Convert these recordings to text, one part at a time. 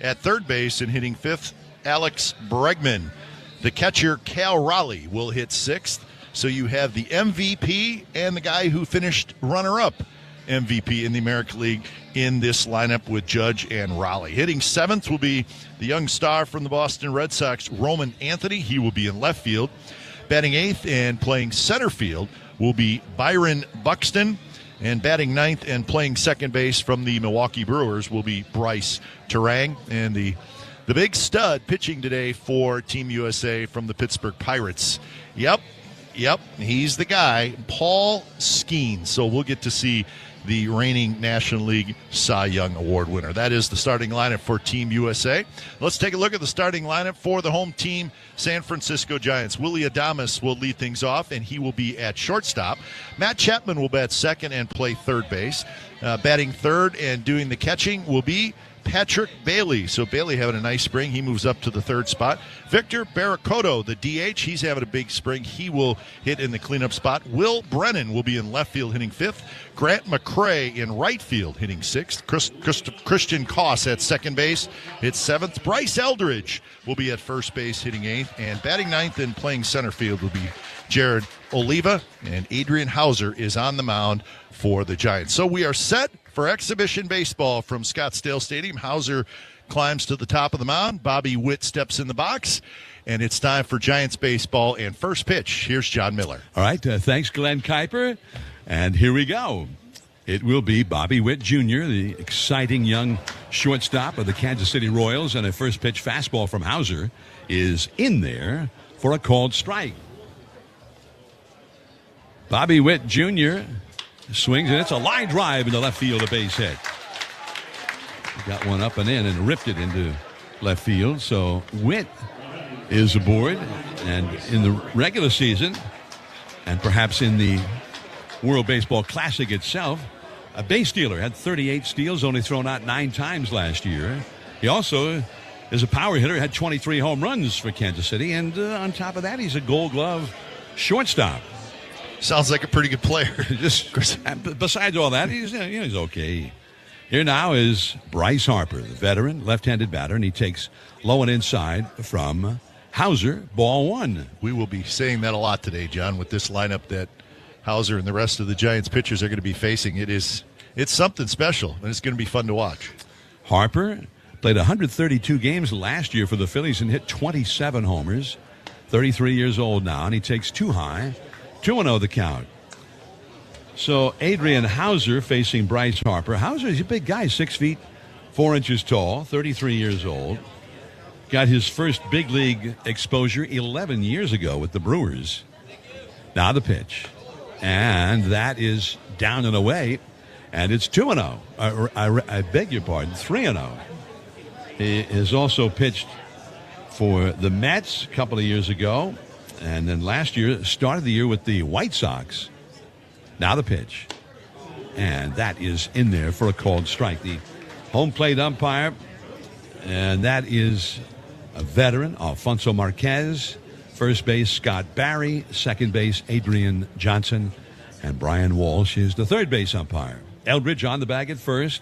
At third base and hitting fifth, Alex Bregman. The catcher, Cal Raleigh, will hit sixth. So you have the MVP and the guy who finished runner-up MVP in the American League in this lineup with Judge and Raleigh. Hitting seventh will be the young star from the Boston Red Sox, Roman Anthony. He will be in left field. Batting eighth and playing center field will be Byron Buxton. And batting ninth and playing second base from the Milwaukee Brewers will be Bryce Terang. And the big stud pitching today for Team USA from the Pittsburgh Pirates. Yep, he's the guy, Paul Skeens. So we'll get to see the reigning National League Cy Young Award winner. That is the starting lineup for Team USA. Let's take a look at the starting lineup for the home team, San Francisco Giants. Willie Adames will lead things off, and he will be at shortstop. Matt Chapman will bat second and play third base. Batting third and doing the catching will be Patrick Bailey. So Bailey having a nice spring. He moves up to the third spot. Victor Barracoto, the DH, he's having a big spring. He will hit in the cleanup spot. Will Brennan will be in left field hitting fifth. Grant McCray in right field hitting sixth. Christian Koss at second base hits seventh. Bryce Eldridge will be at first base hitting eighth. And batting ninth and playing center field will be Jared Oliva. And Adrian Hauser is on the mound for the Giants. So we are set for exhibition baseball from Scottsdale Stadium. Hauser climbs to the top of the mound. Bobby Witt steps in the box. And it's time for Giants baseball and first pitch. Here's John Miller. All right. Thanks, Glenn Kuiper. And here we go. It will be Bobby Witt Jr., the exciting young shortstop of the Kansas City Royals. And a first pitch fastball from Hauser is in there for a called strike. Bobby Witt Jr. swings, and it's a line drive into left field, a base hit. He got one up and in and ripped it into left field. So Witt is aboard. And in the regular season, and perhaps in the World Baseball Classic itself, a base stealer, had 38 steals, only thrown out 9 times last year. He also is a power hitter, had 23 home runs for Kansas City. And on top of that, he's a Gold Glove shortstop. Sounds like a pretty good player. Besides all that, he's okay. Here now is Bryce Harper, the veteran, left-handed batter, and he takes low and inside from Hauser, ball one. We will be saying that a lot today, John, with this lineup that Hauser and the rest of the Giants pitchers are going to be facing. It's something special, and it's going to be fun to watch. Harper played 132 games last year for the Phillies and hit 27 homers. 33 years old now, and he takes 2 high. 2-0 the count. So Adrian Hauser facing Bryce Harper. Hauser is a big guy, 6 feet 4 inches tall, 33 years old. Got his first big league exposure 11 years ago with the Brewers. Now the pitch. And that is down and away. And it's 2-0. I beg your pardon, 3-0. He has also pitched for the Mets a couple of years ago. And then last year, started the year with the White Sox. Now the pitch. And that is in there for a called strike. The home plate umpire, and that is a veteran, Alfonso Marquez. First base, Scott Barry. Second base, Adrian Johnson. And Brian Walsh is the third base umpire. Eldridge on the bag at first.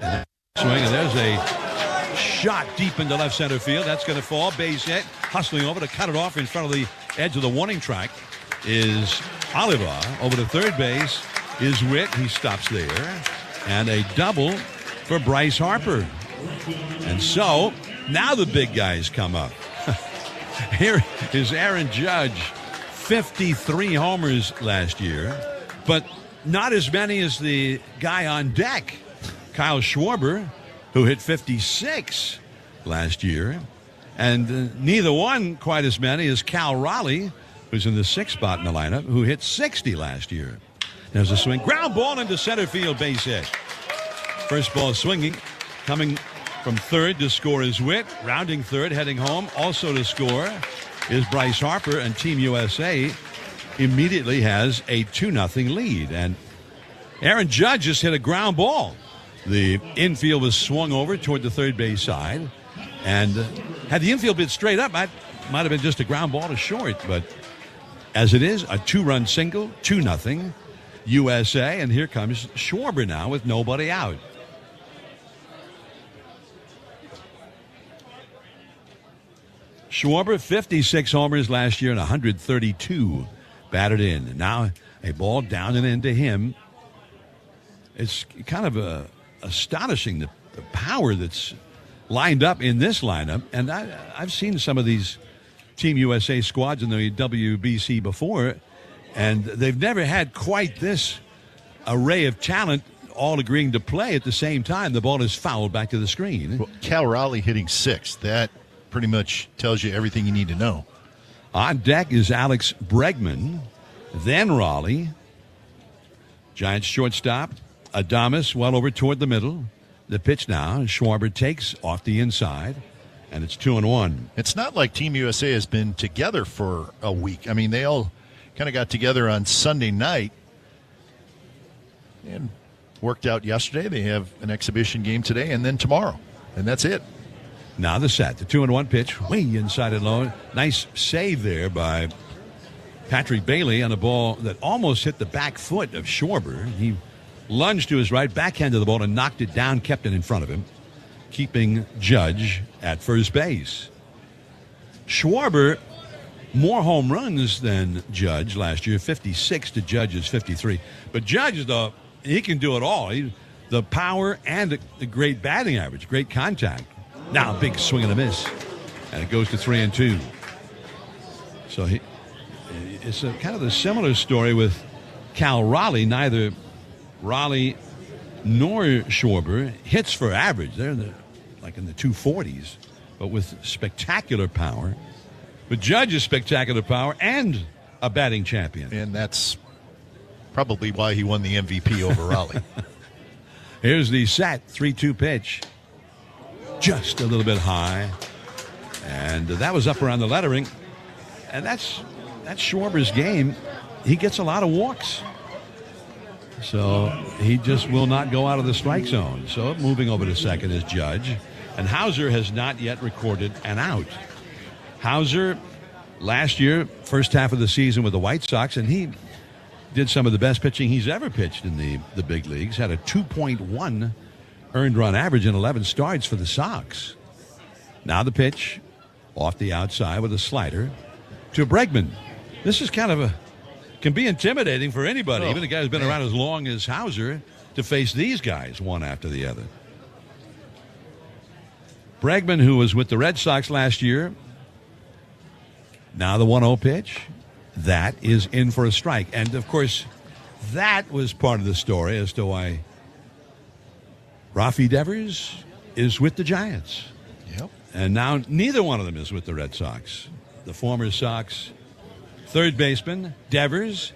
And swing, and there's a shot deep into left center field. That's going to fall. Base hit. Hustling over to cut it off in front of the edge of the warning track is Oliva. Over to third base is Witt. He stops there. And a double for Bryce Harper. And so now the big guys come up. Here is Aaron Judge. 53 homers last year, but not as many as the guy on deck, Kyle Schwarber, who hit 56 last year. And neither one quite as many as Cal Raleigh, who's in the 6th spot in the lineup, who hit 60 last year. There's a swing. Ground ball into center field, base hit. First ball swinging. Coming from third to score is Witt. Rounding third, heading home. Also to score is Bryce Harper. And Team USA immediately has a 2-0 lead. And Aaron Judge just hit a ground ball. The infield was swung over toward the third base side. And had the infield been straight up, might have been just a ground ball to short. But as it is, a 2-run single, 2-0 USA. And here comes Schwarber now with nobody out. Schwarber, 56 homers last year and 132 batted in. Now a ball down and into him. It's kind of astonishing the power that's lined up in this lineup. And I've seen some of these Team USA squads in the WBC before, and they've never had quite this array of talent all agreeing to play at the same time. The ball is fouled back to the screen. Well, Cal Raleigh hitting 6th. That pretty much tells you everything you need to know. On deck is Alex Bregman, then Raleigh. Giants shortstop, Adames well over toward the middle. The pitch now, Schwarber takes off the inside, and it's 2-1. It's not like Team USA has been together for a week. I mean, they all kind of got together on Sunday night and worked out yesterday. They have an exhibition game today and then tomorrow, and that's it. Now the set, the 2-1 pitch, way inside and low. Nice save there by Patrick Bailey on a ball that almost hit the back foot of Schwarber. He lunged to his right, backhanded the ball and knocked it down, kept it in front of him, keeping Judge at first base. Schwarber, more home runs than Judge last year, 56 to Judge's 53. But Judge, though, he can do it all. The power and the great batting average, great contact. Now, big swing and a miss, and it goes to 3-2. So it's a kind of a similar story with Cal Raleigh. Neither Raleigh nor Schwarber hits for average. They're like in the 240s, but with spectacular power. But Judge is spectacular power and a batting champion. And that's probably why he won the MVP over Raleigh. Here's the set, 3-2 pitch. Just a little bit high. And that was up around the lettering. And that's Schwarber's game. He gets a lot of walks. So he just will not go out of the strike zone. So moving over to second is Judge. And Hauser has not yet recorded an out. Hauser, last year, first half of the season with the White Sox, and he did some of the best pitching he's ever pitched in the big leagues. Had a 2.1 earned run average in 11 starts for the Sox. Now the pitch off the outside with a slider to Bregman. This is kind of can be intimidating for anybody, even a guy who's been around as long as Hauser, to face these guys one after the other. Bregman, who was with the Red Sox last year, now the 1-0 pitch. That is in for a strike. And, of course, that was part of the story as to why Rafi Devers is with the Giants. Yep. And now neither one of them is with the Red Sox. The former Sox third baseman, Devers,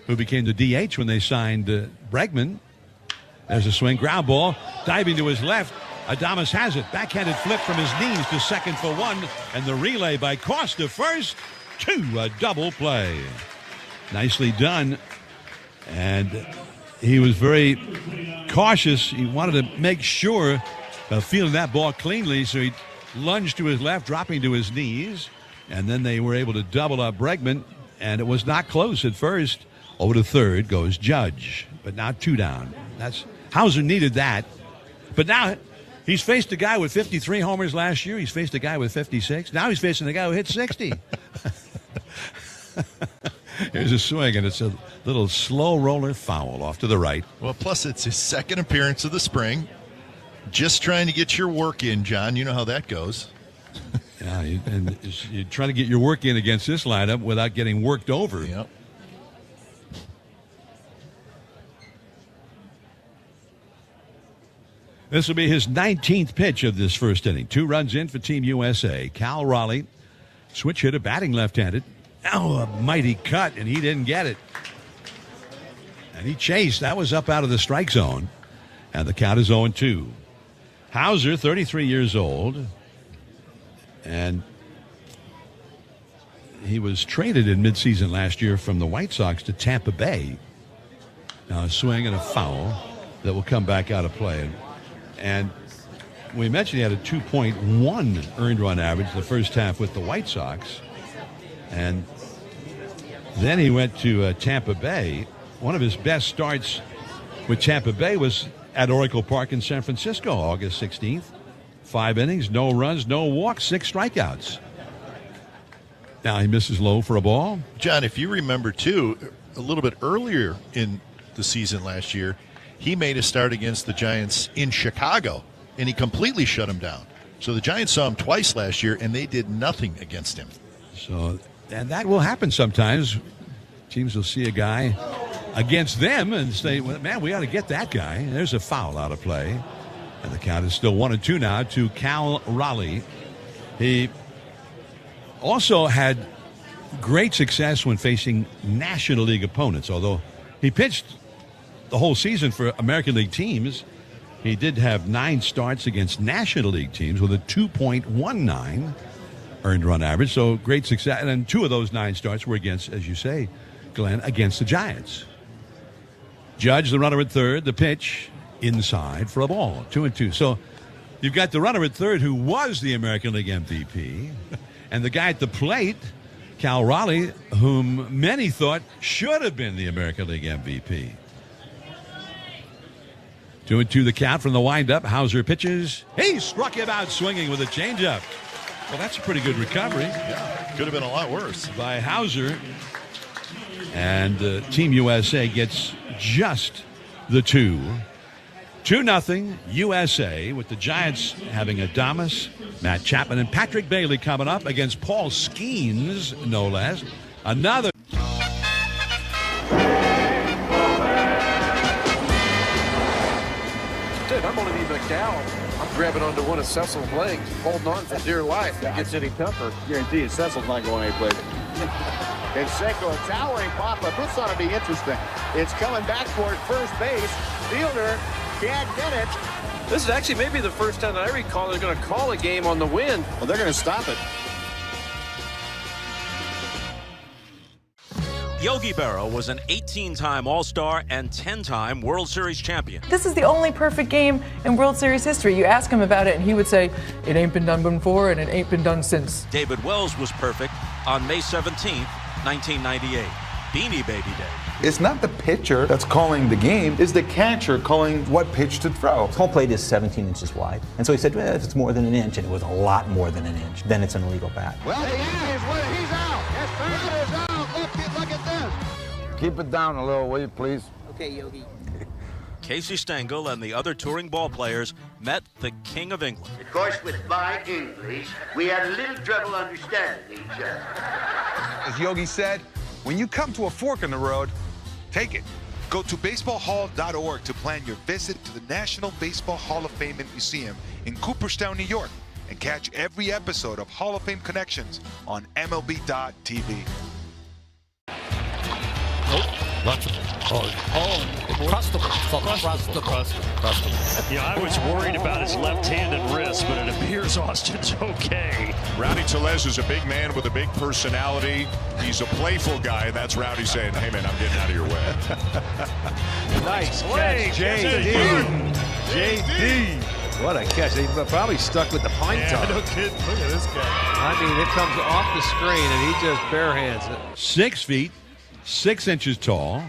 who became the DH when they signed Bregman. There's a swing, ground ball, diving to his left. Adames has it. Backhanded flip from his knees to second for one. And the relay by Costa first to a double play. Nicely done. And he was very cautious. He wanted to make sure of fielding that ball cleanly, so he lunged to his left, dropping to his knees. And then they were able to double up Bregman, and it was not close at first. Over to third goes Judge, but now 2 down. Hauser needed that. But now he's faced a guy with 53 homers last year. He's faced a guy with 56. Now he's facing a guy who hit 60. Here's a swing, and it's a little slow roller foul off to the right. Well, plus it's his second appearance of the spring. Just trying to get your work in, John. You know how that goes. Yeah, and you try to get your work in against this lineup without getting worked over. Yep. This will be his 19th pitch of this first inning. 2 runs in for Team USA. Cal Raleigh, switch hitter, batting left-handed. Now a mighty cut, and he didn't get it. And he chased. That was up out of the strike zone. And the count is 0-2. Hauser, 33 years old. And he was traded in midseason last year from the White Sox to Tampa Bay. Now a swing and a foul that will come back out of play. And we mentioned he had a 2.1 earned run average the first half with the White Sox. And then he went to Tampa Bay. One of his best starts with Tampa Bay was at Oracle Park in San Francisco, August 16th. 5 innings, no runs, no walks, 6 strikeouts. Now he misses low for a ball. John, if you remember, too, a little bit earlier in the season last year, he made a start against the Giants in Chicago, and he completely shut him down. So the Giants saw him twice last year, and they did nothing against him. So, and that will happen sometimes. Teams will see a guy against them and say, well, man, we ought to get that guy. There's a foul out of play. And the count is still 1-2 now to Cal Raleigh. He also had great success when facing National League opponents, although he pitched the whole season for American League teams. He did have 9 starts against National League teams with a 2.19 earned run average, so great success. And then 2 of those 9 starts were against, as you say, Glenn, against the Giants. Judge, the runner at third, the pitch inside for a ball, 2-2. So you've got the runner at third who was the American League MVP, and the guy at the plate, Cal Raleigh, whom many thought should have been the American League MVP. 2-2 the count from the windup. Hauser pitches. He struck him out swinging with a changeup. Well, that's a pretty good recovery. Yeah, could have been a lot worse. By Hauser. And Team USA gets just the 2. 2-0 USA, with the Giants having Adames, Matt Chapman, and Patrick Bailey coming up against Paul Skeens, no less. Another. Dude, I'm only McDowell. I'm grabbing onto one of Cecil's legs, holding on for dear life. If it gets any tougher, Guarantee you Cecil's not going anyplace. And Seiko, a towering pop-up. This ought to be interesting. It's coming back toward first base. Fielder can't get it. this is actually maybe the first time that I recall they're going to call a game on the wind. Well, they're going to stop it. Yogi Berra was an 18-time All-Star and 10-time World Series champion. This is the only perfect game in World Series history. You ask him about it, and he would say, it ain't been done before, and it ain't been done since. David Wells was perfect on May 17th, 1998, Beanie Baby Day. It's not the pitcher that's calling the game, it's the catcher calling what pitch to throw. Home plate is 17 inches wide. And so he said, well, if it's more than an inch, and it was a lot more than an inch, then it's an illegal bat. Well, the Yankees win it. He's out. Yes, Berra is out. Look at this. Keep it down a little, will you, please? Okay, Yogi. Casey Stengel and the other touring ball players met the King of England. Of course, with my English, we had a little trouble understanding each other. As Yogi said, when you come to a fork in the road, take it. Go to baseballhall.org to plan your visit to the National Baseball Hall of Fame and Museum in Cooperstown, New York, and catch every episode of Hall of Fame Connections on MLB.tv. Yeah, I was worried about his left-handed wrist, but it appears Austin's okay. Rowdy Tellez is a big man with a big personality. He's a playful guy. That's Rowdy saying, hey, man, I'm getting out of your way. Nice play, JD. What a catch. He probably stuck with the pine tar. No kidding. Look at this guy. I mean, it comes off the screen, and he just barehands it. 6 feet, 6 inches tall.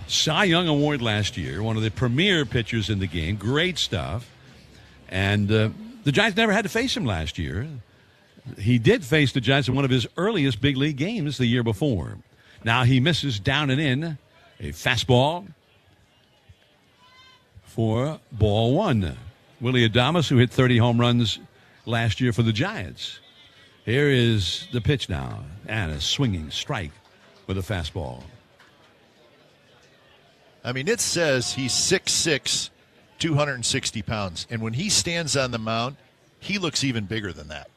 Cy Young Award last year. One of the premier pitchers in the game. Great stuff. And the Giants never had to face him last year. He did face the Giants in one of his earliest big league games the year before. Now he misses down and in. A fastball for ball one. Willie Adames, who hit 30 home runs last year for the Giants. Here is the pitch now. And a swinging strike with a fastball. I mean, it says he's 6'6", 260 pounds. And when he stands on the mound, he looks even bigger than that.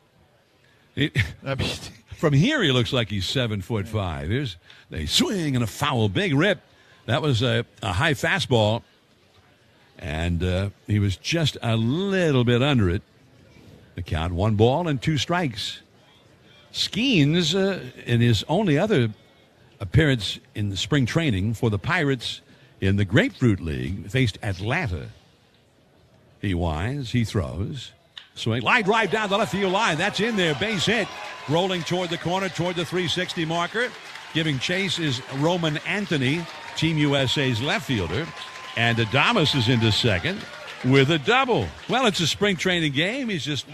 From here, he looks like he's 7'5". Here's a swing and a foul. Big rip. That was a high fastball. And he was just a little bit under it. The count, 1 ball and 2 strikes. Skeens, in his only other appearance in the spring training for the Pirates in the Grapefruit League, faced Atlanta. He winds, he throws. Swing, line drive down the left field line. That's in there, base hit. Rolling toward the corner, toward the 360 marker. Giving chase is Roman Anthony, Team USA's left fielder. And Adames is into second with a double. Well, it's a spring training game. He's just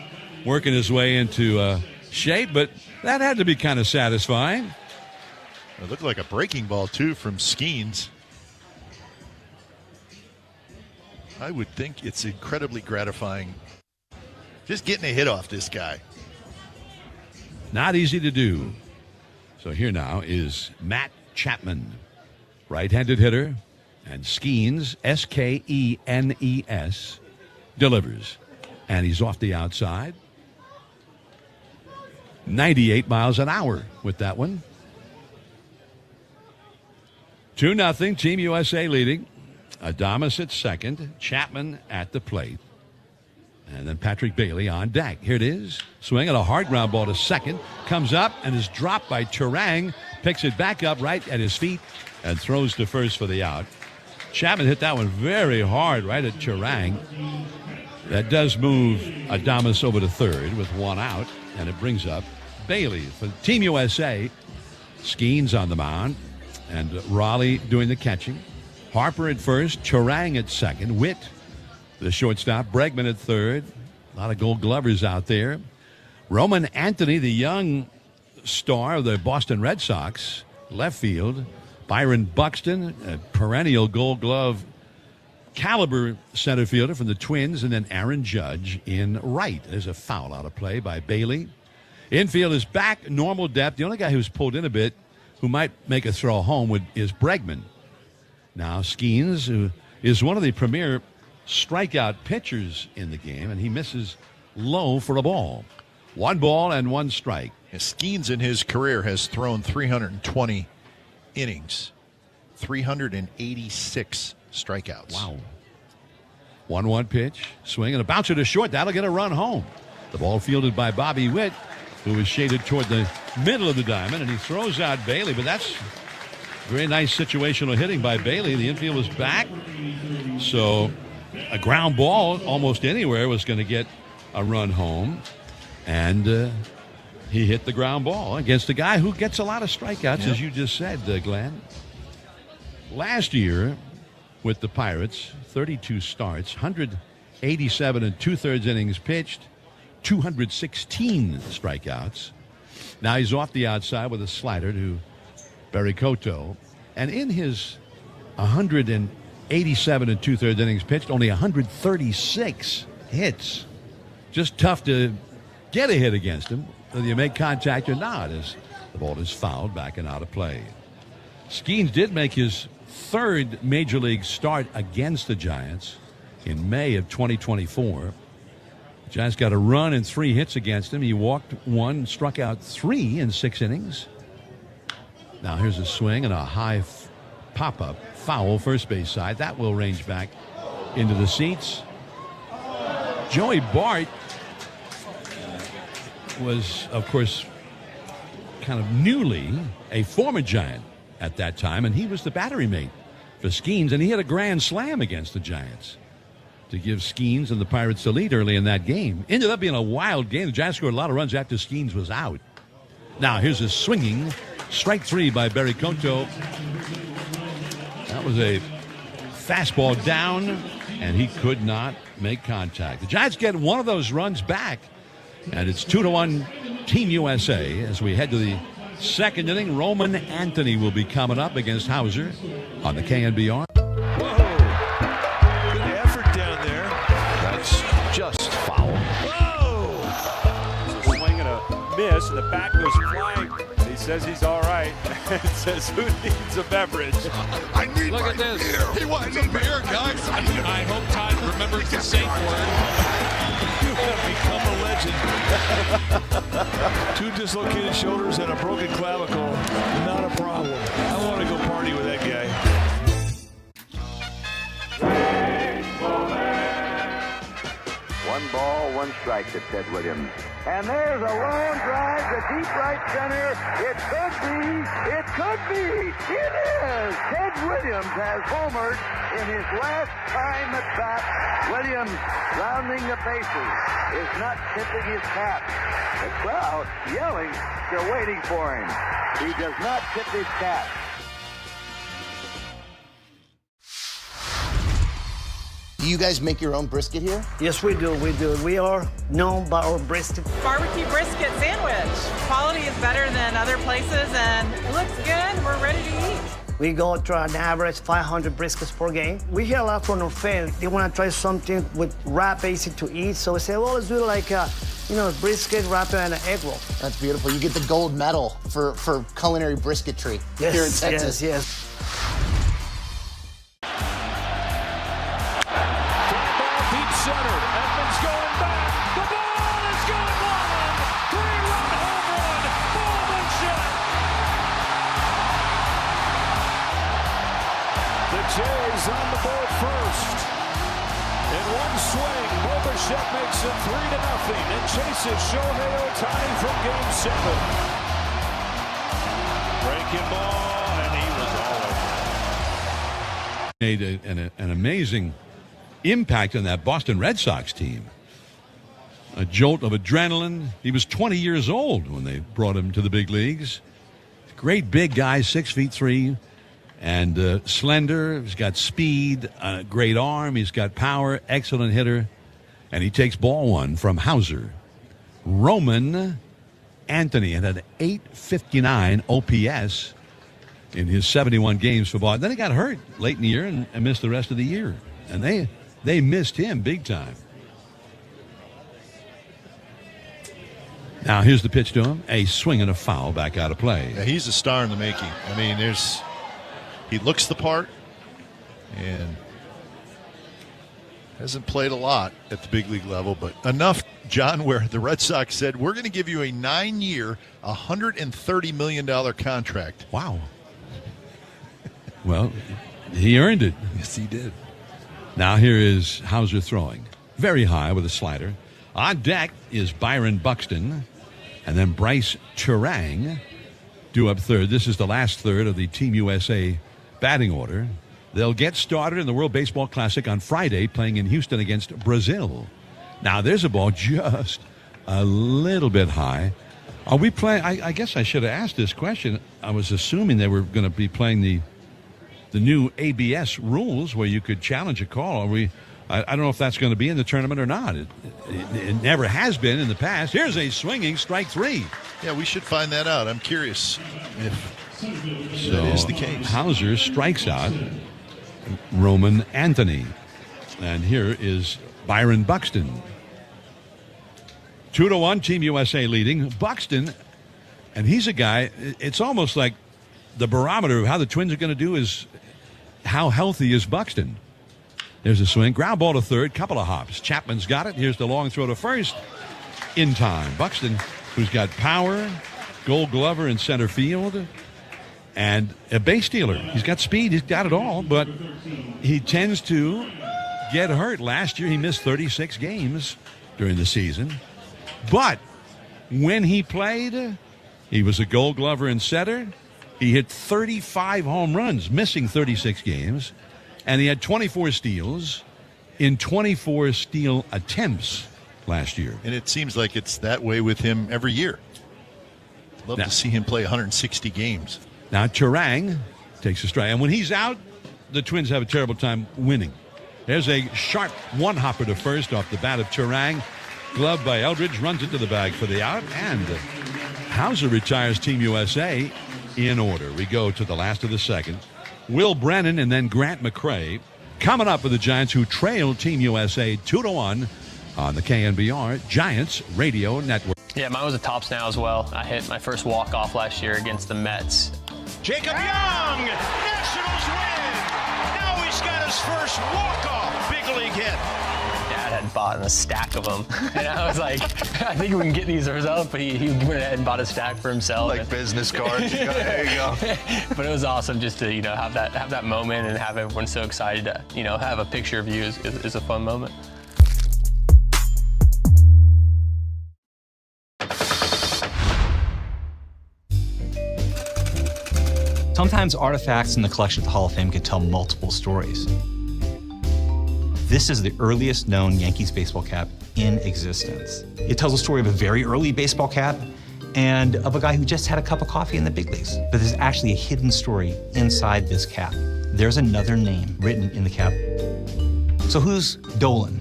working his way into shape, but that had to be kind of satisfying. It looked like a breaking ball, too, from Skeens. I would think it's incredibly gratifying just getting a hit off this guy. Not easy to do. So here now is Matt Chapman, right-handed hitter, and Skeens, Skenes, delivers. And he's off the outside. 98 miles an hour with that one. 2-0, Team USA leading. Adames at second, Chapman at the plate. And then Patrick Bailey on deck. Here it is. Swinging a hard ground ball to second. Comes up and is dropped by Turang. Picks it back up right at his feet and throws to first for the out. Chapman hit that one very hard right at Turang. That does move Adames over to third with one out. And it brings up Bailey for Team USA. Skeens on the mound. And Raleigh doing the catching. Harper at first. Turang at second. Witt, the shortstop. Bregman at third. A lot of Gold Glovers out there. Roman Anthony, the young star of the Boston Red Sox, left field. Byron Buxton, a perennial Gold Glove caliber center fielder from the Twins. And then Aaron Judge in right. There's a foul out of play by Bailey. Infield is back, normal depth. The only guy who's pulled in a bit who might make a throw home is Bregman. Now Skeens, who is one of the premier strikeout pitchers in the game, and he misses low for a ball. 1 ball and 1 strike. Skeens in his career has thrown 320 innings, 386 strikeouts. Wow. 1-1 pitch, swing and a bouncer to short. That'll get a run home. The ball fielded by Bobby Witt, who is shaded toward the middle of the diamond, and he throws out Bailey, but that's very nice situational hitting by Bailey. The infield was back, so a ground ball almost anywhere was going to get a run home, and he hit the ground ball against a guy who gets a lot of strikeouts, as you just said, Glenn. Last year with the Pirates, 32 starts, 187 and 2/3 innings pitched, 216 strikeouts. Now he's off the outside with a slider to Barry-Coto. And in his 187 and 2/3 innings pitched, only 136 hits. Just tough to get a hit against him, whether you make contact or not, as the ball is fouled back and out of play. Skeens did make his 3rd Major League start against the Giants in May of 2024. The Giants got a run and 3 hits against him. He walked 1, struck out 3 in 6 innings. Now here's a swing and a high pop-up foul first base side. That will range back into the seats. Joey Bart was, of course, kind of newly a former Giant at that time, and he was the battery mate for Skeens, and he had a grand slam against the Giants to give Skeens and the Pirates the lead early in that game. Ended up being a wild game. The Giants scored a lot of runs after Skeens was out. Now here's a swinging strike 3 by Barry-Coto. That was a fastball down, and he could not make contact. The Giants get one of those runs back, and it's 2-1 Team USA as we head to the 2nd inning. Roman Anthony will be coming up against Hauser on the KNBR. Whoa. Good effort down there. That's just foul. Whoa! Swing and a miss, and the bat goes flying. He says he's all right. It says, who needs a beverage? I need Look my at this. beer. He wants a beer, guys. I hope Todd remembers the safe word. You have become a legend. 2 dislocated shoulders and a broken clavicle. Not a problem. I want to go party with that guy. 1 ball, 1 strike to Ted Williams. And there's a long drive to deep right center. It could be. It could be. It is. Ted Williams has homered in his last time at bat. Williams rounding the bases, is not tipping his cap. The crowd yelling, still waiting for him. He does not tip his cap. Do you guys make your own brisket here? Yes, we do. We are known by our brisket. Barbecue brisket sandwich. Quality is better than other places, and it looks good. We're ready to eat. We go to an average 500 briskets per game. We hear a lot from our fans. They want to try something with wrap, easy to eat. So we say, well, let's do like brisket, wrap, and an egg roll. That's beautiful. You get the gold medal for culinary brisketry here in Texas. Yes. Jays on the board first. In one swing, Bobachek makes it 3-0 and chases Shohei Ohtani from Game 7. Breaking ball, and he was all over. Made an amazing impact on that Boston Red Sox team. A jolt of adrenaline. He was 20 years old when they brought him to the big leagues. Great big guy, 6'3", and slender. He's got speed, great arm. He's got power, excellent hitter. And he takes ball one from Hauser. Roman Anthony had an .859 OPS in his 71 games for Boston. Then he got hurt late in the year and missed the rest of the year. And they missed him big time. Now here's the pitch to him. A swing and a foul back out of play. Yeah, he's a star in the making. I mean, he looks the part and hasn't played a lot at the big league level, but enough, John, where the Red Sox said, we're going to give you a 9-year, $130 million contract. Wow. Well, he earned it. Yes, he did. Now here is Hauser throwing. Very high with a slider. On deck is Byron Buxton, and then Bryce Turang due up third. This is the last third of the Team USA batting order. They'll get started in the World Baseball Classic on Friday, playing in Houston against Brazil. Now there's a ball just a little bit high. Are we playing? I guess I should have asked this question. I was assuming they were going to be playing the new ABS rules where you could challenge a call. I don't know if that's going to be in the tournament or not. It never has been in the past. Here's a swinging strike three. Yeah, we should find that out. I'm curious if that is the case. Hauser strikes out Roman Anthony. And here is Byron Buxton. 2-1, Team USA leading. Buxton, and he's a guy, it's almost like the barometer of how the Twins are going to do is how healthy is Buxton. There's a swing. Ground ball to third. Couple of hops. Chapman's got it. Here's the long throw to first. In time. Buxton, who's got power, Gold Glover in center field, and a base stealer. He's got speed. He's got it all, but he tends to get hurt. Last year, he missed 36 games during the season. But when he played, he was a Gold Glover in center. He hit 35 home runs, missing 36 games. And he had 24 steals in 24 steal attempts last year. And it seems like it's that way with him every year. Love to see him play 160 games. Now Turang takes a strike. And when he's out, the Twins have a terrible time winning. There's a sharp one-hopper to first off the bat of Turang. Gloved by Eldridge, runs into the bag for the out. And Hauser retires Team USA in order. We go to the last of the second. Will Brennan and then Grant McCray coming up with the Giants, who trailed Team USA 2-1 on the KNBR Giants Radio Network. Yeah, mine was a tops now as well. I hit my first walk-off last year against the Mets. Jacob Young, Nationals win! Now he's got his first walk-off big league hit. Dad had bought a stack of them. And I was like, I think we can get these ourselves, but he went ahead and bought a stack for himself. Like business cards. There you go. But it was awesome just to, have that moment and have everyone so excited to, have a picture of you is a fun moment. Sometimes artifacts in the collection of the Hall of Fame can tell multiple stories. This is the earliest known Yankees baseball cap in existence. It tells a story of a very early baseball cap and of a guy who just had a cup of coffee in the big leagues. But there's actually a hidden story inside this cap. There's another name written in the cap. So who's Dolan?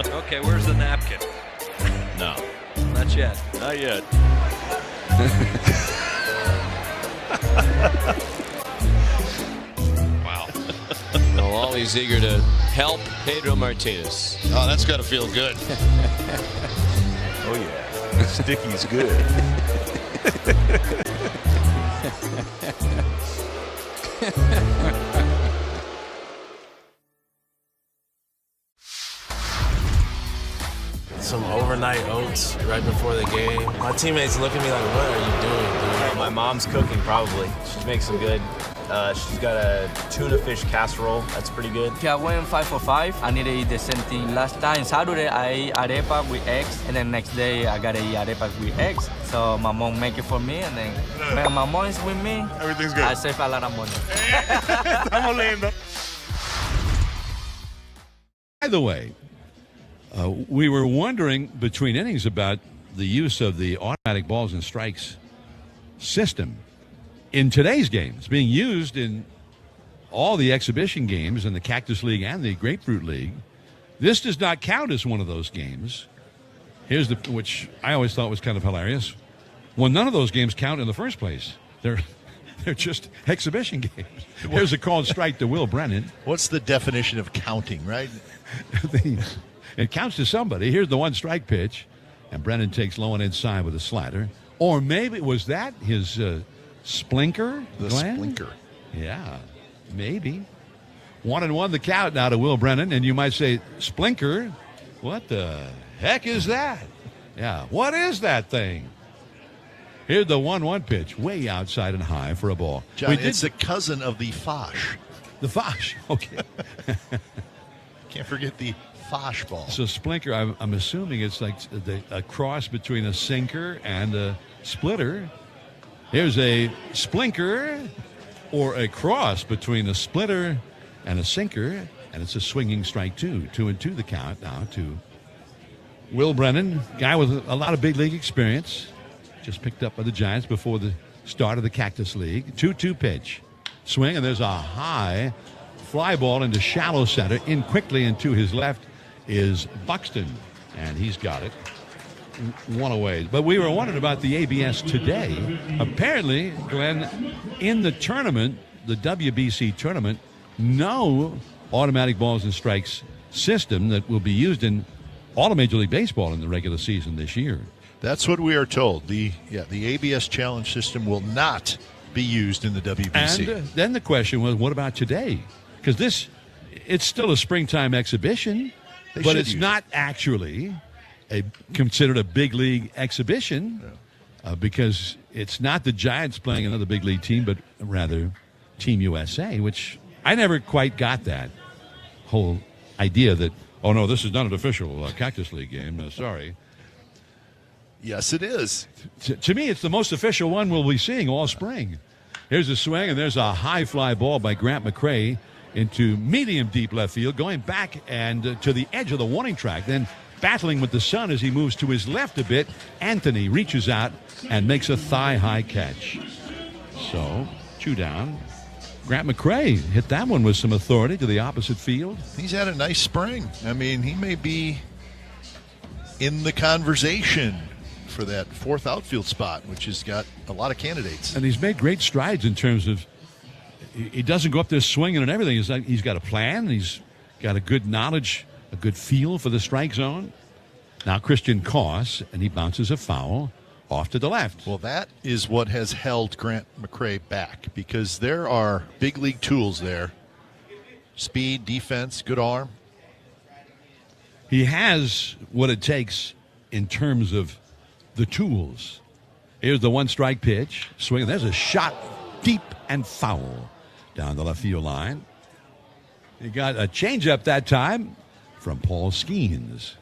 Okay, where's the napkin? No. Not yet. Not yet. Wow. Well, always eager to help Pedro Martinez. Oh, that's got to feel good. Oh, yeah. Sticky's good. Some overnight oats right before the game. My teammates look at me like, what are you doing, dude? My mom's cooking, probably. She makes some good. She's got a tuna fish casserole. That's pretty good. Okay, I went 5 for 5. I need to eat the same thing. Last time, Saturday, I ate arepa with eggs. And then next day, I got to eat arepa with eggs. So my mom make it for me. And then when my mom is with me, everything's good. I save a lot of money. Estamos lindo. By the way, we were wondering between innings about the use of the automatic balls and strikes system in today's game. It's being used in all the exhibition games in the Cactus League and the Grapefruit League. This does not count as one of those games. Here's which I always thought was kind of hilarious. Well, none of those games count in the first place. They're just exhibition games. Here's a called strike to Will Brennan. What's the definition of counting, right? It counts to somebody. Here's the one strike pitch, and Brennan takes low and inside with a slider. Or maybe, was that his splinker? The Glenn? splinker. Yeah, maybe. 1-1 the count now to Will Brennan, and you might say, splinker? What the heck is that? Yeah, what is that thing? Here's the 1-1 pitch, way outside and high for a ball. John, it's the cousin of the Fosh. The Fosh, okay. Can't forget the Fosh ball. So splinker, I'm assuming it's like a cross between a sinker and a splitter. Here's a splinker or a cross between a splitter and a sinker, and it's a swinging strike 2. 2-2 the count now to Will Brennan, guy with a lot of big league experience, just picked up by the Giants before the start of the Cactus League. 2-2 pitch. Swing, and there's a high fly ball into shallow center. In quickly and to his left is Buxton, and he's got it. One away. But we were wondering about the ABS today. Apparently, Glenn, in the tournament, the WBC tournament, no automatic balls and strikes system that will be used in all of Major League Baseball in the regular season this year. That's what we are told. The ABS challenge system will not be used in the WBC. And then the question was, what about today? Because it's still a springtime exhibition, but it's not actually considered a big league exhibition because it's not the Giants playing another big league team, but rather Team USA, which I never quite got that whole idea that, oh, no, this is not an official Cactus League game. Sorry. Yes, it is. To me, it's the most official one we'll be seeing all spring. Here's a swing, and there's a high fly ball by Grant McCrae into medium deep left field, going back and to the edge of the warning track, then battling with the sun as he moves to his left a bit. Anthony reaches out and makes a thigh-high catch. So, 2 down. Grant McCrae hit that one with some authority to the opposite field. He's had a nice spring. I mean, he may be in the conversation for that 4th outfield spot, which has got a lot of candidates. And he's made great strides in terms of he doesn't go up there swinging and everything. He's got a plan. He's got a good knowledge, a good feel for the strike zone. Now Christian Koss, and he bounces a foul off to the left. Well, that is what has held Grant McCrae back, because there are big league tools there. Speed, defense, good arm. He has what it takes in terms of the tools. Here's the 1-strike pitch. Swing. There's a shot deep and foul down the left field line. He got a changeup that time from Paul Skeens.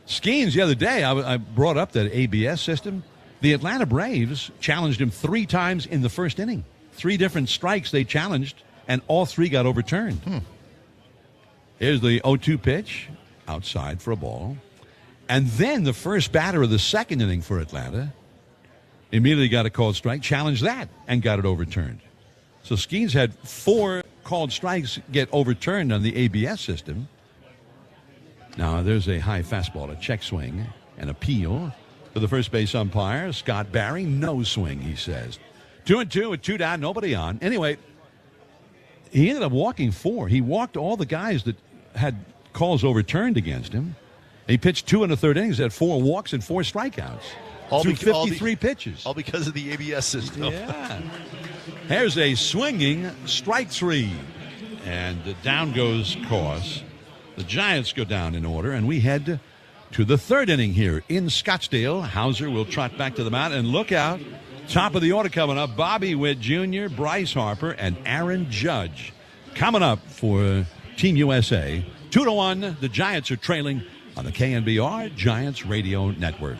Skeens, the other day, I brought up that ABS system. The Atlanta Braves challenged him 3 times in the first inning. 3 different strikes they challenged, and all 3 got overturned. Here's the 0-2 pitch, outside for a ball. And then the first batter of the second inning for Atlanta immediately got a called strike, challenged that, and got it overturned. So Skeens had 4 called strikes get overturned on the ABS system. Now there's a high fastball, a check swing, an appeal for the first base umpire, Scott Barry. No swing, he says. 2-2 with 2 down, nobody on. Anyway, he ended up walking 4. He walked all the guys that had calls overturned against him. He pitched 2 1/3 innings, had 4 walks and 4 strikeouts. Through 53 pitches. All because of the ABS system. Yeah. Here's a swinging strike 3. And down goes Cause. The Giants go down in order, and we head to the 3rd inning here in Scottsdale. Hauser will trot back to the mound, and look out. Top of the order coming up, Bobby Witt Jr., Bryce Harper, and Aaron Judge. Coming up for Team USA. 2-1, the Giants are trailing on the KNBR Giants Radio Network.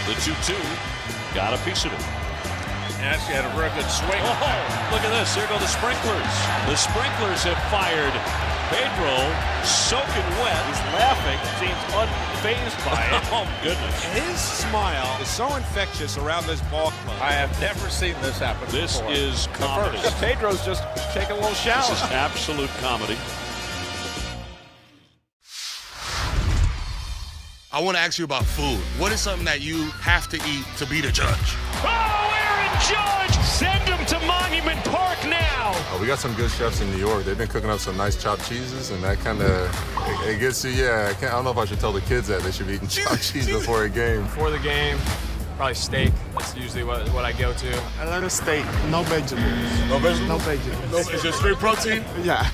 The 2-2 got a piece of it. Actually had a very good swing. Oh, look at this. There go the sprinklers. The sprinklers have fired. Pedro soaking wet. He's laughing. Seems unfazed by it. Oh, goodness. His smile is so infectious around this ball club. I have never seen this happen This before. is comedy. Pedro's just taking a little shower. This is absolute comedy. I want to ask you about food. What is something that you have to eat to beat a judge? Oh, Aaron Judge! Send him to Monument Park now! We got some good chefs in New York. They've been cooking up some nice chopped cheeses, and that kind of, it gets you, I don't know if I should tell the kids that they should be eating chopped cheese before a game. Before the game, probably steak. That's usually what I go to. I like a steak, no vegetables. No vegetables? No vegetables. Is it straight protein? Yeah.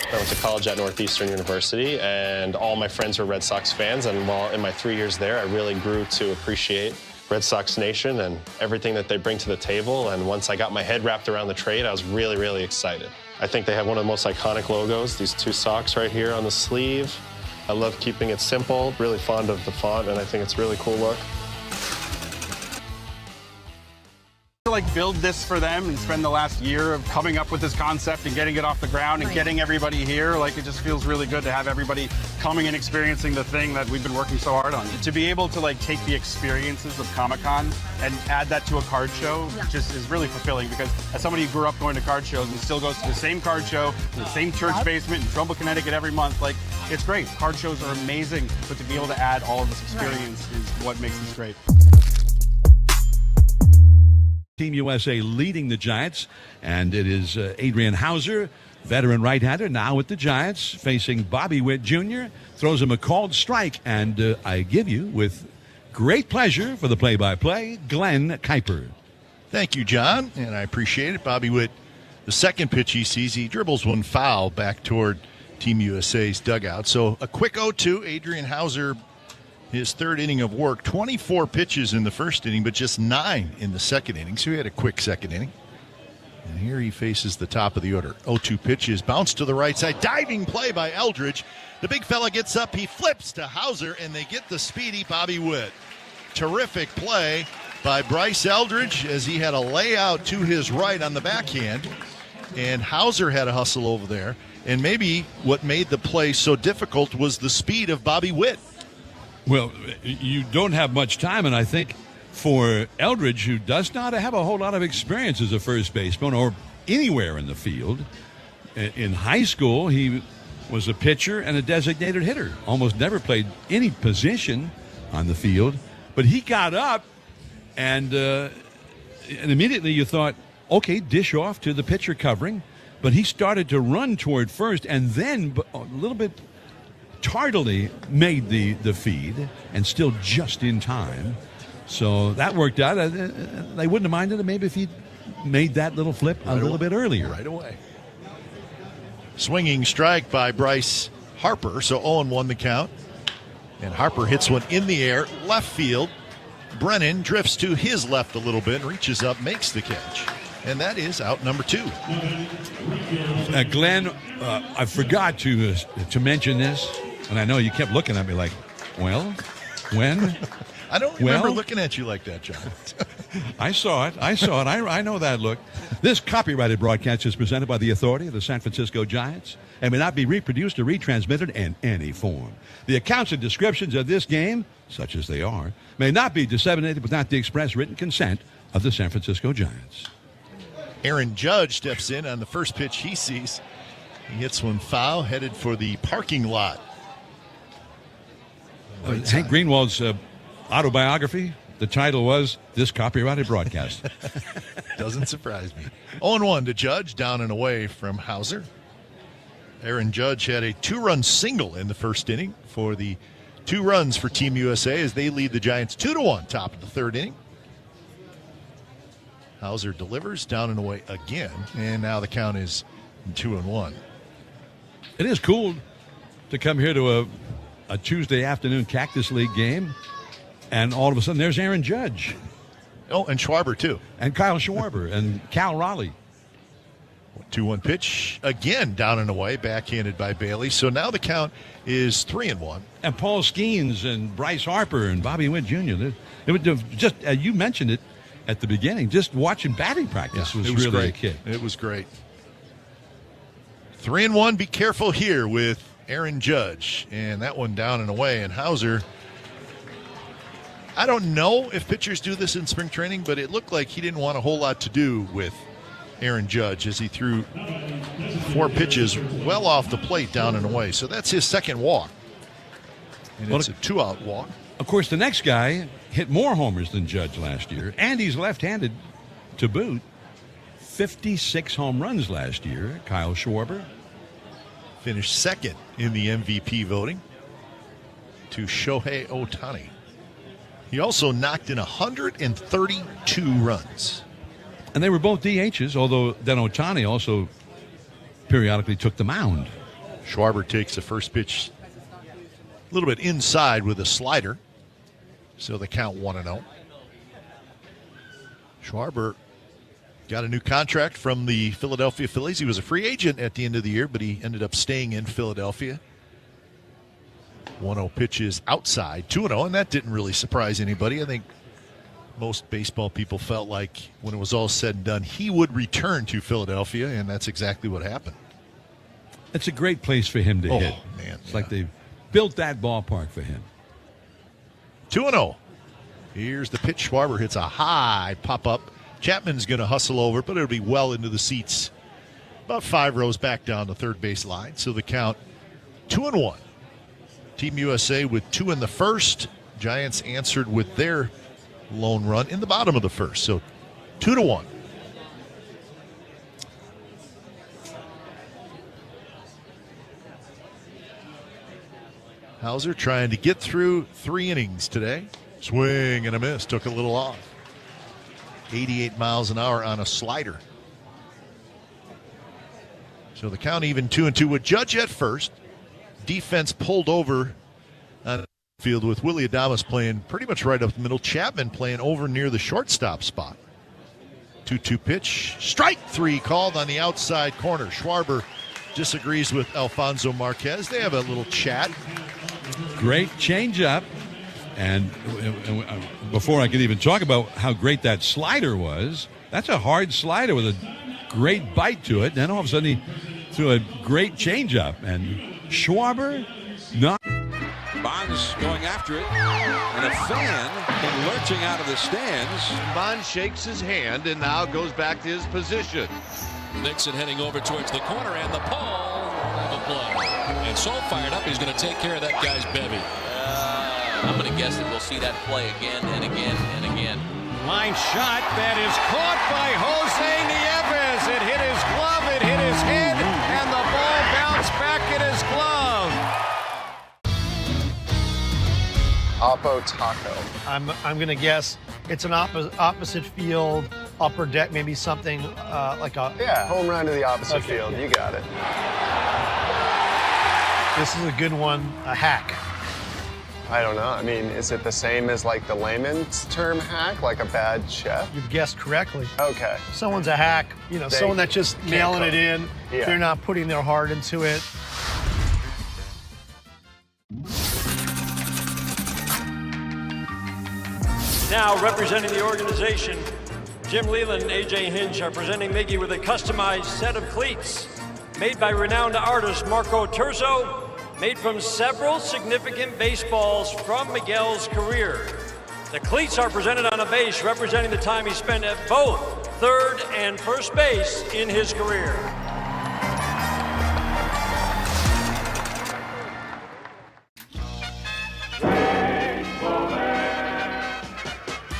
I went to college at Northeastern University, and all my friends were Red Sox fans. And while in my 3 years there, I really grew to appreciate Red Sox Nation and everything that they bring to the table. And once I got my head wrapped around the trade, I was really, really excited. I think they have one of the most iconic logos, these 2 socks right here on the sleeve. I love keeping it simple, really fond of the font, and I think it's a really cool look. To like build this for them and spend the last year of coming up with this concept and getting it off the ground and getting everybody here, like it just feels really good to have everybody coming and experiencing the thing that we've been working so hard on. To be able to like take the experiences of Comic-Con and add that to a card show just is really fulfilling, because as somebody who grew up going to card shows and still goes to the same card show in the same church basement in Trumbull, Connecticut every month, like it's great. Card shows are amazing, but to be able to add all of this experience is what makes this great. Team USA leading the Giants, and it is Adrian Hauser, veteran right-hander, now with the Giants, facing Bobby Witt Jr., throws him a called strike, and I give you, with great pleasure for the play-by-play, Glenn Kuiper. Thank you, John, and I appreciate it. Bobby Witt, the second pitch he sees, he dribbles one foul back toward Team USA's dugout. So a quick 0-2, Adrian Hauser, his 3rd inning of work, 24 pitches in the first inning, but just 9 in the second inning. So he had a quick second inning. And here he faces the top of the order. 0-2 pitches, bounce to the right side, diving play by Eldridge. The big fella gets up, he flips to Hauser, and they get the speedy Bobby Witt. Terrific play by Bryce Eldridge as he had a layout to his right on the backhand. And Hauser had a hustle over there. And maybe what made the play so difficult was the speed of Bobby Witt. Well, you don't have much time, and I think for Eldridge, who does not have a whole lot of experience as a first baseman or anywhere in the field, in high school he was a pitcher and a designated hitter, almost never played any position on the field, but he got up and immediately you thought, okay, dish off to the pitcher covering, but he started to run toward first and then a little bit tardily made the feed, and still just in time. So that worked out. They wouldn't have minded it maybe if he'd made that little flip a little bit earlier. Right away. Swinging strike by Bryce Harper. So 0-1 the count. And Harper hits one in the air, left field. Brennan drifts to his left a little bit, reaches up, makes the catch. And that is out number 2. Glenn, I forgot to mention this, and I know you kept looking at me like, well, when? I don't remember looking at you like that, John. I saw it. I know that look. This copyrighted broadcast is presented by the authority of the San Francisco Giants and may not be reproduced or retransmitted in any form. The accounts and descriptions of this game, such as they are, may not be disseminated without the express written consent of the San Francisco Giants. Aaron Judge steps in on the first pitch he sees. He hits one foul, headed for the parking lot. Hank Greenwald's autobiography, the title was This Copyrighted Broadcast. Doesn't surprise me. 0-1 to Judge, down and away from Hauser. Aaron Judge had a 2-run single in the first inning for the 2 runs for Team USA as they lead the Giants 2-1, top of the third inning. Hauser delivers, down and away again, and now the count is 2-1. It is cool to come here to a Tuesday afternoon Cactus League game, and all of a sudden there's Aaron Judge. Oh, and Schwarber, too. And Kyle Schwarber and Cal Raleigh. 2-1 pitch, again down and away, backhanded by Bailey. So now the count is 3-1. And Paul Skeens and Bryce Harper and Bobby Witt Jr. It was just, you mentioned it at the beginning, just watching batting practice was really great. a kick. It was great. 3-1, be careful here with Aaron Judge. And that one down and away. And Hauser, I don't know if pitchers do this in spring training, but it looked like he didn't want a whole lot to do with Aaron Judge as he threw 4 pitches well off the plate down and away. So that's his second walk. And it's a 2-out walk. Of course, the next guy hit more homers than Judge last year, and he's left-handed to boot. 56 home runs last year. Kyle Schwarber finished second in the MVP voting to Shohei Ohtani. He also knocked in 132 runs. And they were both DHs, although then Ohtani also periodically took the mound. Schwarber takes the first pitch a little bit inside with a slider. So the count 1-0. Schwarber got a new contract from the Philadelphia Phillies. He was a free agent at the end of the year, but he ended up staying in Philadelphia. 1-0 pitches outside, 2-0, and that didn't really surprise anybody. I think most baseball people felt like when it was all said and done, he would return to Philadelphia, and that's exactly what happened. It's a great place for him to hit. Man, it's like they built that ballpark for him. 2-0. Here's the pitch. Schwarber hits a high pop-up. Chapman's going to hustle over, but it'll be well into the seats. About 5 rows back down the third base line. So the count 2-1. Team USA with 2 in the first. Giants answered with their lone run in the bottom of the first. So 2-1. Hauser trying to get through 3 innings today. Swing and a miss. Took a little off. 88 miles an hour on a slider. So the count even 2-2 with Judge at first. Defense pulled over on the field with Willie Adames playing pretty much right up the middle. Chapman playing over near the shortstop spot. 2-2 pitch. Strike 3 called on the outside corner. Schwarber disagrees with Alfonso Marquez. They have a little chat. Great changeup. And before I could even talk about how great that slider was, that's a hard slider with a great bite to it. Then all of a sudden he threw a great changeup. And Schwarber, not. Bonds going after it. And a fan came lurching out of the stands. Bonds shakes his hand and now goes back to his position. Nixon heading over towards the corner and the pole of a play. And so fired up, he's going to take care of that guy's bevy. I'm going to guess that we'll see that play again and again and again. Line shot that is caught by Jose Nieves. It hit his glove, it hit his head, and the ball bounced back in his glove. Oppo Taco. I'm going to guess it's an opposite field, upper deck, maybe something like a... Yeah, home run to the opposite field. You got it. This is a good one, a hack. I don't know. I mean, is it the same as like the layman's term hack, like a bad chef? You've guessed correctly. Okay. Someone's a hack, you know, someone that's just mailing it in. Yeah. They're not putting their heart into it. Now, representing the organization, Jim Leland and AJ Hinch are presenting Miggy with a customized set of cleats made by renowned artist Marco Terzo, made from several significant baseballs from Miguel's career. The cleats are presented on a base representing the time he spent at both third and first base in his career.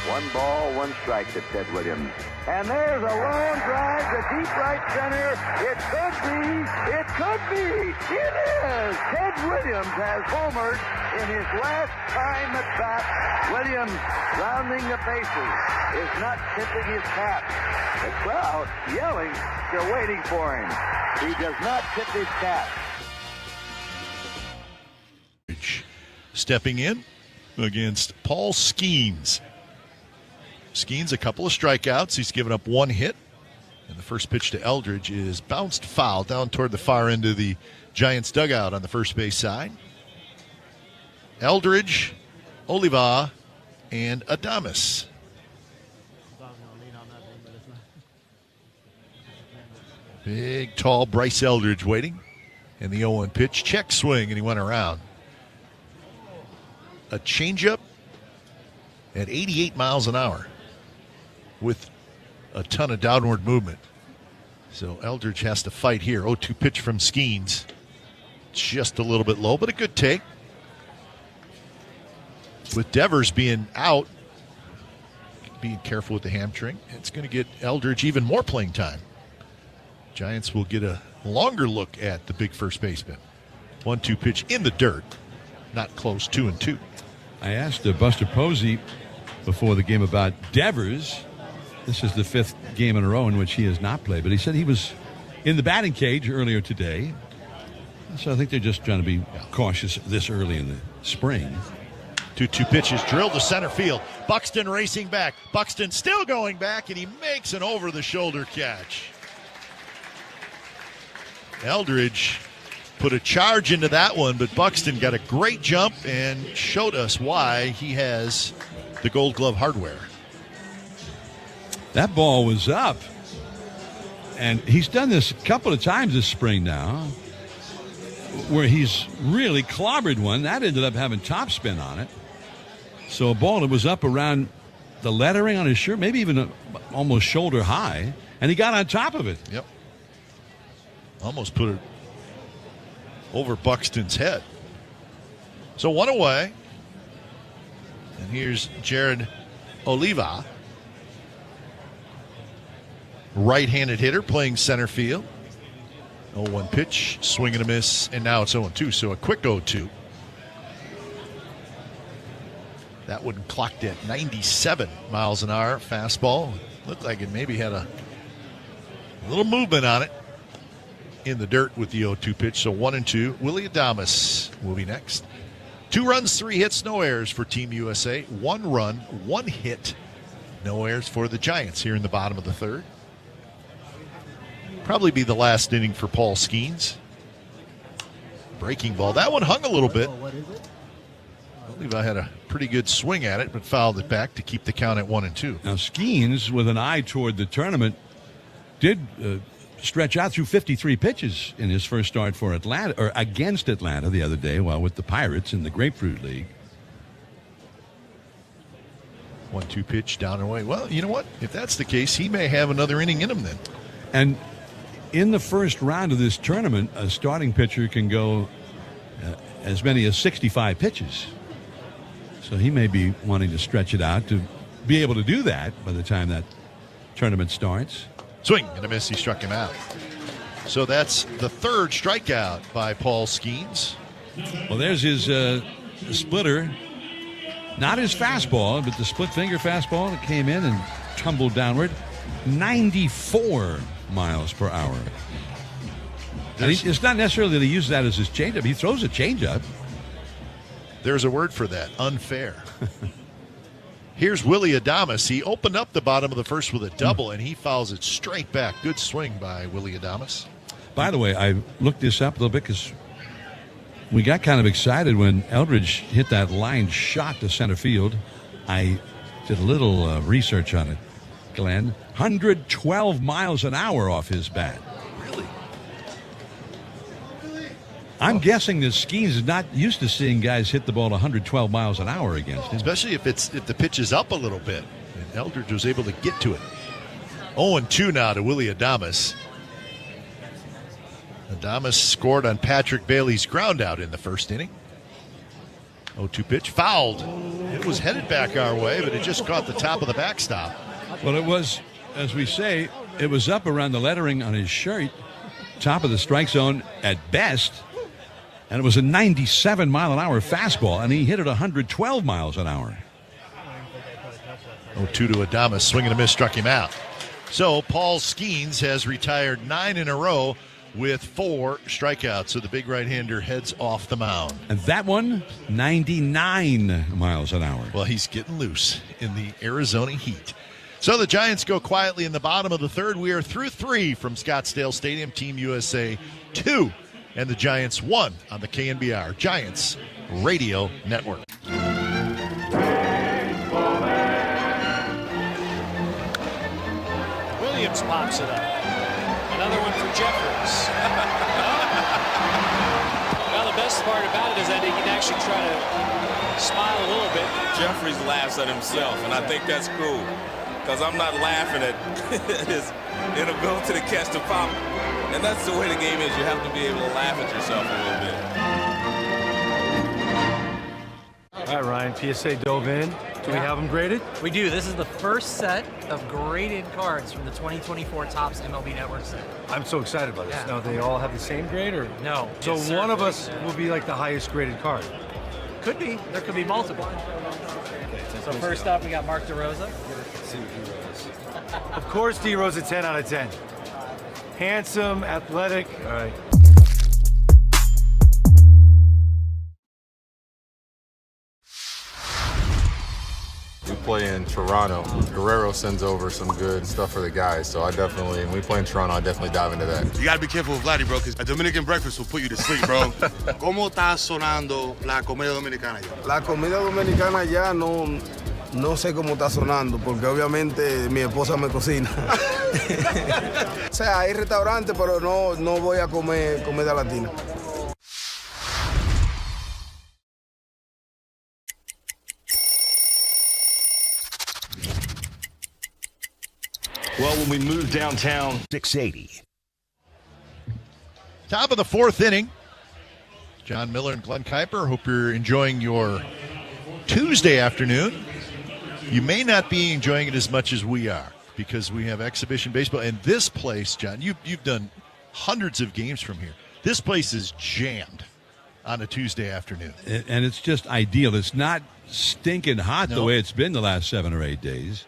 One ball, one strike to Ted Williams. And there's a long drive to deep right center. It could be, it is! Ted Williams has homered in his last time at bat. Williams, rounding the bases, is not tipping his cap. The crowd yelling, they're waiting for him. He does not tip his cap. Stepping in against Paul Skeens. Skeens, a couple of strikeouts. He's given up one hit. And the first pitch to Eldridge is bounced foul down toward the far end of the Giants dugout on the first base side. Eldridge, Oliva, and Adames. Big, tall Bryce Eldridge waiting. And the 0-1 pitch. Check swing, and he went around. A changeup at 88 miles an hour with a ton of downward movement. So Eldridge has to fight here. 0-2 pitch from Skeens. Just a little bit low, but a good take. With Devers being out, being careful with the hamstring, it's going to get Eldridge even more playing time. Giants will get a longer look at the big first baseman. 1-2 pitch in the dirt. Not close, 2-2. I asked Buster Posey before the game about Devers. This is the fifth game in a row in which he has not played, but he said he was in the batting cage earlier today. So I think they're just trying to be cautious this early in the spring. 2-2 pitches drilled to center field. Buxton racing back. Buxton still going back, and he makes an over-the-shoulder catch. Eldridge put a charge into that one, but Buxton got a great jump and showed us why he has the Gold Glove hardware. That ball was up, and he's done this a couple of times this spring now, where he's really clobbered one. That ended up having topspin on it. So a ball that was up around the lettering on his shirt, maybe even almost shoulder high, and he got on top of it. Yep. Almost put it over Buxton's head. So one away. And here's Jared Oliva. Right-handed hitter playing center field. 0-1 pitch, swing and a miss, and now it's 0-2, so a quick 0-2. That one clocked at 97 miles an hour. Fastball. Looked like it maybe had a little movement on it in the dirt with the 0-2 pitch. So 1-2. Willie Adames will be next. 2 runs, 3 hits, no errors for Team USA. 1 run, 1 hit, no errors for the Giants here in the bottom of the third. Probably be the last inning for Paul Skeens. Breaking ball. That one hung a little bit. Levi had a pretty good swing at it, but fouled it back to keep the count at 1-2. Now Skeens, with an eye toward the tournament, did stretch out through 53 pitches in his first start for Atlanta, or against Atlanta the other day, while with the Pirates in the Grapefruit League. 1-2 pitch down and away. Well, you know what? If that's the case, he may have another inning in him then. And in the first round of this tournament, a starting pitcher can go as many as 65 pitches. So he may be wanting to stretch it out to be able to do that by the time that tournament starts. Swing and a miss. He struck him out. So that's the third strikeout by Paul Skeens. Well, there's his splitter. Not his fastball, but the split finger fastball that came in and tumbled downward. 94 miles per hour. And it's not necessarily that he uses that as his changeup. He throws a changeup. There's a word for that. Unfair. Here's Willie Adames. He opened up the bottom of the first with a double, and he fouls it straight back. Good swing by Willie Adames. By the way, I looked this up a little bit because we got kind of excited when Eldridge hit that line shot to center field. I Did a little research on it, Glenn. 112 miles an hour off his bat. Really? I'm guessing that Skeens is not used to seeing guys hit the ball 112 miles an hour against him. Especially if the pitch is up a little bit. And Eldridge was able to get to it. 0-2 now to Willie Adames. Adames scored on Patrick Bailey's ground out in the first inning. 0-2 pitch, fouled. It was headed back our way, but it just caught the top of the backstop. Well, it was, as we say, it was up around the lettering on his shirt, top of the strike zone at best, and it was a 97-mile-an-hour fastball, and he hit it 112 miles an hour. 0-2 to Adames, swing and a miss, struck him out. So Paul Skeens has retired 9 in a row with 4 strikeouts. So the big right-hander heads off the mound. And that one, 99 miles an hour. Well, he's getting loose in the Arizona heat. So the Giants go quietly in the bottom of the third. We are through 3 from Scottsdale Stadium. Team USA 2, and the Giants 1 on the KNBR Giants Radio Network. Williams pops it up. Another one for Jeffers. Well, the best part about it is that he can actually try to smile a little bit. Jeffries laughs at himself, and I think that's cool, because I'm not laughing at his inability to catch the pop. And that's the way the game is. You have to be able to laugh at yourself a little bit. All right, Ryan, PSA dove in. Do we have them graded? We do. This is the first set of graded cards from the 2024 Topps MLB Network set. I'm so excited about this. Now, they all have the same grade, or? No. So one of us will be like the highest graded card. Could be. There could be multiple. Okay, so first up, we got Mark DeRosa. Let's see what D-Rose. Of course, D-Rose a 10 out of 10. Handsome, athletic. All right. We play in Toronto. Guerrero sends over some good stuff for the guys, so when we play in Toronto, I definitely dive into that. You gotta be careful with Vladdy, bro, because a Dominican breakfast will put you to sleep, bro. ¿Cómo está sonando la comida dominicana ya? La comida dominicana ya no sé cómo está sonando, porque obviamente mi esposa me cocina. O sea, hay restaurantes, pero no voy a comer comida latina. Well, when we move downtown, 680. Top of the 4th inning. John Miller and Glenn Kuiper, hope you're enjoying your Tuesday afternoon. You may not be enjoying it as much as we are, because we have exhibition baseball. And this place, John, you've done hundreds of games from here. This place is jammed on a Tuesday afternoon. And it's just ideal. It's not stinking hot the way it's been the last 7 or 8 days.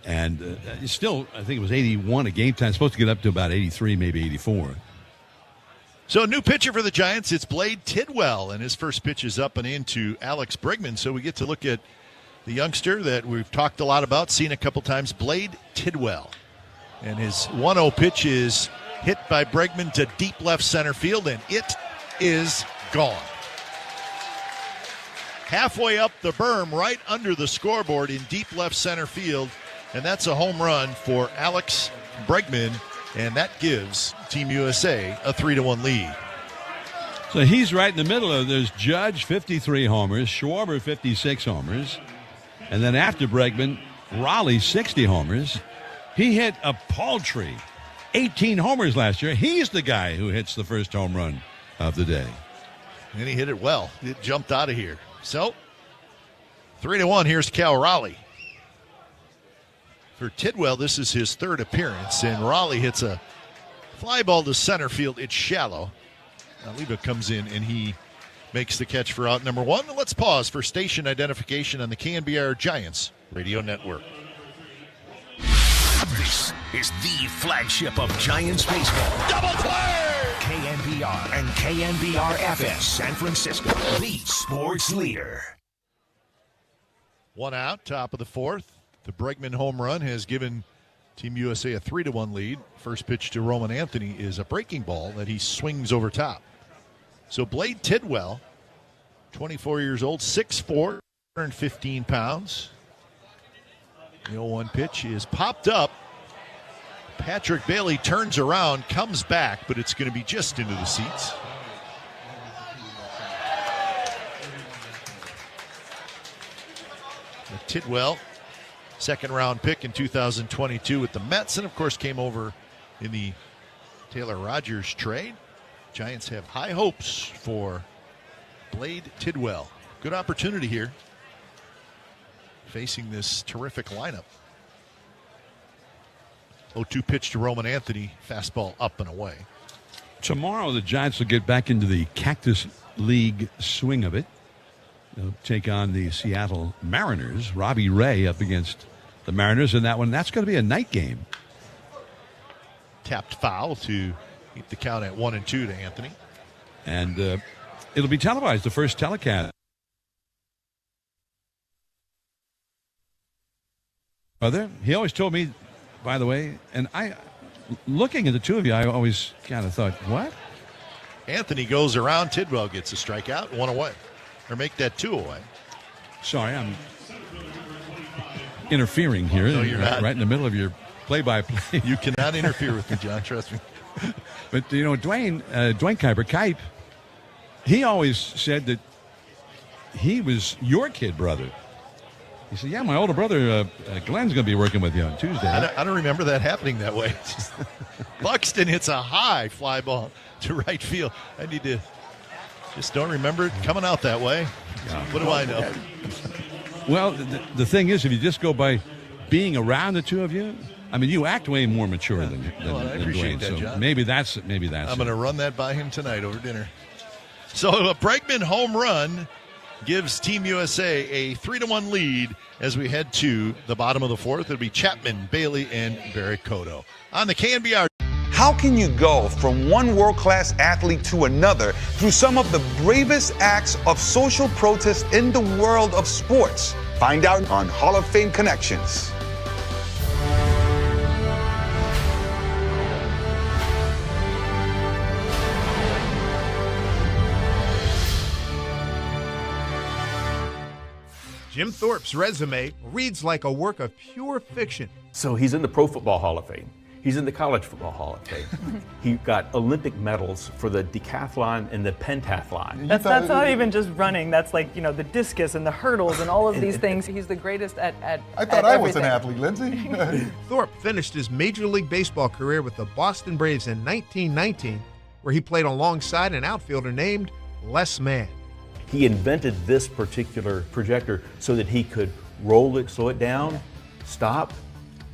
And still, I think it was 81 at game time. It's supposed to get up to about 83, maybe 84. So a new pitcher for the Giants, it's Blade Tidwell, and his first pitch is up and into Alex Bregman. So we get to look at the youngster that we've talked a lot about, seen a couple times, Blade Tidwell. And his 1-0 pitch is hit by Bregman to deep left center field, and it is gone. Halfway up the berm, right under the scoreboard in deep left center field. And that's a home run for Alex Bregman, and that gives Team USA a 3-1 lead. So he's right in the middle of there's Judge, 53 homers, Schwarber, 56 homers, and then after Bregman, Raleigh, 60 homers. He hit a paltry 18 homers last year. He's the guy who hits the first home run of the day. And he hit it well. It jumped out of here. So, 3-1, here's Cal Raleigh. For Tidwell, this is his 3rd appearance, and Raleigh hits a fly ball to center field. It's shallow. Oliva comes in, and he makes the catch for out number 1. Let's pause for station identification on the KNBR Giants Radio Network. This is the flagship of Giants baseball. Double play! KNBR and KNBR-FS San Francisco, the sports leader. 1 out, top of the 4th. The Bregman home run has given Team USA a 3-1 lead. First pitch to Roman Anthony is a breaking ball that he swings over top. So Blade Tidwell, 24 years old, 6'4", 115 pounds. The 0-1 pitch is popped up. Patrick Bailey turns around, comes back, but it's going to be just into the seats. Tidwell, second-round pick in 2022 with the Mets, and of course came over in the Taylor Rogers trade. Giants have high hopes for Blade Tidwell. Good opportunity here, facing this terrific lineup. 0-2 pitch to Roman Anthony, fastball up and away. Tomorrow the Giants will get back into the Cactus League swing of it. They'll take on the Seattle Mariners. Robbie Ray up against the Mariners in that one. That's going to be a night game. Tapped foul to keep the count at 1-2 to Anthony. And it'll be televised, the first telecast. Are there? He always told me, by the way, and looking at the two of you, I always kind of thought, what? Anthony goes around, Tidwell gets a strikeout, 1 away. Or make that 2 away. Sorry, I'm interfering here. No, you're not. Right in the middle of your play-by-play. You cannot interfere with me, John, trust me. But, Dwayne Kuiper, Kipe, he always said that he was your kid brother. He said, yeah, my older brother, Glenn's going to be working with you on Tuesday. I don't remember that happening that way. Buxton hits a high fly ball to right field. I need to just don't remember it coming out that way. What do I know? Well, the thing is, if you just go by being around the two of you, I mean, you act way more mature than I appreciate Dwayne. that, So John. maybe that's I'm going to it. run that by him tonight over dinner. So a Bregman home run gives Team USA a 3-1 lead as we head to the bottom of the fourth. It'll be Chapman, Bailey, and Barrett-Cotto. On the KNBR. How can you go from one world-class athlete to another through some of the bravest acts of social protest in the world of sports? Find out on Hall of Fame Connections. Jim Thorpe's resume reads like a work of pure fiction. So he's in the Pro Football Hall of Fame. He's in the College Football Hall of Fame. He got Olympic medals for the decathlon and the pentathlon. That's not even just running. That's like, the discus and the hurdles and all of these things. He's the greatest at I thought I was an athlete, Lindsay. Thorpe finished his Major League Baseball career with the Boston Braves in 1919, where he played alongside an outfielder named Les Mann. He invented this particular projector so that he could roll it, slow it down, stop,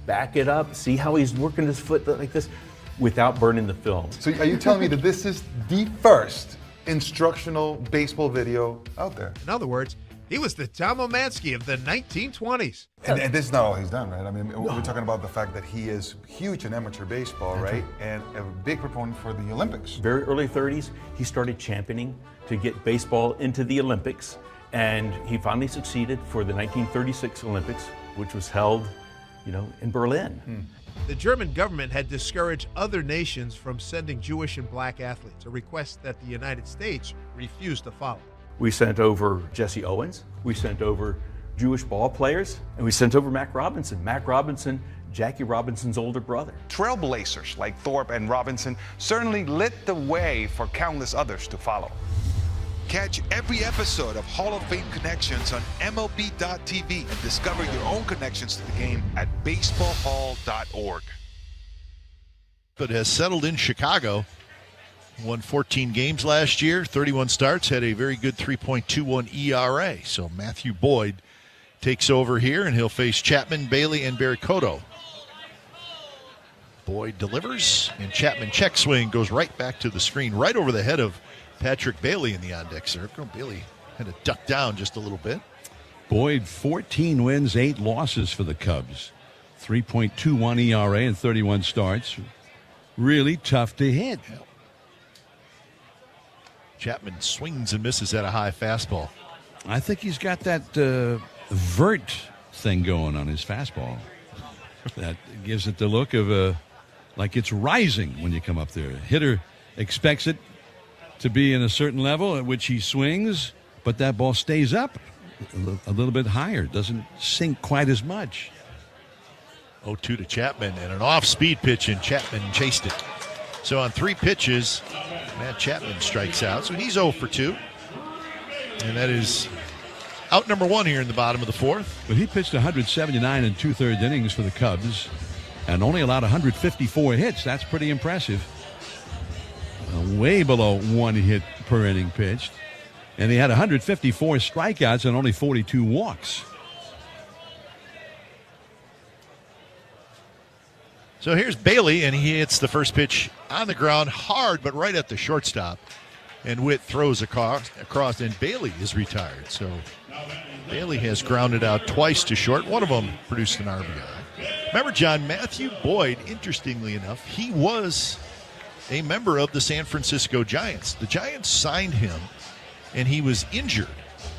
back it up, see how he's working his foot like this without burning the film. So are you telling me that this is the first instructional baseball video out there? In other words, he was the Tom Omansky of the 1920s. And this is not all he's done, right? I mean, we're talking about the fact that he is huge in amateur baseball, right? And a big proponent for the Olympics. Very early 30s, he started championing to get baseball into the Olympics, and he finally succeeded for the 1936 Olympics, which was held, in Berlin. The German government had discouraged other nations from sending Jewish and black athletes, a request that the United States refused to follow. We sent over Jesse Owens, we sent over Jewish ball players, and we sent over Mac Robinson. Mac Robinson, Jackie Robinson's older brother. Trailblazers like Thorpe and Robinson certainly lit the way for countless others to follow. Catch every episode of Hall of Fame Connections on MLB.tv and discover your own connections to the game at baseballhall.org. But has settled in Chicago. Won 14 games last year, 31 starts, had a very good 3.21 ERA. So Matthew Boyd takes over here, and he'll face Chapman, Bailey, and Barrett-Cotto. Boyd delivers, and Chapman check swing goes right back to the screen, right over the head of Patrick Bailey in the on-deck circle. Bailey had to duck down just a little bit. Boyd, 14 wins, 8 losses for the Cubs. 3.21 ERA and 31 starts. Really tough to hit. Yeah. Chapman swings and misses at a high fastball. I think he's got that vert thing going on his fastball. That gives it the look of like it's rising when you come up there. Hitter expects it to be in a certain level at which he swings, but that ball stays up a little bit higher. It doesn't sink quite as much. 0-2 to Chapman, and an off-speed pitch, and Chapman chased it. So on 3 pitches, Matt Chapman strikes out. So he's 0 for 2. And that is out number 1 here in the bottom of the 4th. But he pitched 179 and 2/3 innings for the Cubs and only allowed 154 hits. That's pretty impressive. Way below 1 hit per inning pitched. And he had 154 strikeouts and only 42 walks. So here's Bailey, and he hits the first pitch on the ground hard, but right at the shortstop. And Witt throws across, and Bailey is retired. So Bailey has grounded out twice to short. One of them produced an RBI. Remember, John, Matthew Boyd, interestingly enough, he was a member of the San Francisco Giants. The Giants signed him, and he was injured,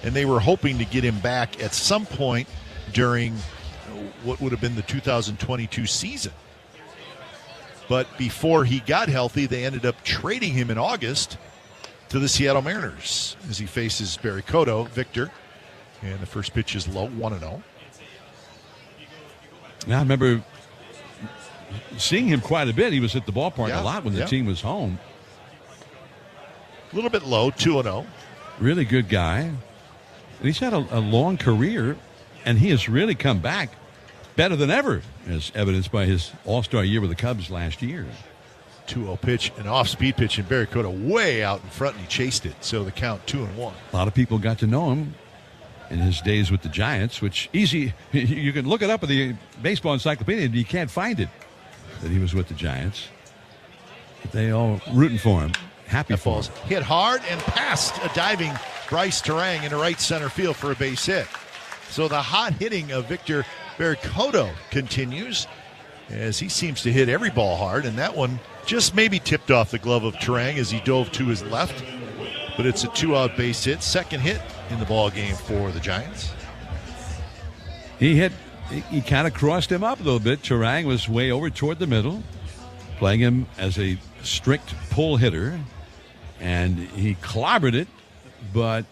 and they were hoping to get him back at some point during what would have been the 2022 season. But before he got healthy, they ended up trading him in August to the Seattle Mariners as he faces Barry Cotto, Victor. And the first pitch is low, 1-0. Now, I remember seeing him quite a bit. He was at the ballpark a lot when the team was home. A little bit low, 2-0. Really good guy. And he's had a long career, and he has really come back better than ever, as evidenced by his All-Star year with the Cubs last year. 2-0 pitch, an off-speed pitch, and Barry Cotto way out in front, and he chased it. So the count 2-1. A lot of people got to know him in his days with the Giants, which easy. You can look it up in the baseball encyclopedia, and you can't find it that he was with the Giants. But they all rooting for him. Happy that for ball's him. Hit hard and past a diving Bryce Terang into right center field for a base hit. So the hot hitting of Victor Barry Cotto continues as he seems to hit every ball hard, and that one just maybe tipped off the glove of Terang as he dove to his left. But it's a 2-out base hit, second hit in the ball game for the Giants. He kind of crossed him up a little bit. Terang was way over toward the middle, playing him as a strict pull hitter, and he clobbered it, but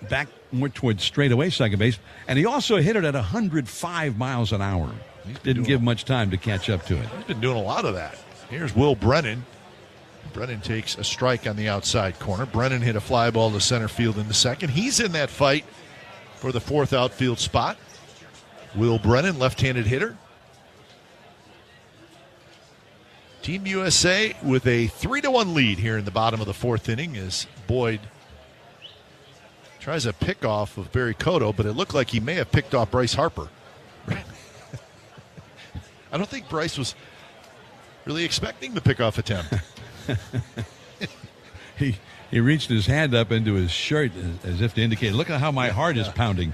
back more towards straightaway second base. And he also hit it at 105 miles an hour. Didn't give much time to catch up to it. He's been doing a lot of that. Here's Will Brennan. Brennan takes a strike on the outside corner. Brennan hit a fly ball to center field in the second. He's in that fight for the 4th outfield spot. Will Brennan, left-handed hitter. Team USA with a 3-1 lead here in the bottom of the 4th inning as Boyd tries a pickoff of Barry Cotto, but it looked like he may have picked off Bryce Harper. I don't think Bryce was really expecting the pickoff attempt. He reached his hand up into his shirt as if to indicate, look at how my heart is pounding.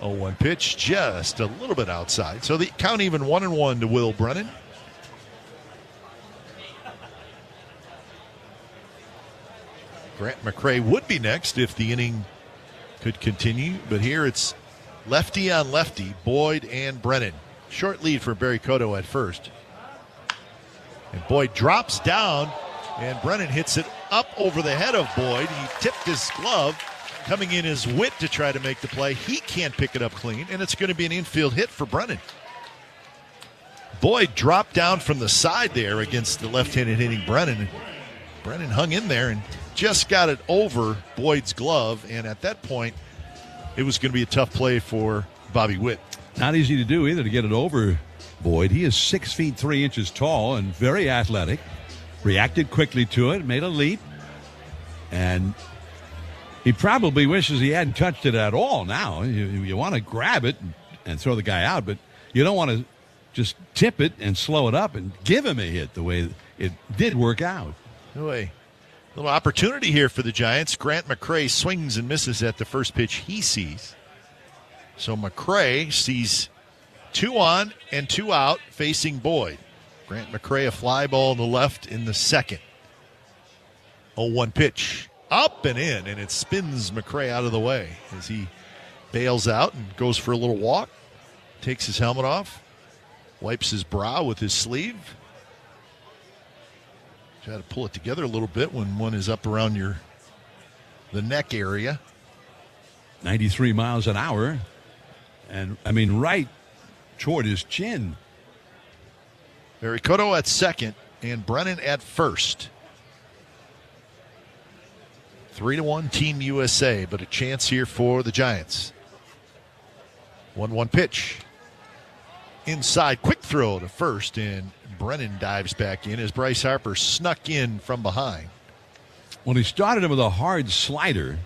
0-1 pitch, just a little bit outside. So the count even 1-1 to Will Brennan. Grant McCray would be next if the inning could continue, but here it's lefty on lefty, Boyd and Brennan. Short lead for Barry Cotto at first. And Boyd drops down, and Brennan hits it up over the head of Boyd. He tipped his glove, coming in as Witt to try to make the play. He can't pick it up clean, and it's going to be an infield hit for Brennan. Boyd dropped down from the side there against the left-handed hitting Brennan. Brennan hung in there and just got it over Boyd's glove, and at that point, it was going to be a tough play for Bobby Witt. Not easy to do either to get it over Boyd. He is 6 feet 3 inches tall and very athletic. Reacted quickly to it, made a leap, and he probably wishes he hadn't touched it at all now. You want to grab it and throw the guy out, but you don't want to just tip it and slow it up and give him a hit the way it did work out. Anyway, little opportunity here for the Giants. Grant McCray swings and misses at the first pitch he sees. So McCray sees 2 on and 2 out facing Boyd. Grant McCray a fly ball to the left in the second. 0-1 pitch. Up and in, and it spins McCray out of the way as he bails out and goes for a little walk. Takes his helmet off. Wipes his brow with his sleeve. Try to pull it together a little bit when one is up around the neck area. 93 miles an hour. And, I mean, right toward his chin. Barry Cotto at second and Brennan at first. 3-1 Team USA, but a chance here for the Giants. 1-1 pitch. Inside, quick throw to first, and Brennan dives back in as Bryce Harper snuck in from behind. Well, he started him with a hard slider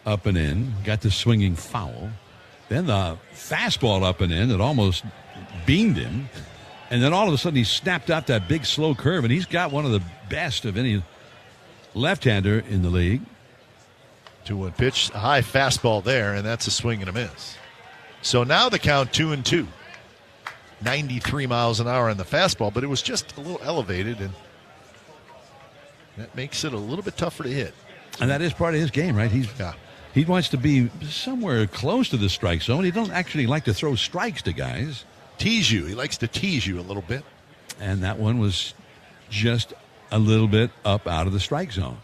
up and in, got the swinging foul. Then the fastball up and in that almost beamed him. And then all of a sudden he snapped out that big slow curve, and he's got one of the best of any left-hander in the league. 2-1 pitch, a high fastball there, and that's a swing and a miss. So now the count 2-2. 93 miles an hour on the fastball, but it was just a little elevated, and that makes it a little bit tougher to hit. And that is part of his game, right? He wants to be somewhere close to the strike zone. He don't actually like to throw strikes to guys. Tease you. He likes to tease you a little bit. And that one was just a little bit up out of the strike zone.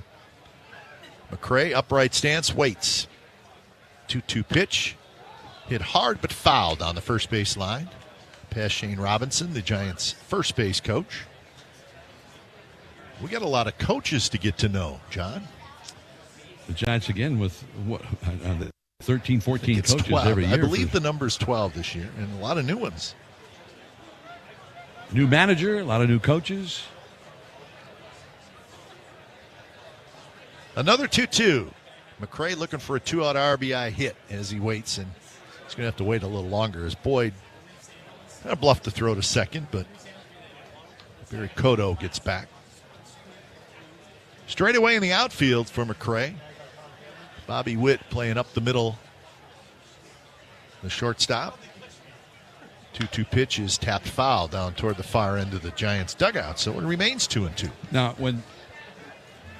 McRae, upright stance, waits. 2-2 pitch. Hit hard but fouled on the first base line. Past Shane Robinson, the Giants' first base coach. We got a lot of coaches to get to know, John. The Giants again with what 13, 14 coaches 12. every year. I believe the number's 12 this year, and a lot of new ones. New manager, a lot of new coaches. Another 2-2. McRae looking for a 2-out RBI hit as he waits, and he's going to have to wait a little longer as Boyd kind of bluffed the throw to second, but Barry Cotto gets back. Straight away in the outfield for McRae. Bobby Witt playing up the middle. The shortstop. 2-2 pitch is tapped foul down toward the far end of the Giants' dugout, so it remains 2-2. Now, when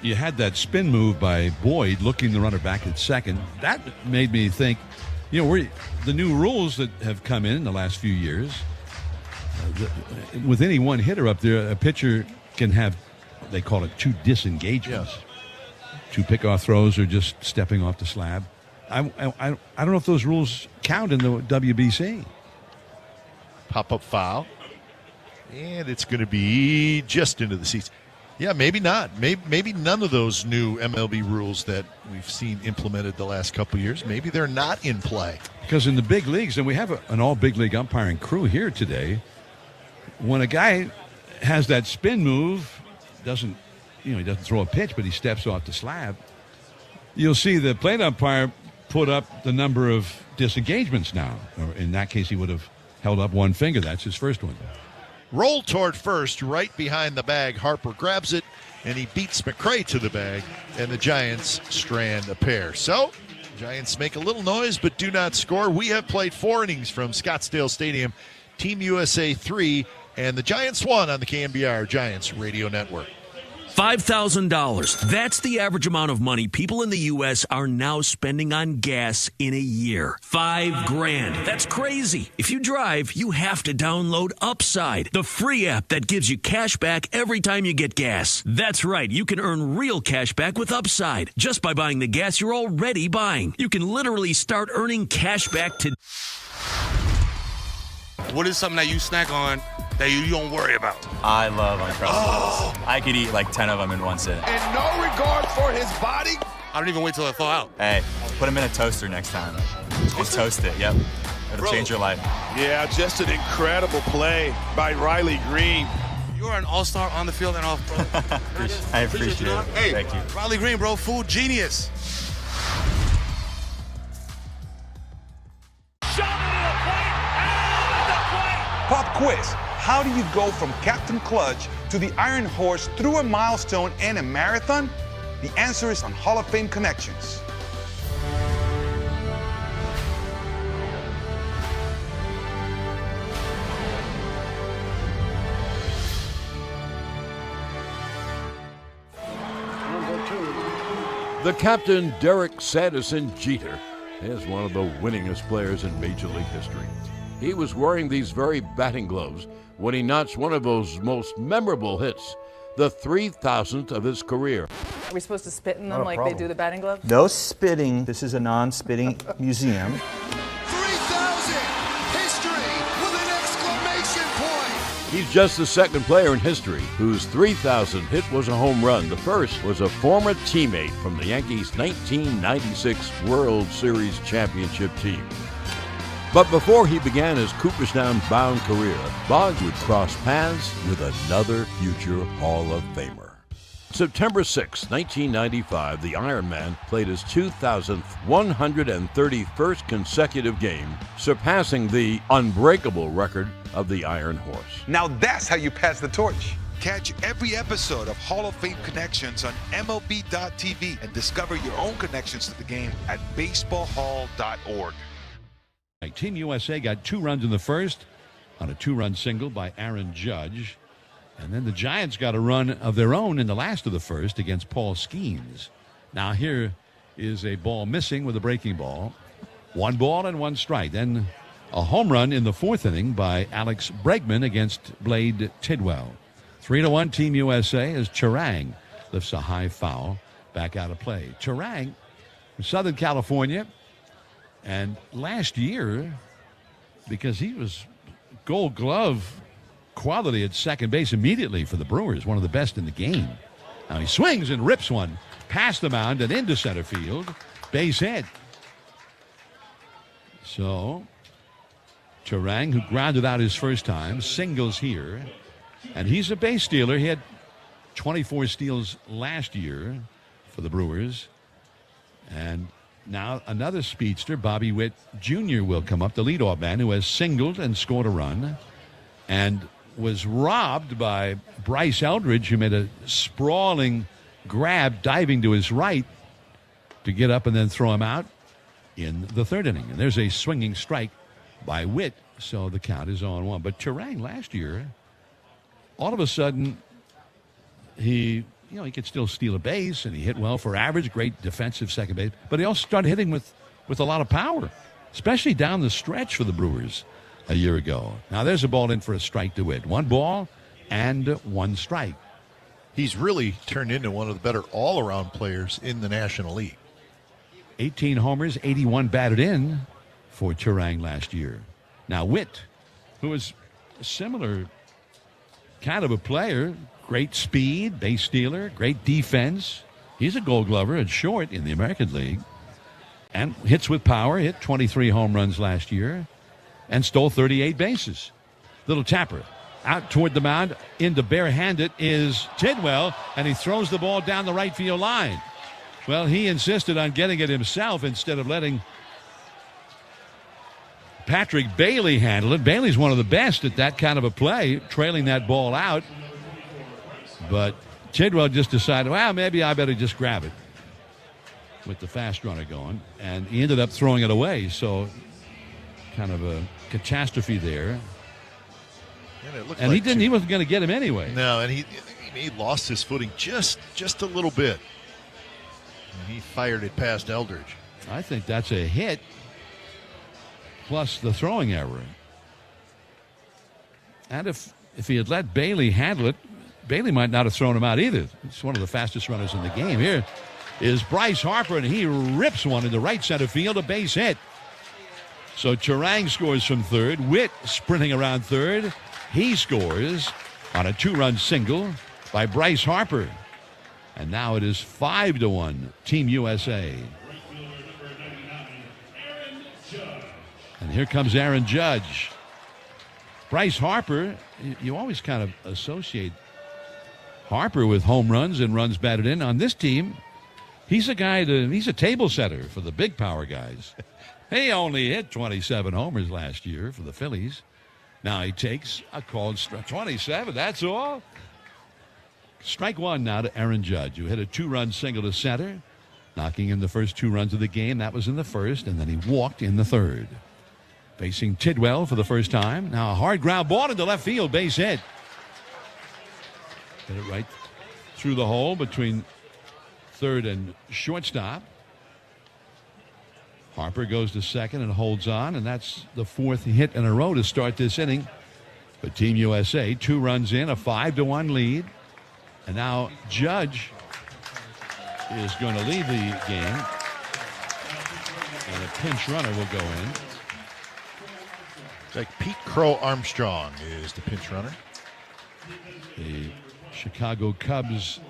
you had that spin move by Boyd looking the runner back at second, that made me think, the new rules that have come in the last few years, with any one hitter up there, a pitcher can have, they call it 2 disengagements. Yes. 2 pickoff throws or just stepping off the slab. I don't know if those rules count in the WBC. Pop-up foul. And it's going to be just into the seats. Yeah, maybe not. Maybe none of those new MLB rules that we've seen implemented the last couple of years, maybe they're not in play. Because in the big leagues, and we have an all-big league umpiring crew here today, when a guy has that spin move, he doesn't throw a pitch, but he steps off the slab, you'll see the plate umpire put up the number of disengagements now. Or in that case, he would have held up one finger. That's his first one. Roll toward first, right behind the bag. Harper grabs it, and he beats McRae to the bag, and the Giants strand a pair. So, Giants make a little noise, but do not score. We have played 4 innings from Scottsdale Stadium. Team USA 3, and the Giants won on the KNBR Giants Radio Network. $5,000. That's the average amount of money people in the U.S. are now spending on gas in a year. $5,000. That's crazy. If you drive, you have to download Upside, the free app that gives you cash back every time you get gas. That's right. You can earn real cash back with Upside just by buying the gas you're already buying. You can literally start earning cash back today. What is something that you snack on that you don't worry about? I love Uncrustables. I could eat like 10 of them in one sitting. And no regard for his body? I don't even wait till I thaw out. Hey, put them in a toaster next time. And toast it, yep. It'll change your life. Yeah, just an incredible play by Riley Green. You're an all-star on the field and off, bro. I appreciate it. Hey, thank you. Riley Green, bro, food genius. Pop quiz. How do you go from Captain Clutch to the Iron Horse through a milestone and a marathon? The answer is on Hall of Fame Connections. The captain, Derek Sanderson Jeter, is one of the winningest players in Major League history. He was wearing these very batting gloves when he notched one of those most memorable hits, the 3,000th of his career. Are we supposed to spit in them like they do the batting gloves? No spitting. This is a non-spitting museum. 3,000! History with an He's just the second player in history whose 3,000th hit was a home run. The first was a former teammate from the Yankees' 1996 World Series championship team. But before he began his Cooperstown-bound career, Boggs would cross paths with another future Hall of Famer. September 6, 1995, the Iron Man played his 2,000th 131st consecutive game, surpassing the unbreakable record of the Iron Horse. Now that's how you pass the torch. Catch every episode of Hall of Fame Connections on MLB.tv and discover your own connections to the game at baseballhall.org. Team USA got 2 runs in the first on a 2-run single by Aaron Judge. And then the Giants got a run of their own in the last of the first against Paul Skeens. Now here is a ball missing with a breaking ball. 1 ball and 1 strike. Then a home run in the 4th inning by Alex Bregman against Blade Tidwell. 3-1 Team USA as Charang lifts a high foul back out of play. Charang from Southern California. And last year, because he was Gold Glove quality at second base immediately for the Brewers, one of the best in the game. Now he swings and rips one past the mound and into center field. Base hit. So Charang, who grounded out his first time, singles here. And he's a base stealer. He had 24 steals last year for the Brewers. And now another speedster, Bobby Witt Jr., will come up, the leadoff man who has singled and scored a run. And was robbed by Bryce Eldridge, who made a sprawling grab, diving to his right to get up and then throw him out in the 3rd inning. And there's a swinging strike by Witt, so the count is 0-1. But Charang last year, all of a sudden, he could still steal a base, and he hit well for average, great defensive second base. But he also started hitting with a lot of power, especially down the stretch for the Brewers a year ago. Now there's a ball in for a strike to Witt. 1 ball and 1 strike. He's really turned into one of the better all-around players in the National League. 18 homers, 81 batted in for Charang last year. Now Witt, who is a similar kind of a player, great speed, base stealer, great defense. He's a Gold Glover at short in the American League. And hits with power, hit 23 home runs last year. And stole 38 bases. Little tapper out toward the mound. Into barehanded is Tidwell, and he throws the ball down the right field line. Well, he insisted on getting it himself instead of letting Patrick Bailey handle it. Bailey's one of the best at that kind of a play, trailing that ball out. But Tidwell just decided, well, maybe I better just grab it with the fast runner going. And he ended up throwing it away. So kind of a catastrophe there. And like he wasn't going to get him anyway. No, and he lost his footing just a little bit. And he fired it past Eldridge. I think that's a hit plus the throwing error. And if he had let Bailey handle it, Bailey might not have thrown him out either. He's one of the fastest runners in the game. Here is Bryce Harper, and he rips one into right center field, a base hit. So Charang scores from third. Witt sprinting around third. He scores on a 2-run single by Bryce Harper. And now it is 5-1 Team USA. And here comes Aaron Judge. Bryce Harper, you always kind of associate Harper with home runs and runs batted in. On this team, he's a table setter for the big power guys. He only hit 27 homers last year for the Phillies. Now he takes a called strike. 27, that's all. Strike 1 now to Aaron Judge, who hit a 2-run single to center, knocking in the first 2 runs of the game. That was in the first, and then he walked in the 3rd. Facing Tidwell for the first time. Now a hard ground ball into left field, base hit. Hit it right through the hole between 3rd and shortstop. Harper goes to second and holds on, and that's the 4th hit in a row to start this inning. But Team USA, 2 runs in, a 5-1 lead. And now Judge is going to leave the game. And a pinch runner will go in. It's like Pete Crow Armstrong is the pinch runner. the Chicago Cubs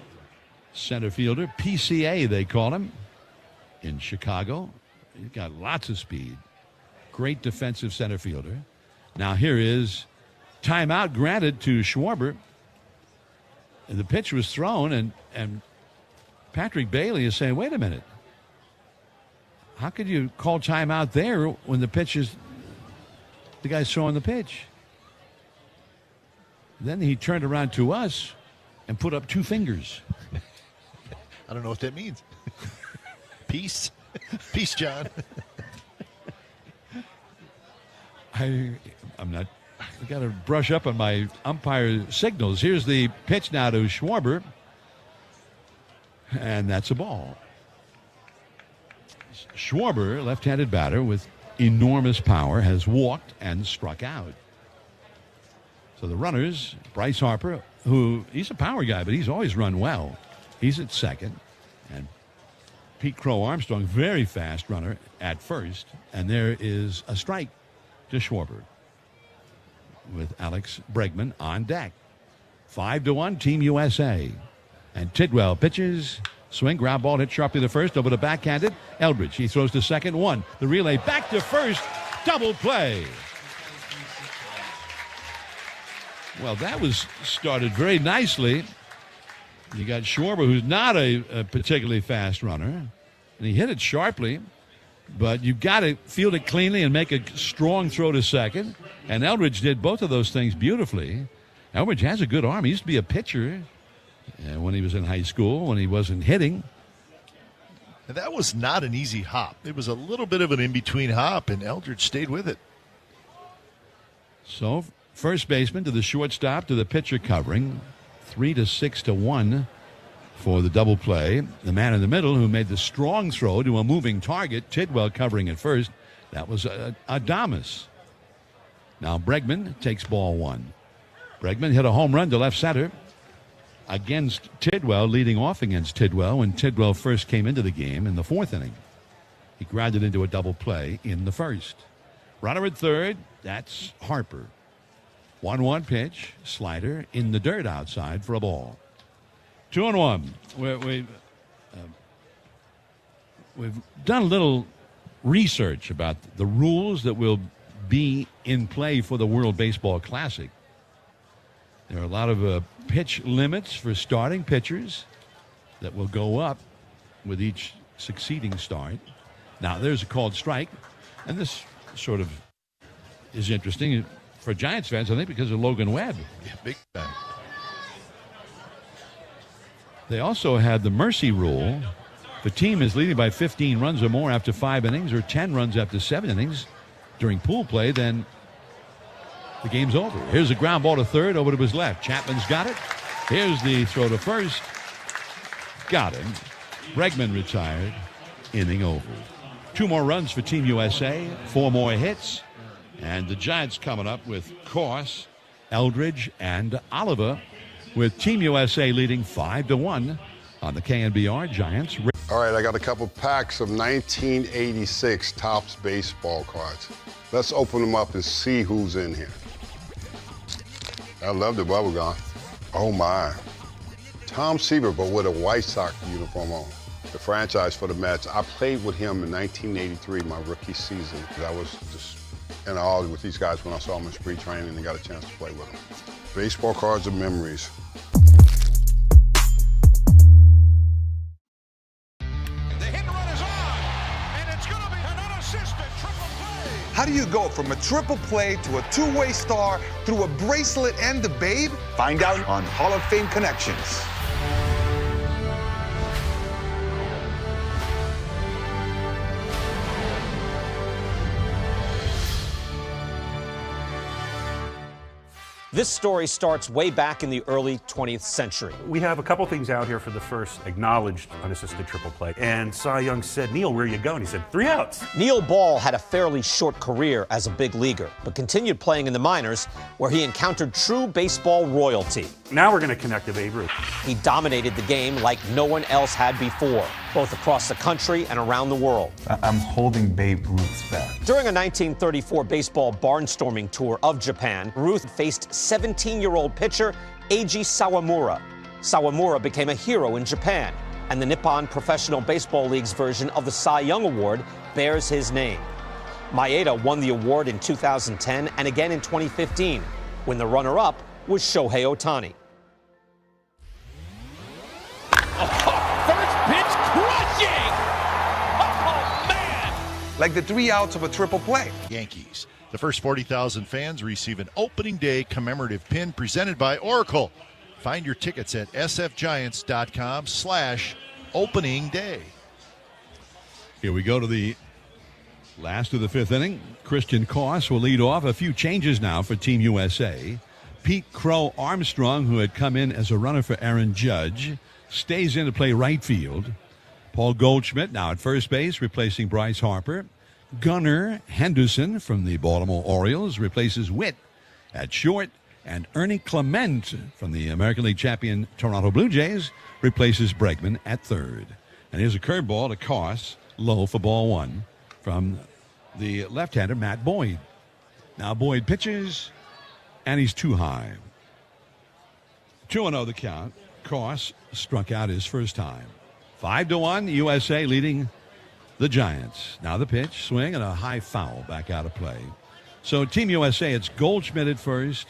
center fielder, PCA they call him, in Chicago. He's got lots of speed. Great defensive center fielder. Now here is timeout granted to Schwarber. And the pitch was thrown, and Patrick Bailey is saying, wait a minute. How could you call timeout there when the guy's throwing the pitch? Then he turned around to us and put up 2 fingers. I don't know what that means. Peace. Peace, John. I got to brush up on my umpire signals. Here's the pitch now to Schwarber. And that's a ball. Schwarber, left-handed batter with enormous power, has walked and struck out. So the runners, Bryce Harper, who he's a power guy, but he's always run well. He's at second. And Pete Crow Armstrong, very fast runner at first. And there is a strike to Schwarber with Alex Bregman on deck. 5-1, Team USA. And Tidwell pitches. Swing, ground ball, hit sharply to first, over to backhanded. Eldridge, he throws to second, 1. The relay back to first, double play. Well, that was started very nicely. You got Schwarber, who's not a particularly fast runner, and he hit it sharply, but you've got to field it cleanly and make a strong throw to second, and Eldridge did both of those things beautifully. Eldridge has a good arm. He used to be a pitcher. When he was in high school, when he wasn't hitting. And that was not an easy hop. It was a little bit of an in-between hop, and Eldridge stayed with it. So, first baseman to the shortstop to the pitcher covering. 3-6-1 for the double play. The man in the middle who made the strong throw to a moving target, Tidwell covering at first. That was Adames. Now Bregman takes ball 1. Bregman hit a home run to left center against Tidwell, leading off against Tidwell when Tidwell first came into the game in the 4th inning. He grounded into a double play in the 1st. Runner at third, that's Harper. 1-1 pitch, slider in the dirt outside for a ball. 2-1. We've done a little research about the rules that will be in play for the World Baseball Classic. There are a lot of pitch limits for starting pitchers that will go up with each succeeding start. Now, there's a called strike, and this sort of is interesting for Giants fans, I think, because of Logan Webb. Yeah, big time. They also had the mercy rule. If a team is leading by 15 runs or more after 5 innings or 10 runs after 7 innings during pool play, then the game's over. Here's a ground ball to third, over to his left. Chapman's got it. Here's the throw to first. Got him. Bregman retired. Inning over. 2 more runs for Team USA. 4 more hits. And the Giants coming up with Koss, Eldridge, and Oliver, with Team USA leading 5-1 on the KNBR Giants. All right, I got a couple packs of 1986 Topps baseball cards. Let's open them up and see who's in here. I love the bubble gum. Oh my. Tom Seaver, but with a White Sox uniform on. The franchise for the Mets. I played with him in 1983, my rookie season. I was just in awe with these guys when I saw them in spring training and got a chance to play with them. Baseball cards of memories. How do you go from a triple play to a two-way star through a bracelet and the babe? Find out on Hall of Fame Connections. This story starts way back in the early 20th century. We have a couple things out here for the first acknowledged unassisted triple play. And Cy Young said, Neil, where are you going? He said, 3 outs. Neil Ball had a fairly short career as a big leaguer, but continued playing in the minors, where he encountered true baseball royalty. Now we're going to connect to Babe Ruth. He dominated the game like no one else had before, both across the country and around the world. I'm holding Babe Ruth back. During a 1934 baseball barnstorming tour of Japan, Ruth faced 17-year-old pitcher Eiji Sawamura. Sawamura became a hero in Japan, and the Nippon Professional Baseball League's version of the Cy Young Award bears his name. Maeda won the award in 2010 and again in 2015, when the runner-up was Shohei Ohtani. First pitch crushing! Oh, man! Like the 3 outs of a triple play. Yankees. The first 40,000 fans receive an opening day commemorative pin presented by Oracle. Find your tickets at sfgiants.com/opening day. Here we go to the last of the fifth inning. Christian Koss will lead off. A few changes now for Team USA. Pete Crow Armstrong, who had come in as a runner for Aaron Judge, stays in to play right field. Paul Goldschmidt now at first base, replacing Bryce Harper. Gunnar Henderson from the Baltimore Orioles replaces Witt at short. And Ernie Clement from the American League champion Toronto Blue Jays replaces Bregman at third. And here's a curveball to Koss, low for ball one from the left-hander Matt Boyd. Now Boyd pitches, and he's too high. 2-0 the count. Koss struck out his first time. 5-1, USA leading the Giants. Now the pitch, swing, and a high foul back out of play. So Team USA, it's Goldschmidt at first,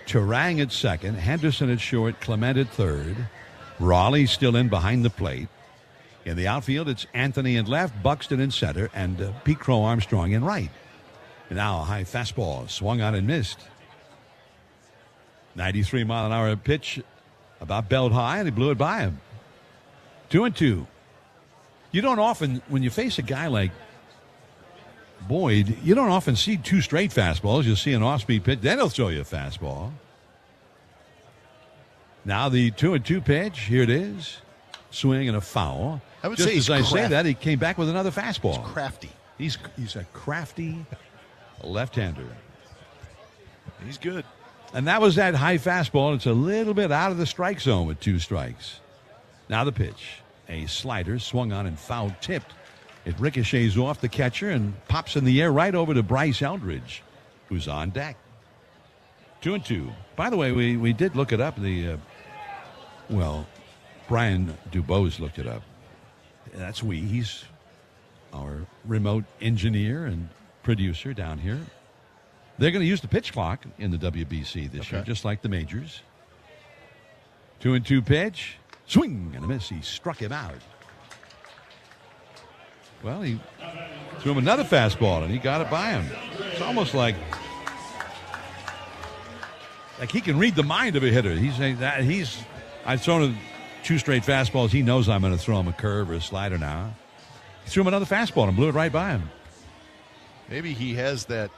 Turang at second, Henderson at short, Clement at third. Raleigh still in behind the plate. In the outfield, it's Anthony in left, Buxton in center, and Pete Crow Armstrong in right. And now a high fastball, swung on and missed. 93-mile-an-hour pitch, about belt high, and he blew it by him. 2-2. You don't often, when you face a guy like Boyd, you don't often see two straight fastballs. You'll see an off-speed pitch, then he'll throw you a fastball. Now the 2-2 pitch. Here it is. Swing and a foul. I would Just say as I say that, he came back with another fastball. He's crafty. He's a crafty left-hander. He's good. And that was that high fastball. It's a little bit out of the strike zone with 2 strikes. Now the pitch. A slider swung on and foul tipped. It ricochets off the catcher and pops in the air right over to Bryce Eldridge, who's on deck. 2-2. By the way, we did look it up. Brian Dubose looked it up. That's he's our remote engineer and producer down here. They're going to use the pitch clock in the WBC this year, just like the majors. 2-2 pitch. Swing and a miss. He struck him out. Well, he threw him another fastball, and he got it by him. It's almost like he can read the mind of a hitter. He's saying that I've thrown him 2 straight fastballs. He knows I'm going to throw him a curve or a slider now. He threw him another fastball and blew it right by him. Maybe he has that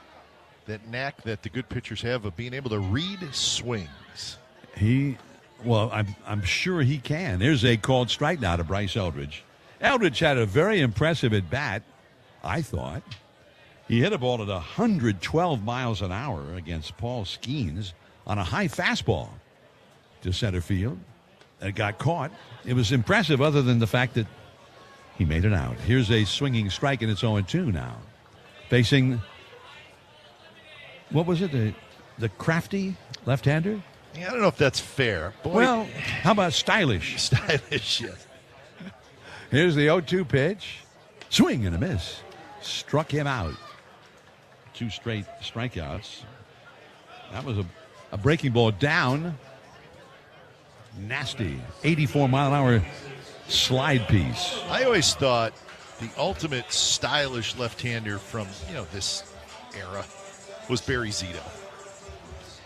knack that the good pitchers have of being able to read swings. I'm sure he can. There's a called strike now to Bryce Eldridge. Eldridge had a very impressive at-bat, I thought. He hit a ball at 112 miles an hour against Paul Skeens on a high fastball to center field. It got caught. It was impressive other than the fact that he made it out. Here's a swinging strike, and it's 0-2 now. Facing, what was it, the crafty left-hander? Yeah, I don't know if that's fair. Boy. Well, how about stylish? Stylish, yes. Here's the 0-2 pitch. Swing and a miss. Struck him out. 2 straight strikeouts. That was a breaking ball down. Nasty. 84-mile-an-hour slide piece. I always thought the ultimate stylish left-hander from, this era was Barry Zito.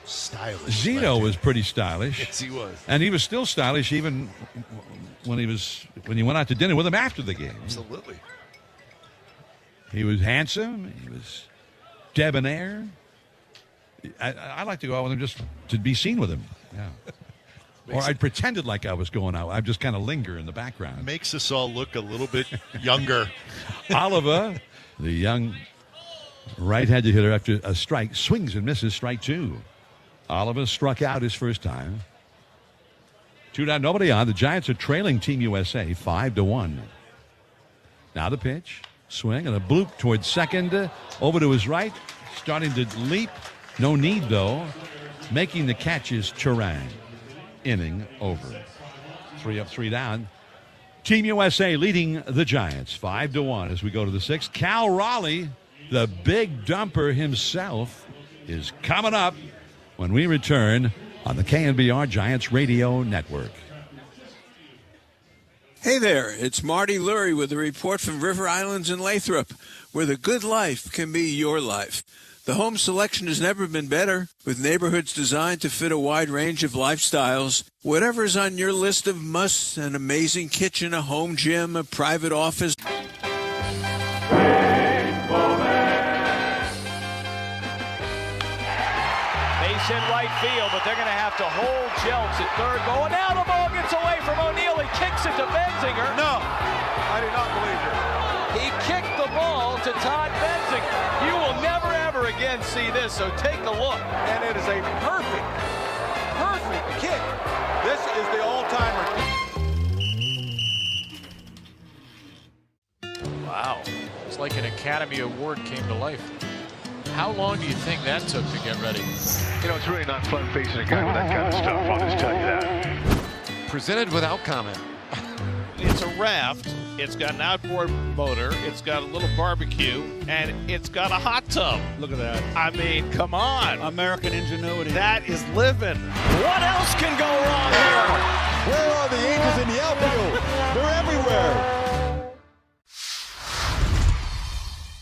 Stylish. Zito was pretty stylish. Yes, he was. And he was still stylish even when you went out to dinner with him after the game. Absolutely. He was handsome. He was debonair. I like to go out with him just to be seen with him. Yeah. Or I pretended like I was going out. I'd just kind of linger in the background. Makes us all look a little bit younger. Oliver, the young right-handed hitter after a strike, swings and misses strike 2. Oliver struck out his first time. 2-0, nobody on. The Giants are trailing Team USA 5-1. Now the pitch, swing, and a bloop towards second. Over to his right, starting to leap. No need, though. Making the catch is Turang. inning over. 3 up, 3 down. Team USA leading the Giants 5-1 as we go to the 6th. Cal Raleigh, the big dumper himself, is coming up when we return on the KNBR Giants Radio Network. Hey there, it's Marty Lurie with a report from River Islands in Lathrop, where the good life can be your life. The home selection has never been better, with neighborhoods designed to fit a wide range of lifestyles. Whatever's on your list of musts, an amazing kitchen, a home gym, a private office. In right field, but they're going to have to hold Jelks at third. And now the ball gets away from O'Neill. He kicks it to Benzinger. No, I do not believe it. He kicked the ball to Todd Benzinger. You will never, ever again see this, so take a look. And it is a perfect kick. This is the all-timer. Wow, it's like an Academy Award came to life. How long do you think that took to get ready? You know, it's really not fun facing a guy with that kind of stuff, I'll just tell you that. Presented without comment. It's a raft, it's got an outboard motor, it's got a little barbecue, and it's got a hot tub. Look at that. I mean, come on. American ingenuity. That is living. What else can go wrong here? Where are the Angels in the outfield? They're everywhere.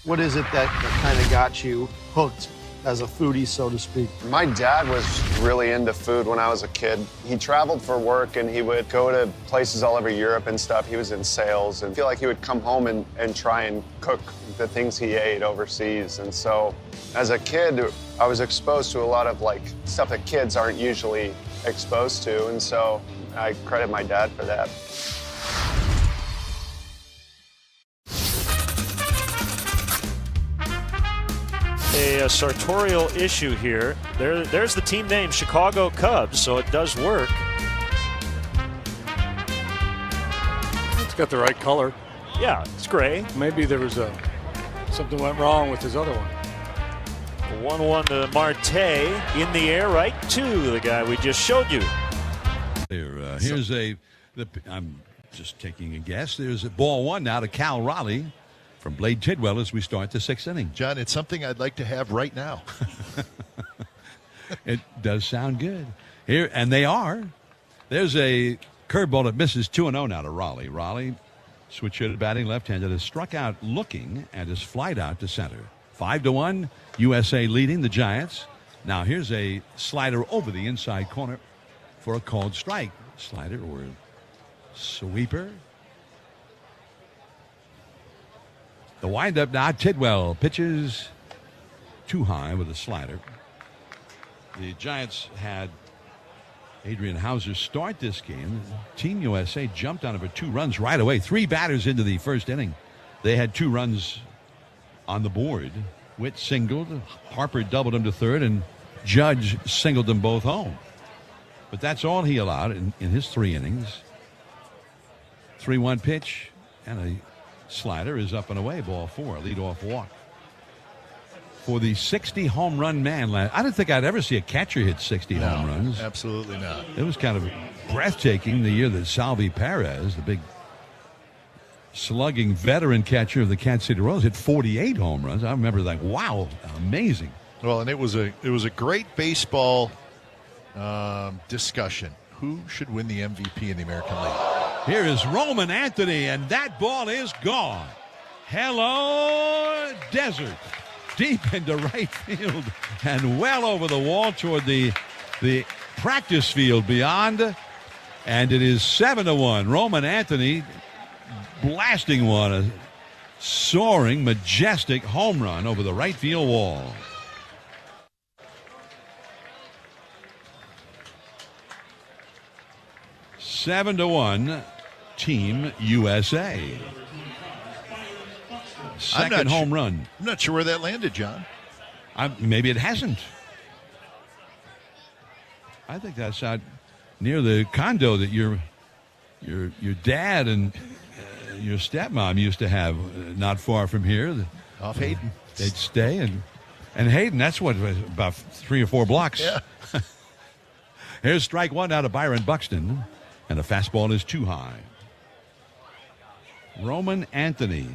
What is it that kind of got you hooked as a foodie, so to speak? My dad was really into food when I was a kid. He traveled for work and he would go to places all over Europe and stuff. He was in sales and I feel like he would come home and try and cook the things he ate overseas. And so as a kid, I was exposed to a lot of like stuff that kids aren't usually exposed to. And so I credit my dad for that. A sartorial issue here. There's the team name, Chicago Cubs, so it does work. It's got the right color. Yeah, it's gray. Maybe there was something went wrong with his other one. 1-1 to Marte in the air, right to the guy we just showed you. Here's I'm just taking a guess. There's a ball 1 now to Cal Raleigh from Blade Tidwell as we start the 6th inning. John, it's something I'd like to have right now. It does sound good. Here, and they are. There's a curveball that misses 2-0 now to Raleigh. Raleigh, switch hitter batting left-handed, has struck out looking and is flied out to center. 5-1, USA leading the Giants. Now here's a slider over the inside corner for a called strike. Slider or sweeper. The windup now, Tidwell pitches too high with a slider. The Giants had Adrian Hauser start this game. Team USA jumped on it for 2 runs right away. 3 batters into the first inning. They had 2 runs on the board. Witt singled, Harper doubled him to third, and Judge singled them both home. But that's all he allowed in his 3 innings. 3-1 pitch and a slider is up and away. Ball 4, a leadoff walk. For the 60 home run man, I didn't think I'd ever see a catcher hit 60 home runs. Absolutely not. It was kind of breathtaking the year that Salvi Perez, the big slugging veteran catcher of the Kansas City Royals, hit 48 home runs. I remember like, wow, amazing. Well, and it was a great baseball discussion. Who should win the MVP in the American League? Here is Roman Anthony, and that ball is gone. Hello, Desert. Deep into right field and well over the wall toward the practice field beyond. And it is 7-1. Roman Anthony blasting one, a soaring, majestic home run over the right field wall. Seven to 1, Team USA. Second home run. I'm not sure where that landed, John. Maybe it hasn't. I think that's out near the condo that your dad and your stepmom used to have, not far from here. Off Hayden. They'd stay and Hayden. That's what, about 3 or 4 blocks. Yeah. Here's strike one out of Byron Buxton, and the fastball is too high. Roman Anthony.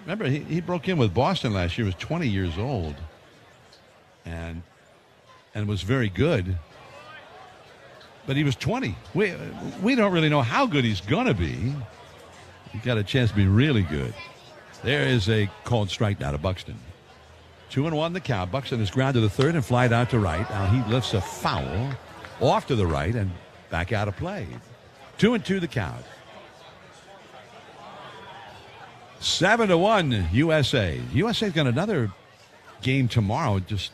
Remember, he broke in with Boston last year. He was 20 years old and was very good. But he was 20. We don't really know how good he's going to be. He's got a chance to be really good. There is a called strike now to Buxton. 2-1 the count. Buxton is grounded to third and flied out to right. Now he lifts a foul off to the right and back out of play. 2-2 the count. 7-1 USA. USA's got another game tomorrow, just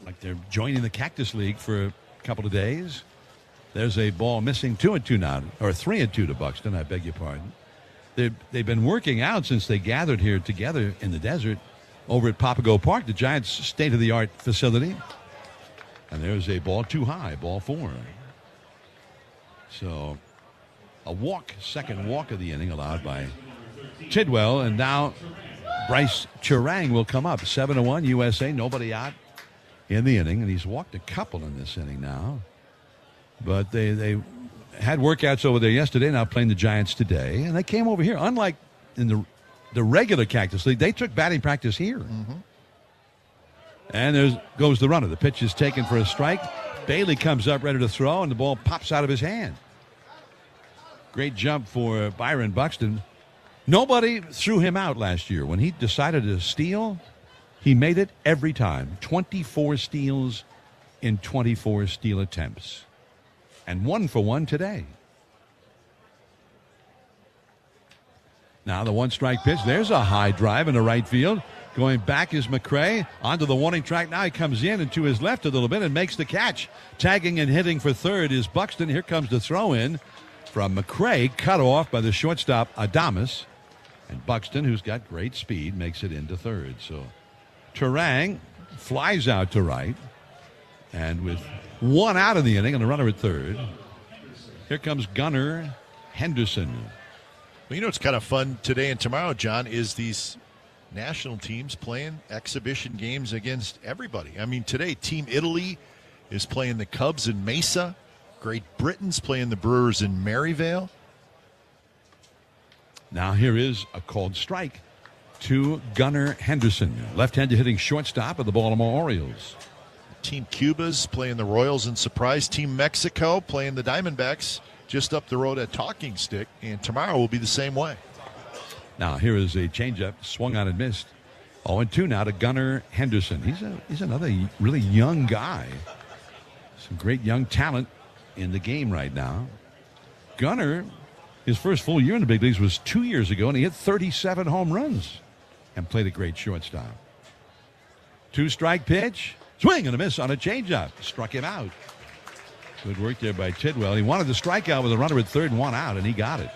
like they're joining the Cactus League for a couple of days. There's a ball missing. 2-2 now, or 3-2 to Buxton, I beg your pardon. They've been working out since they gathered here together in the desert over at Papago Park, the Giants' state-of-the-art facility. And there's a ball too high, ball 4. So a walk, second walk of the inning allowed by Tidwell, and now Bryce Chirang will come up. 7-1 USA, nobody out in the inning, and he's walked a couple in this inning now. But they had workouts over there yesterday, now playing the Giants today, and they came over here. Unlike in the regular Cactus League, they took batting practice here. Mm-hmm. And there goes the runner. The pitch is taken for a strike. Bailey comes up ready to throw, and the ball pops out of his hand. Great jump for Byron Buxton. Nobody threw him out last year. When he decided to steal, he made it every time. 24 steals in 24 steal attempts. And 1 for 1 today. Now the 1-strike pitch. There's a high drive in the right field. Going back is McCray onto the warning track. Now he comes in and to his left a little bit and makes the catch. Tagging and hitting for third is Buxton. Here comes the throw in from McCray, cut off by the shortstop Adames. And Buxton, who's got great speed, makes it into third. So Turang flies out to right. And with 1 out of the inning and a runner at third, here comes Gunnar Henderson. Well, you know what's kind of fun today and tomorrow, John, is these national teams playing exhibition games against everybody. I mean, today, Team Italy is playing the Cubs in Mesa. Great Britain's playing the Brewers in Maryvale. Now here is a called strike to Gunnar Henderson, left-handed hitting shortstop of the Baltimore Orioles. Team Cuba's playing the Royals in Surprise. Team Mexico playing the Diamondbacks just up the road at Talking Stick, and tomorrow will be the same way. Now here is a changeup, swung on and missed. 0-2 now to Gunnar Henderson. He's another really young guy. Some great young talent in the game right now. Gunnar, his first full year in the big leagues was 2 years ago, and he hit 37 home runs and played a great shortstop. 2-strike pitch, swing and a miss on a changeup. Struck him out. Good work there by Tidwell. He wanted to strike out with a runner at third and 1 out, and he got it.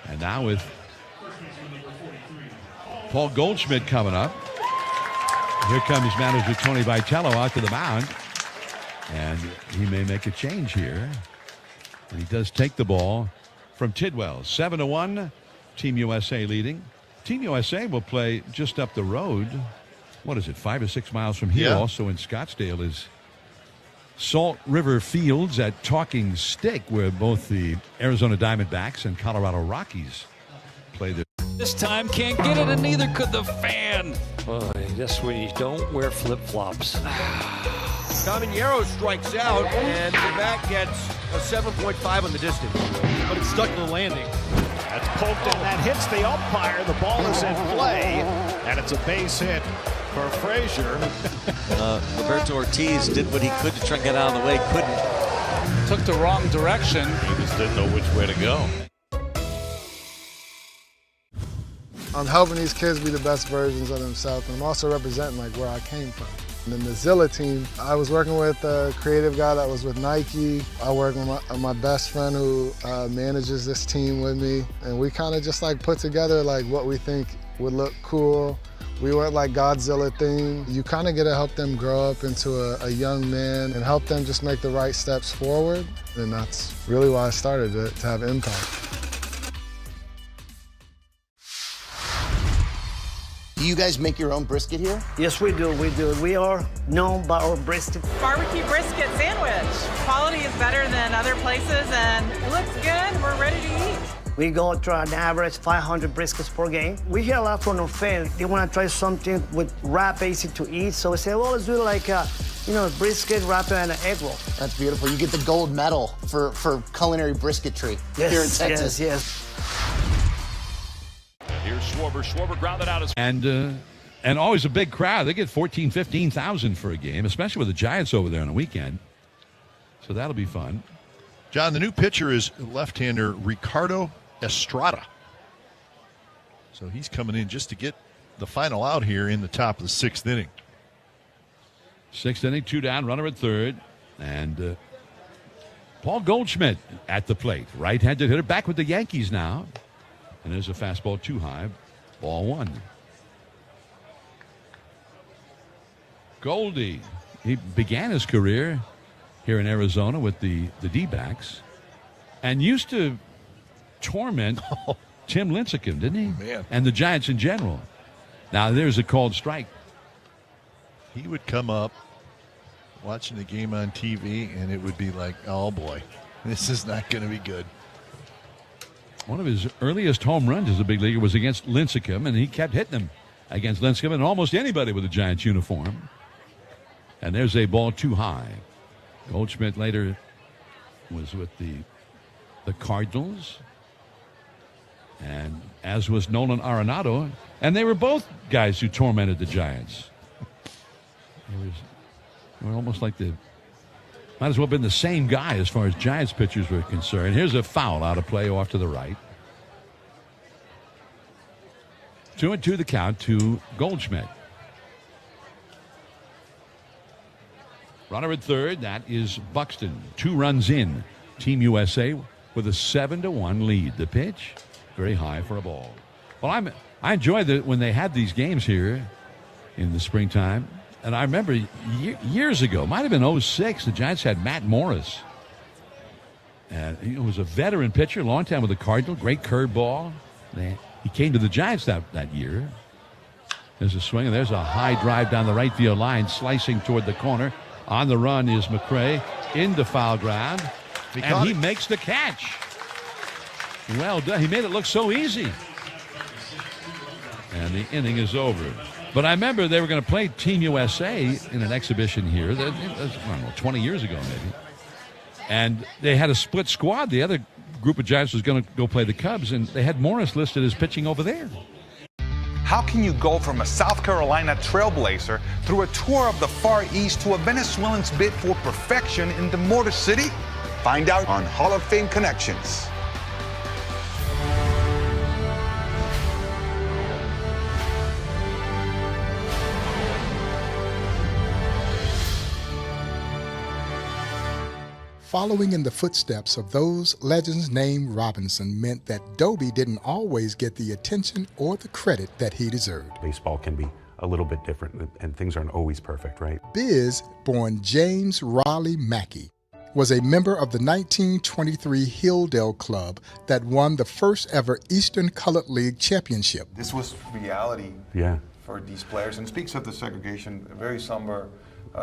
And now with Paul Goldschmidt coming up, here comes manager Tony Vitello out to the mound. And he may make a change here. And he does take the ball from Tidwell. 7-1, Team USA leading. Team USA will play just up the road. What is it, 5 or 6 miles from here? Yeah. Also in Scottsdale is Salt River Fields at Talking Stick, where both the Arizona Diamondbacks and Colorado Rockies play their. This time can't get it, and neither could the fan. Boy, that's where you don't wear flip-flops. Caminero strikes out, and the bat gets a 7.5 on the distance. But it's stuck to the landing. That's poked and that hits the umpire. The ball is in play, and it's a base hit for Frazier. Roberto Ortiz did what he could to try and get out of the way. Couldn't. Took the wrong direction. He just didn't know which way to go. I'm helping these kids be the best versions of themselves, and I'm also representing like where I came from. And in the Zilla team, I was working with a creative guy that was with Nike. I work with my best friend who manages this team with me, and we kind of just like put together like what we think would look cool. We went like Godzilla theme. You kind of get to help them grow up into a young man and help them just make the right steps forward, and that's really why I started to have impact. you guys make your own brisket here? Yes, we do. We are known by our brisket. Barbecue brisket sandwich. Quality is better than other places, and it looks good. We're ready to eat. We go to an average 500 briskets per game. We hear a lot from our fans. They want to try something with wrap, easy to eat. So we say, well, let's do like a brisket, wrap, and an egg roll. That's beautiful. You get the gold medal for culinary brisketry here in Texas. Yes. Here's Schwarber. Schwarber grounded out. And always a big crowd. They get 14,000, 15,000 for a game, especially with the Giants over there on the weekend. So that'll be fun. John, the new pitcher is left-hander Ricardo Estrada. So he's coming in just to get the final out here in the top of the 6th inning. 6th inning, 2 down, runner at third. And Paul Goldschmidt at the plate. Right-handed hitter, back with the Yankees now. And there's a fastball too high. Ball 1. Goldie, he began his career here in Arizona with the D-backs and used to torment Tim Lincecum, didn't he? Man. And the Giants in general. Now there's a called strike. He would come up watching the game on TV, and it would be like, oh, boy, this is not going to be good. One of his earliest home runs as a big leaguer was against Lincecum, and he kept hitting him against Lincecum and almost anybody with a Giants uniform. And there's a ball too high. Goldschmidt later was with the Cardinals, and as was Nolan Arenado, and they were both guys who tormented the Giants. They were almost like might as well have been the same guy as far as Giants pitchers were concerned. Here's a foul out of play off to the right. 2-2 the count to Goldschmidt. Runner at third, that is Buxton. 2 runs in. Team USA with a 7-1 lead. The pitch, very high for a ball. Well, I enjoy when they had these games here in the springtime. And I remember years ago, might have been 2006, the Giants had Matt Morris. And he was a veteran pitcher, long time with the Cardinals, great curveball. He came to the Giants that year. There's a swing, and there's a high drive down the right field line, slicing toward the corner. On the run is McRae into foul ground, and he makes the catch. Well done. He made it look so easy. And the inning is over. But I remember they were going to play Team USA in an exhibition here. That, I don't know, 20 years ago maybe. And they had a split squad. The other group of Giants was going to go play the Cubs, and they had Morris listed as pitching over there. How can you go from a South Carolina trailblazer through a tour of the Far East to a Venezuelan's bid for perfection in the Motor City? Find out on Hall of Fame Connections. Following in the footsteps of those legends named Robinson meant that Dobie didn't always get the attention or the credit that he deserved. Baseball can be a little bit different, and things aren't always perfect, right? Biz, born James Raleigh Mackey, was a member of the 1923 Hilldale Club that won the first ever Eastern Colored League championship. This was reality for these players, and speaks of the segregation, a very somber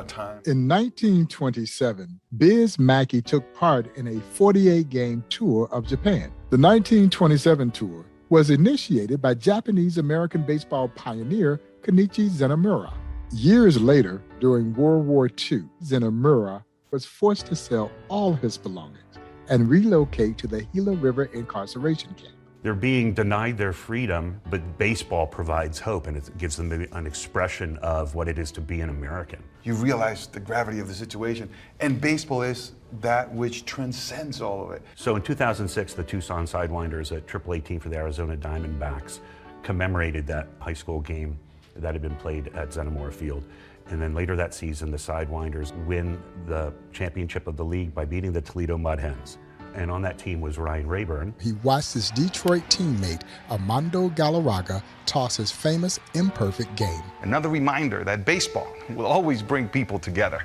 time. In 1927, Biz Mackey took part in a 48-game tour of Japan. The 1927 tour was initiated by Japanese-American baseball pioneer Kenichi Zenemura. Years later, during World War II, Zenemura was forced to sell all his belongings and relocate to the Gila River incarceration camp. They're being denied their freedom, but baseball provides hope, and it gives them an expression of what it is to be an American. You realize the gravity of the situation, and baseball is that which transcends all of it. So in 2006, the Tucson Sidewinders, a AAA team for the Arizona Diamondbacks, commemorated that high school game that had been played at Zenemura Field. And then later that season, the Sidewinders win the championship of the league by beating the Toledo Mud Hens. And on that team was Ryan Rayburn. He watched his Detroit teammate, Armando Galarraga, toss his famous imperfect game. Another reminder that baseball will always bring people together.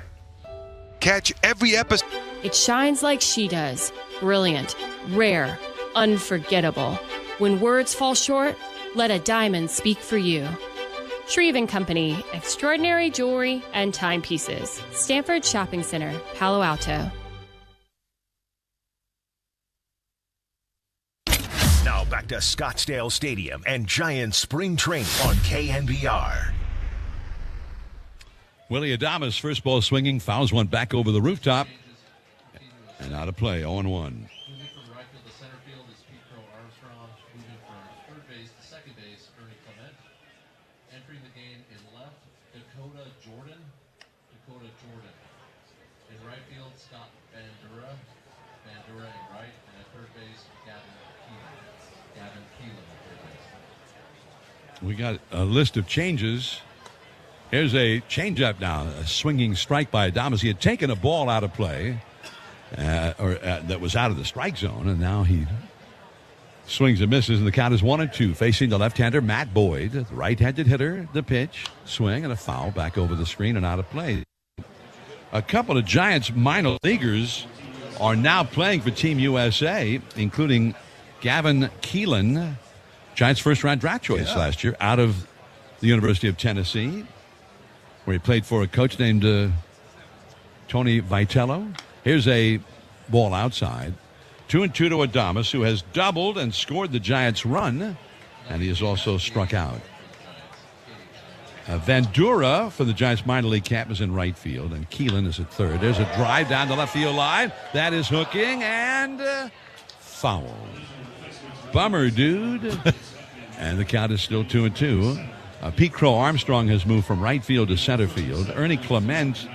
Catch every episode. It shines like she does. Brilliant, rare, unforgettable. When words fall short, let a diamond speak for you. Shreve & Company, extraordinary jewelry and timepieces. Stanford Shopping Center, Palo Alto. Now back to Scottsdale Stadium and Giants spring training on KNBR. Willie Adames, first ball swinging, fouls one back over the rooftop. And out of play, 0-1. We got a list of changes. Here's a changeup now, a swinging strike by Adames. He had taken a ball out of play, that was out of the strike zone, and now he swings and misses, and the count is 1-2. Facing the left-hander, Matt Boyd, the right-handed hitter, the pitch, swing, and a foul back over the screen and out of play. A couple of Giants minor leaguers are now playing for Team USA, including Gavin Keelan, Giants first-round draft choice last year, out of the University of Tennessee, where he played for a coach named Tony Vitello. Here's a ball outside. 2-2 to Adames, who has doubled and scored the Giants' run, and he has also struck out. Vandura for the Giants minor league camp is in right field, and Keelan is at third. There's a drive down the left field line. That is hooking, and foul. Bummer, dude. And the count is still 2-2. Pete Crow Armstrong has moved from right field to center field. Ernie Clement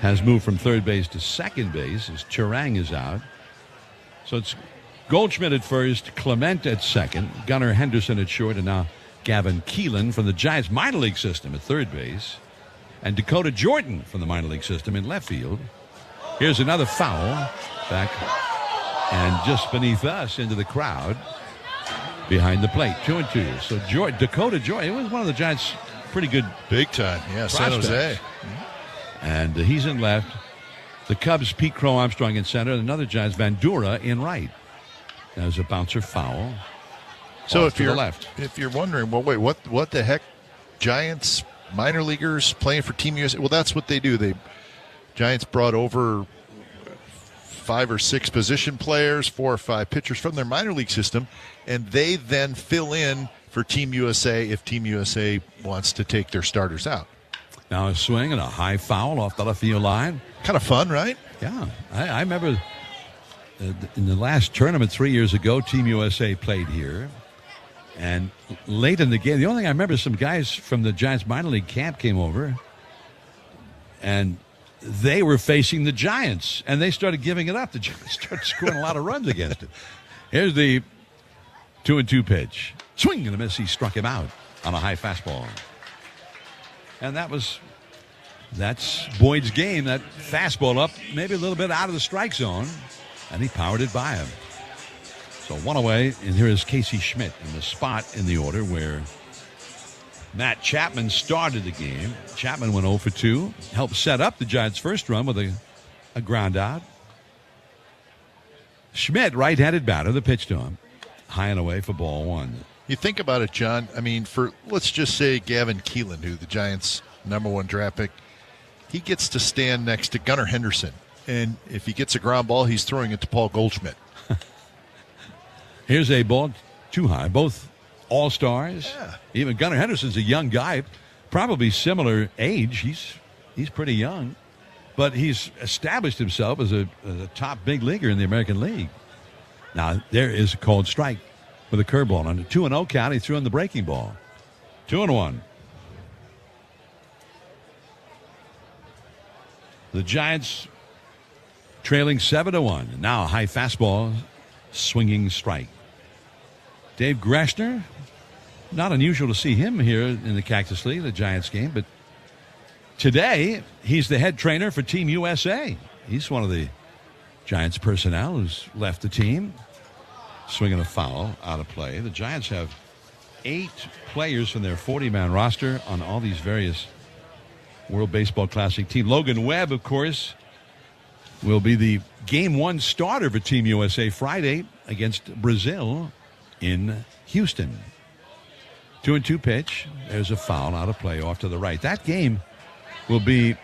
has moved from third base to second base as Chirang is out. So it's Goldschmidt at first, Clement at second, Gunnar Henderson at short, and now Gavin Keelan from the Giants minor league system at third base, and Dakota Jordan from the minor league system in left field. Here's another foul back and just beneath us into the crowd behind the plate. 2-2. So Dakota Jordan, it was one of the Giants' pretty good big time. Yeah, San Jose. And he's in left. The Cubs, Pete Crow Armstrong in center, and another Giants, Vandura in right. There's a bouncer foul. So if you're wondering, well, wait, what the heck? Giants minor leaguers playing for Team USA? Well, that's what they do. Giants brought over 5 or 6 position players, 4 or 5 pitchers from their minor league system, and they then fill in for Team USA if Team USA wants to take their starters out. Now a swing and a high foul off the left field line. Kind of fun, right? Yeah. I remember in the last tournament 3 years ago, Team USA played here. And late in the game, the only thing I remember is some guys from the Giants minor league camp came over, and they were facing the Giants, and they started giving it up. The Giants started scoring a lot of runs against it. Here's the 2-2 pitch. Swing and a miss. He struck him out on a high fastball. And that's Boyd's game. That fastball up, maybe a little bit out of the strike zone, and he powered it by him. So one away, and here is Casey Schmidt in the spot in the order where Matt Chapman started the game. Chapman went 0 for 2, helped set up the Giants' first run with a ground out. Schmidt, right-handed batter, the pitch to him. High and away for ball 1. You think about it, John. I mean, let's just say Gavin Keelan, who the Giants' #1 draft pick, he gets to stand next to Gunnar Henderson. And if he gets a ground ball, he's throwing it to Paul Goldschmidt. Here's a ball too high. Both all-stars. Yeah. Even Gunnar Henderson's a young guy, probably similar age. He's pretty young, but he's established himself as a top big leaguer in the American League. Now, there is a called strike with a curveball on a 2-0 count. He threw in the breaking ball. 2-1. The Giants trailing 7-1. Now a high fastball, swinging strike. Dave Greshner, not unusual to see him here in the Cactus League, the Giants game, but today he's the head trainer for Team USA. He's one of the Giants personnel who's left the team. Swinging a foul out of play. The Giants have 8 players from their 40-man roster on all these various World Baseball Classic teams. Logan Webb, of course, will be the Game 1 starter for Team USA Friday against Brazil in Houston. 2-2 pitch. There's a foul out of play off to the right. That game will be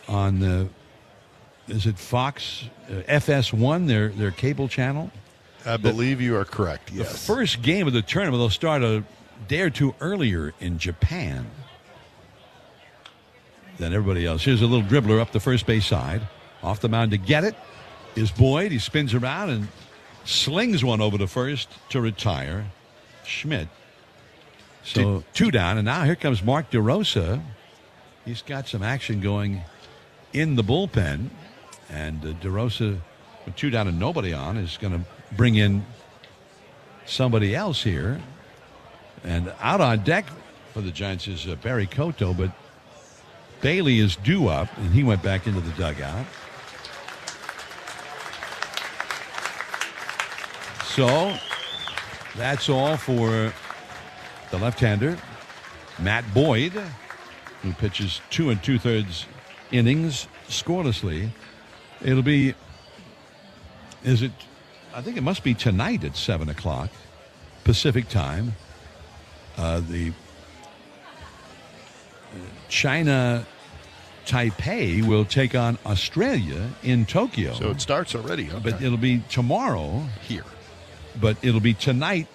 on the, is it Fox FS1, their cable channel? I believe you are correct, yes. The first game of the tournament, they'll start a day or two earlier in Japan than everybody else. Here's a little dribbler up the first base side. Off the mound to get it is Boyd. He spins around and slings one over to first to retire. Schmidt. So 2 down, and now here comes Mark DeRosa. He's got some action going in the bullpen, and DeRosa, with 2 down and nobody on, is going to bring in somebody else here. And out on deck for the Giants is Barry Cotto, but Bailey is due up, and he went back into the dugout. So that's all for the left-hander, Matt Boyd, who pitches 2 2/3 innings scorelessly. It'll be, I think it must be tonight at 7 o'clock Pacific time. The China Taipei will take on Australia in Tokyo. So it starts already. Okay. But it'll be tomorrow here. But it'll be tonight,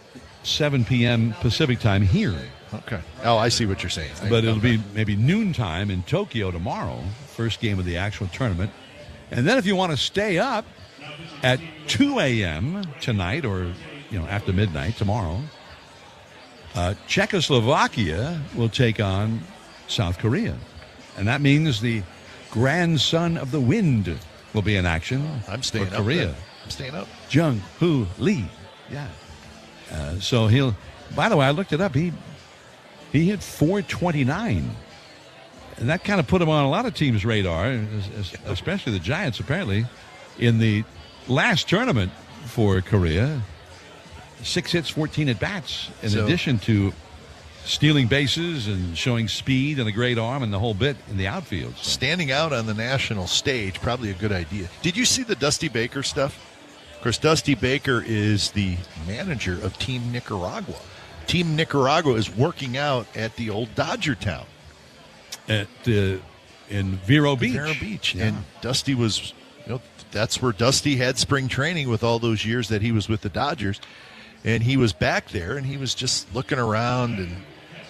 7 p.m. Pacific time here. Okay. Oh, I see what you're saying. But it'll be maybe noontime in Tokyo tomorrow, first game of the actual tournament. And then if you want to stay up at 2 a.m. tonight or after midnight tomorrow, Czechoslovakia will take on South Korea. And that means the grandson of the wind will be in action. I'm staying for Korea. up. I'm staying up. Jung-Hoo Lee. Yeah. So he'll, by the way, I looked it up. He hit .429. And that kind of put him on a lot of teams' radar, especially the Giants, apparently. In the last tournament for Korea, 6 hits, 14 at-bats, in addition to stealing bases and showing speed and a great arm and the whole bit in the outfield. So. Standing out on the national stage, probably a good idea. Did you see the Dusty Baker stuff? Of course, Dusty Baker is the manager of Team Nicaragua. Team Nicaragua is working out at the old Dodger town. In Vero Beach. Vero Beach. Yeah. And Dusty was, that's where Dusty had spring training with all those years that he was with the Dodgers. And he was back there, and he was just looking around and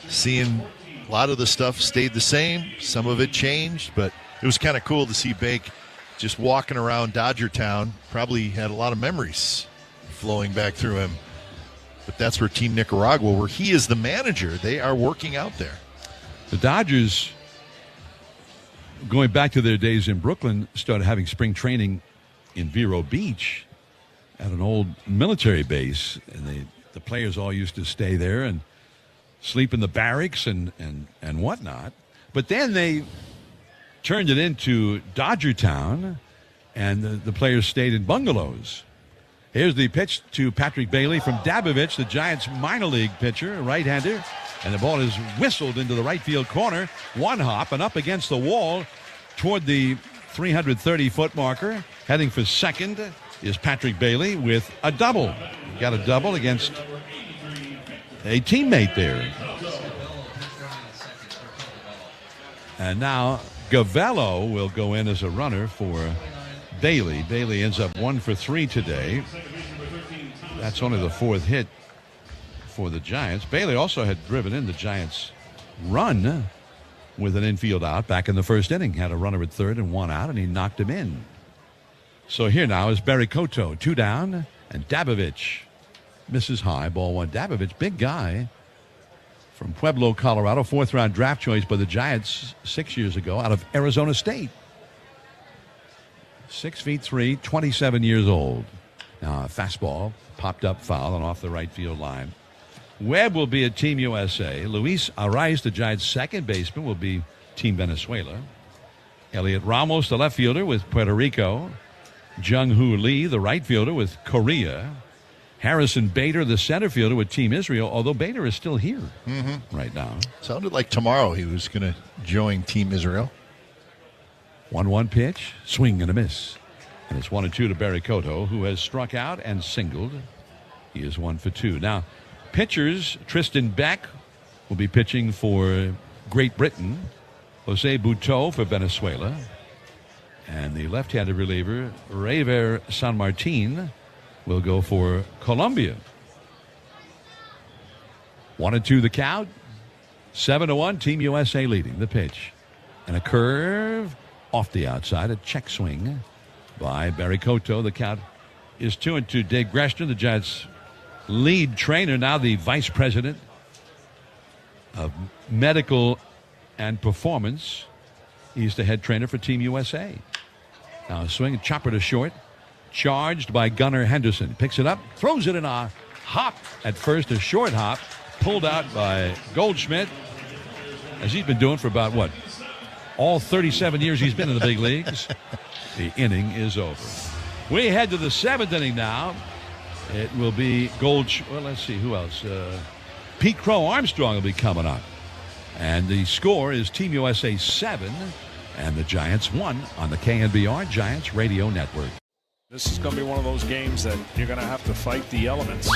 seeing a lot of the stuff stayed the same. Some of it changed, but it was kind of cool to see Bake just walking around Dodger Town. Probably had a lot of memories flowing back through him. But that's where Team Nicaragua, where he is the manager, they are working out there. The Dodgers, going back to their days in Brooklyn, started having spring training in Vero Beach at an old military base, and the players all used to stay there and sleep in the barracks and whatnot. But then they turned it into Dodger Town, and the players stayed in bungalows. Here's the pitch to Patrick Bailey from Dabovich, the Giants minor league pitcher, a right-hander, and the ball is whistled into the right field corner. One hop and up against the wall toward the 330-foot marker. Heading for second is Patrick Bailey with a double. He got a double against a teammate there. And now Gavello will go in as a runner for Bailey. Bailey ends up 1 for 3 today. That's only the 4th hit for the Giants. Bailey also had driven in the Giants' run with an infield out back in the first inning. Had a runner at third and 1 out, and he knocked him in. So here now is Barry Cotto, 2 down, and Dabovich misses high, ball 1. Dabovich, big guy from Pueblo, Colorado, 4th-round draft choice by the Giants 6 years ago out of Arizona State. 6'3", 27 years old. Now a fastball popped up foul and off the right field line. Webb will be at Team USA. Luis Arraez, the Giants' second baseman, will be Team Venezuela. Elliot Ramos, the left fielder, with Puerto Rico. Jung-Hoo Lee, the right fielder, with Korea. Harrison Bader, the center fielder, with Team Israel, although Bader is still here right now. Sounded like tomorrow he was going to join Team Israel. 1-1 pitch, swing and a miss. And it's 1-2 to Barry Cotto, who has struck out and singled. He is 1 for 2. Now, pitchers, Tristan Beck will be pitching for Great Britain. Jose Butto for Venezuela. And the left-handed reliever, Reyver San Martin, will go for Colombia. 1-2 the count. 7-1, Team USA leading. The pitch. And a curve off the outside. A check swing by Barry Cotto. The count is 2-2. Dave Gresham, the Giants' lead trainer, now the vice president of medical and performance. He's the head trainer for Team USA. Now a swing, chopper to short. Charged by Gunnar Henderson. Picks it up, throws it in a hop at first, a short hop. Pulled out by Goldschmidt, as he's been doing for about, what, all 37 years he's been in the big leagues. The inning is over. We head to the 7th inning now. It will be well, let's see, who else? Pete Crow Armstrong will be coming up. And the score is Team USA 7 and the Giants 1 on the KNBR Giants Radio Network. This is going to be one of those games that you're going to have to fight the elements.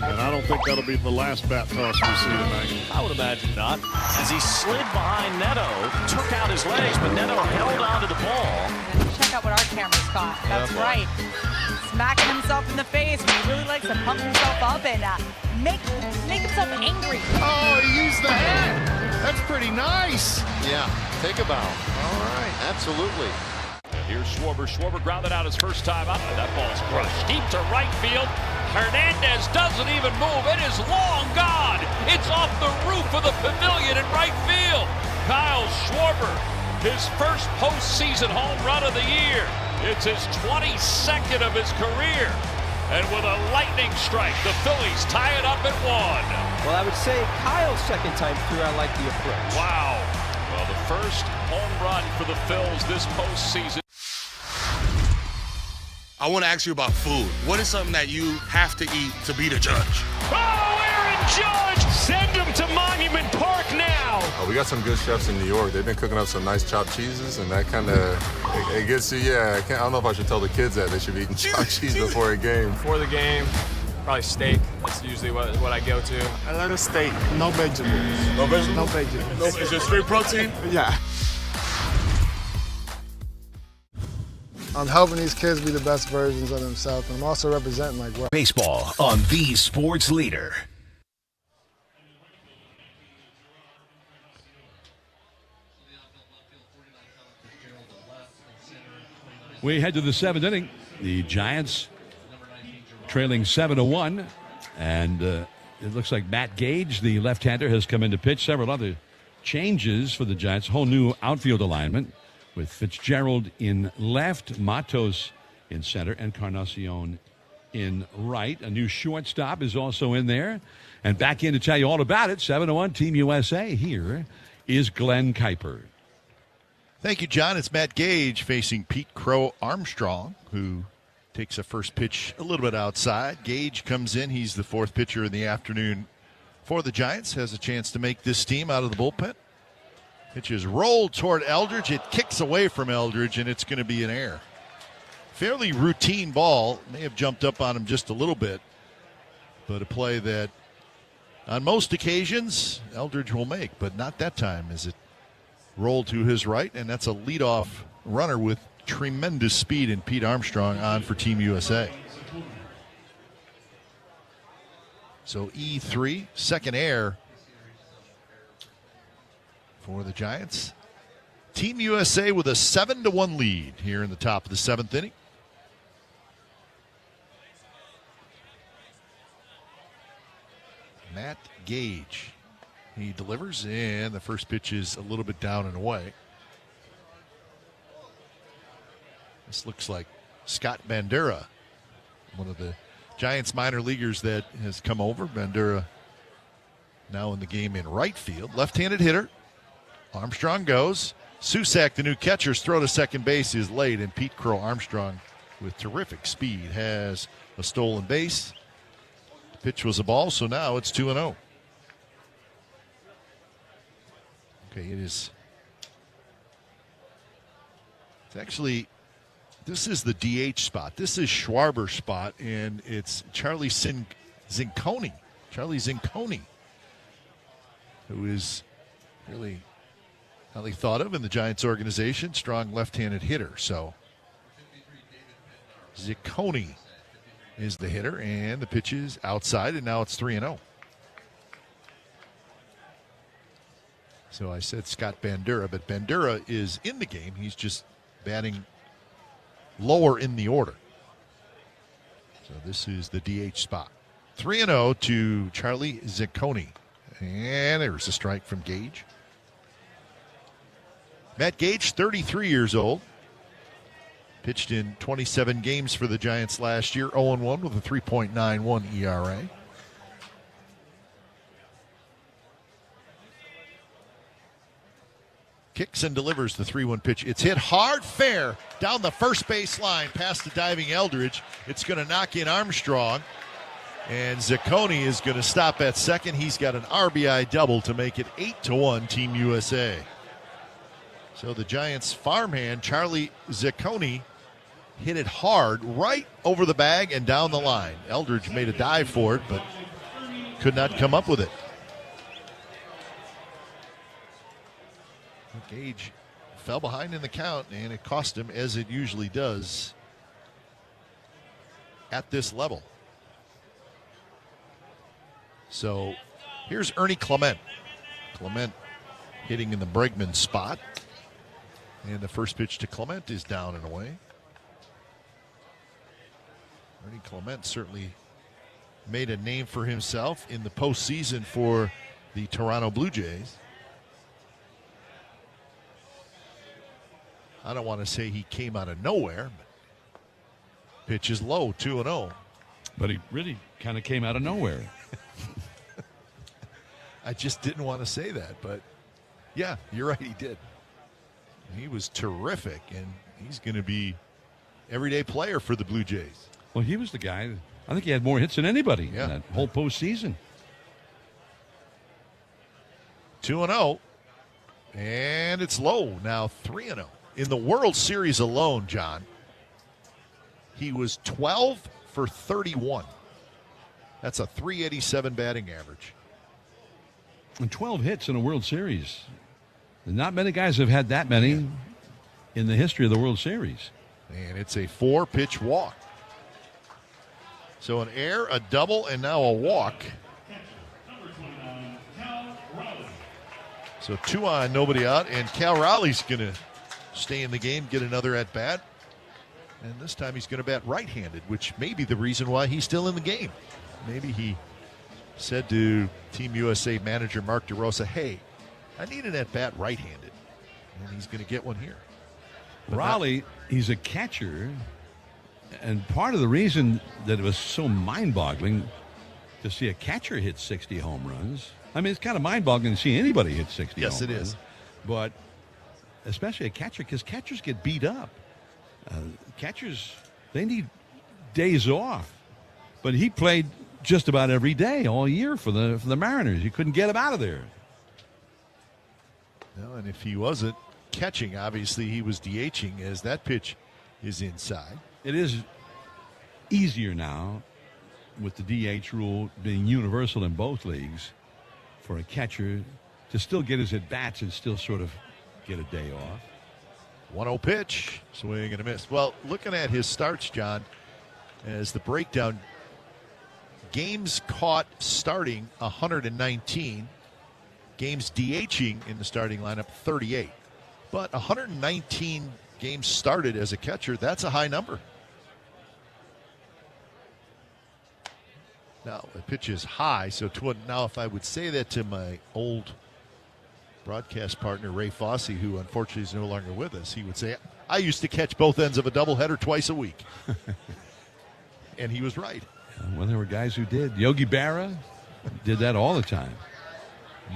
And I don't think that'll be the last bat toss we see tonight. I would imagine not. As he slid behind Neto, took out his legs, but Neto held onto the ball. Check out what our cameras caught. That's right. Smacking himself in the face. He really likes to pump himself up and make himself angry. Oh, he used the hand. That's pretty nice. Yeah, take a bow. All right, absolutely. And here's Schwarber. Schwarber grounded out his first time up, and that ball's crushed deep to right field. Hernandez doesn't even move. It is long gone. It's off the roof of the pavilion in right field. Kyle Schwarber, his first postseason home run of the year. It's his 22nd of his career. And with a lightning strike, the Phillies tie it up at 1. Well, I would say Kyle's second time through, I like the approach. Wow. Well, the first home run for the Phils this postseason. I want to ask you about food. What is something that you have to eat to be the judge? Oh, Aaron Judge! Send him to Monument Park now! We got some good chefs in New York. They've been cooking up some nice chopped cheeses, and that kind of, it gets you, yeah. I don't know if I should tell the kids that they should be eating chopped cheese before a game. Before the game, probably steak. That's usually what I go to. I like a steak, no vegetables. No vegetables? No vegetables. No, is it straight protein? Yeah. I'm helping these kids be the best versions of themselves. I'm also representing like what Baseball on the sports leader. We head to the 7th inning. The Giants trailing 7-1, and it looks like Matt Gage, the left-hander, has come in to pitch. Several other changes for the Giants. Whole new outfield alignment with Fitzgerald in left, Matos in center, and Carnacion in right. A new shortstop is also in there. And back in to tell you all about it, 7-1 Team USA. Here is Glenn Kuiper. Thank you, John. It's Matt Gage facing Pete Crow Armstrong, who takes a first pitch a little bit outside. Gage comes in. He's the fourth pitcher in the afternoon for the Giants. Has a chance to make this team out of the bullpen. Pitch is rolled toward Eldridge. It kicks away from Eldridge, and it's going to be an error. Fairly routine ball. May have jumped up on him just a little bit, but a play that on most occasions Eldridge will make, but not that time as it rolled to his right, and that's a leadoff runner with tremendous speed in Pete Armstrong on for Team USA. So E3, second error for the Giants. Team USA with a 7-1 lead here in the top of the 7th inning. Matt Gage. He delivers, and the first pitch is a little bit down and away. This looks like Scott Bandera, one of the Giants minor leaguers that has come over. Bandera now in the game in right field. Left-handed hitter. Armstrong goes. Susak, the new catcher's throw to second base is late, and Pete Crow Armstrong with terrific speed has a stolen base. The pitch was a ball, so now it's 2-0. Okay, it's actually This is the DH spot. This is Schwarber's spot, and it's Charlie Zinconi. Charlie Zinconi, who is really highly thought of in the Giants organization. Strong left-handed hitter. So Zinconi is the hitter, and the pitch is outside, and now it's 3-0. So I said Scott Bandura, but Bandura is in the game. He's just batting lower in the order. So this is the DH spot. 3-0 to Charlie Zinconi. And there's a strike from Gage. Matt Gage, 33 years old. Pitched in 27 games for the Giants last year, 0-1 with a 3.91 ERA. Kicks and delivers the 3-1 pitch. It's hit hard, fair, down the first base line, past the diving Eldridge. It's going to knock in Armstrong. And Zinconi is going to stop at second. He's got an RBI double to make it 8-1 Team USA. So the Giants farmhand, Charlie Zinconi, hit it hard right over the bag and down the line. Eldridge made a dive for it, but could not come up with it. Gage fell behind in the count, and it cost him, as it usually does at this level. So here's Ernie Clement. Clement hitting in the Bregman spot. And the first pitch to Clement is down and away. Ernie Clement certainly made a name for himself in the postseason for the Toronto Blue Jays. I don't want to say he came out of nowhere, but pitch is low, 2-0. But he really kind of came out of nowhere. I just didn't want to say that, but yeah, you're right, he did. He was terrific, and he's going to be everyday player for the Blue Jays. Well, he was the guy, I think he had more hits than anybody in that whole postseason. 2-0, and it's low, now 3-0. In the World Series alone, John, he was 12 for 31. That's a .387 batting average. And 12 hits in a World Series. Not many guys have had that many in the history of the World Series. And it's a 4-pitch walk. So an error, a double, and now a walk. So 2 on, nobody out, and Cal Raleigh's going to stay in the game, get another at-bat. And this time he's going to bat right-handed, which may be the reason why he's still in the game. Maybe he said to Team USA manager Mark DeRosa, hey, I need an at-bat right-handed. And he's going to get one here. But Raleigh, he's a catcher. And part of the reason that it was so mind-boggling to see a catcher hit 60 home runs. I mean, it's kind of mind-boggling to see anybody hit 60 home runs. Yes, it is. But especially a catcher, because catchers get beat up. Catchers, they need days off. But he played just about every day all year for the Mariners. You couldn't get him out of there. No, and if he wasn't catching, obviously he was DHing, as that pitch is inside. It is easier now with the DH rule being universal in both leagues for a catcher to still get his at-bats and still sort of get a day off. 1-0 pitch, swing and a miss. Well, looking at his starts, John, as the breakdown, games caught starting 119, games DHing in the starting lineup 38. But 119 games started as a catcher, that's a high number. Now, the pitch is high, so now if I would say that to my old broadcast partner, Ray Fosse, who unfortunately is no longer with us, he would say, I used to catch both ends of a doubleheader twice a week. And he was right. Well, there were guys who did. Yogi Berra did that all the time.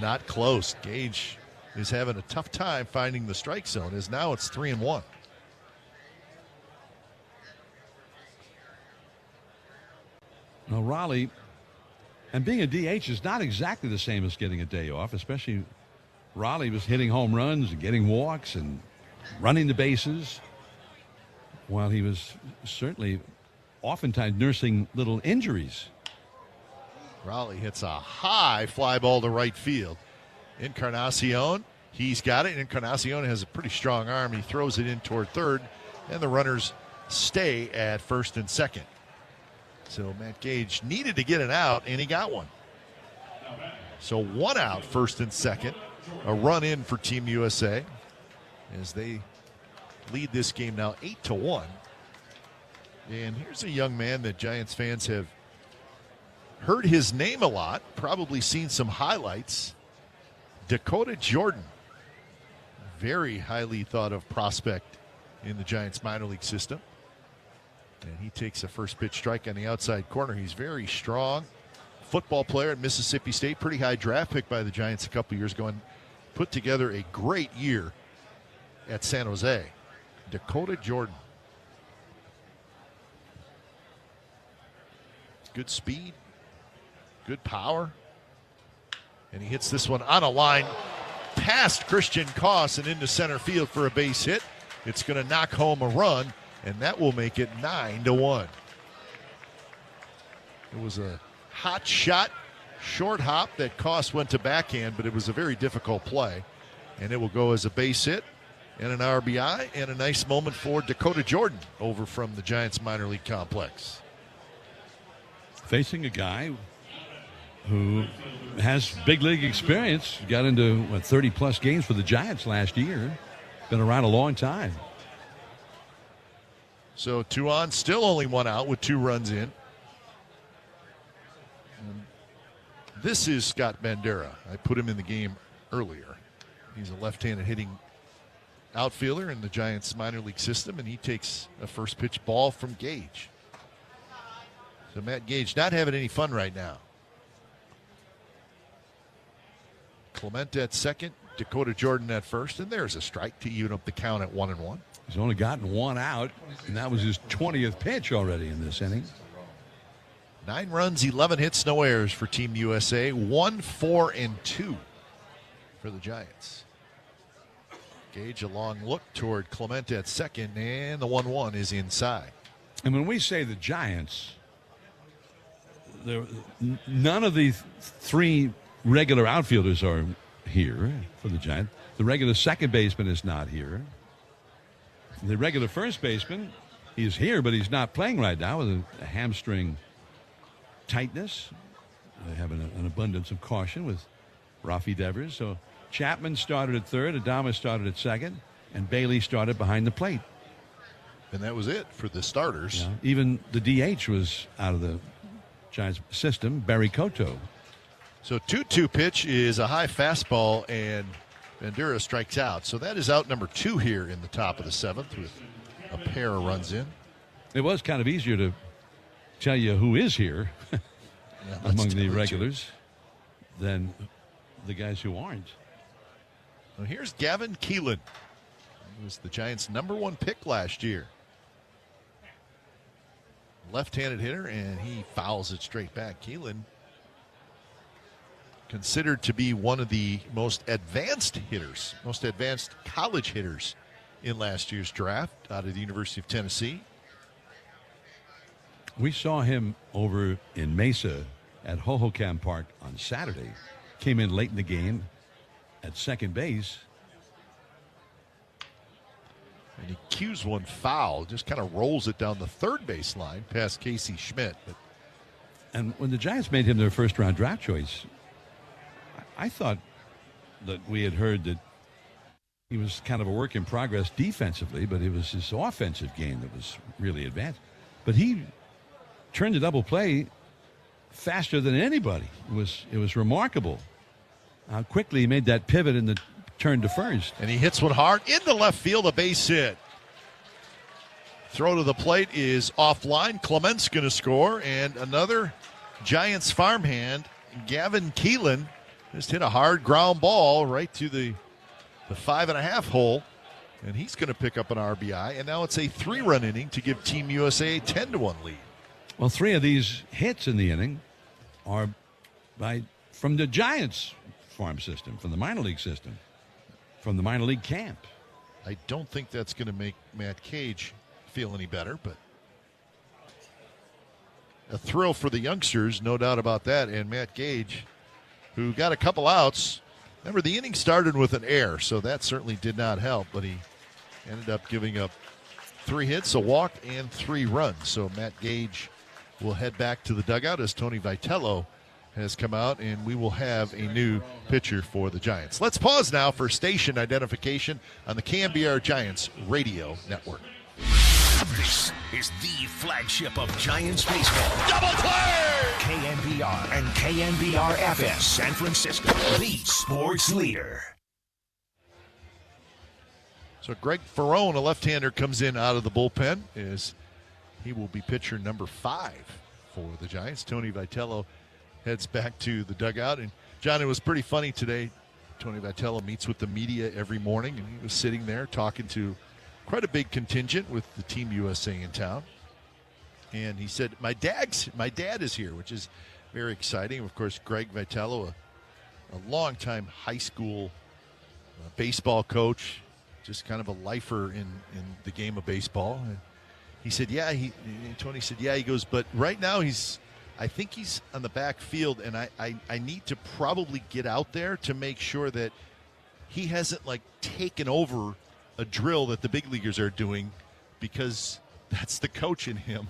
Not close. Gage is having a tough time finding the strike zone, as now it's 3-1. Now, Raleigh, and being a DH is not exactly the same as getting a day off, especially Raleigh was hitting home runs and getting walks and running the bases. while he was certainly oftentimes nursing little injuries. Raleigh hits a high fly ball to right field. Encarnacion, he's got it. Encarnacion has a pretty strong arm. He throws it in toward third, and the runners stay at first and second. So Matt Gage needed to get it out, and he got one. So 1 out, first and second. A run in for Team USA as they lead this game now 8-1. And here's a young man that Giants fans have heard his name a lot, probably seen some highlights. Dakota Jordan, very highly thought of prospect in the Giants minor league system. And he takes a first pitch strike on the outside corner. He's very strong. Football player at Mississippi State, pretty high draft pick by the Giants a couple years ago, and put together a great year at San Jose. Dakota Jordan. Good speed, good power. And he hits this one on a line past Christian Koss and into center field for a base hit. It's going to knock home a run, and that will make it 9-1. It was a hot shot, short hop that Koss went to backhand, but it was a very difficult play. And it will go as a base hit and an RBI, and a nice moment for Dakota Jordan over from the Giants minor league complex. Facing a guy who has big league experience, got into 30-plus games for the Giants last year. Been around a long time. So 2 on, still only 1 out with 2 runs in. And this is Scott Bandera. I put him in the game earlier. He's a left-handed hitting outfielder in the Giants minor league system, and he takes a first pitch ball from Gage. So Matt Gage not having any fun right now. Clemente at second, Dakota Jordan at first, and there's a strike to even up the count at 1-1. He's only gotten 1 out, and that was his 20th pitch already in this inning. 9 runs, 11 hits, no errors for Team USA. 1-4-2 for the Giants. Gage a long look toward Clemente at second, and the 1-1 is inside. And when we say the Giants, none of the 3 regular outfielders are here for the Giants. The regular second baseman is not here. The regular first baseman, he's here, but he's not playing right now with a hamstring tightness. They have an abundance of caution with Rafi Devers. So Chapman started at third, Adama started at second, and Bailey started behind the plate. And that was it for the starters. Yeah, even the DH was out of the Giants system, Barry Cotto. So 2-2 pitch is a high fastball, and Bandera strikes out. So that is out number 2 here in the top of the 7th with a pair of runs in. It was kind of easier to tell you who is here among the regulars than the guys who aren't. Well, here's Gavin Keelan. He was the Giants' #1 pick last year. Left-handed hitter, and he fouls it straight back. Keelan considered to be one of the most advanced hitters, most advanced college hitters in last year's draft out of the University of Tennessee. We saw him over in Mesa at Hohokam Park on Saturday. Came in late in the game at second base. And he cues one foul, just kind of rolls it down the third base line past Casey Schmidt. And when the Giants made him their first-round draft choice, I thought that we had heard that he was kind of a work in progress defensively, but it was his offensive game that was really advanced. But he turned a double play faster than anybody. It was remarkable how quickly he made that pivot in the turn to first. And he hits one hard into left field, a base hit. Throw to the plate is offline. Clement's going to score, and another Giants farmhand, Gavin Keelan, just hit a hard ground ball right to the 5.5 hole, and he's going to pick up an RBI. And now it's a 3-run inning to give Team USA a 10-1 lead. Well, 3 of these hits in the inning are from the Giants farm system, from the minor league system, from the minor league camp. I don't think that's going to make Matt Gage feel any better, but a thrill for the youngsters, no doubt about that. And Matt Gage, who got a couple outs. Remember, the inning started with an error, so that certainly did not help, but he ended up giving up 3 hits, a walk, and 3 runs. So Matt Gage will head back to the dugout as Tony Vitello has come out, and we will have a new pitcher for the Giants. Let's pause now for station identification on the KNBR Giants radio network. This is the flagship of Giants baseball. Double play! KNBR and KNBR FM San Francisco, the sports leader. So Greg Ferrone, a left-hander, comes in out of the bullpen as he will be pitcher number 5 for the Giants. Tony Vitello heads back to the dugout. And, John, it was pretty funny today. Tony Vitello meets with the media every morning, and he was sitting there talking to quite a big contingent with the Team USA in town. And he said, my dad is here, which is very exciting. Of course, Greg Vitello, a longtime high school baseball coach, just kind of a lifer in the game of baseball. And he said, Tony said, he goes, but right now I think he's on the back field, and I need to probably get out there to make sure that he hasn't, taken over a drill that the big leaguers are doing, because that's the coach in him.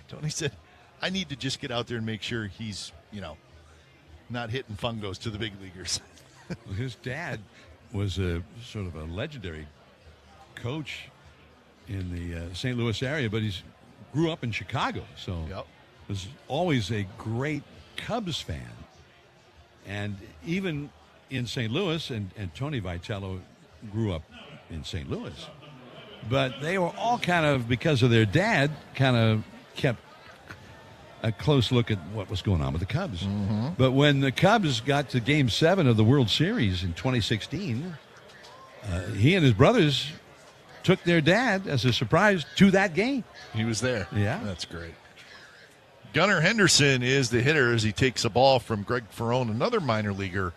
Tony said, I need to just get out there and make sure he's, not hitting fungos to the big leaguers. Well, his dad was a sort of a legendary coach in the St. Louis area, but he grew up in Chicago, so was always a great Cubs fan. And even in St. Louis, and Tony Vitello grew up in St. Louis, but they were all kind of, because of their dad, kind of kept a close look at what was going on with the Cubs. Mm-hmm. But when the Cubs got to Game 7 of the World Series in 2016, he and his brothers took their dad as a surprise to that game. He was there. Yeah. That's great. Gunnar Henderson is the hitter as he takes a ball from Greg Ferrone, another minor leaguer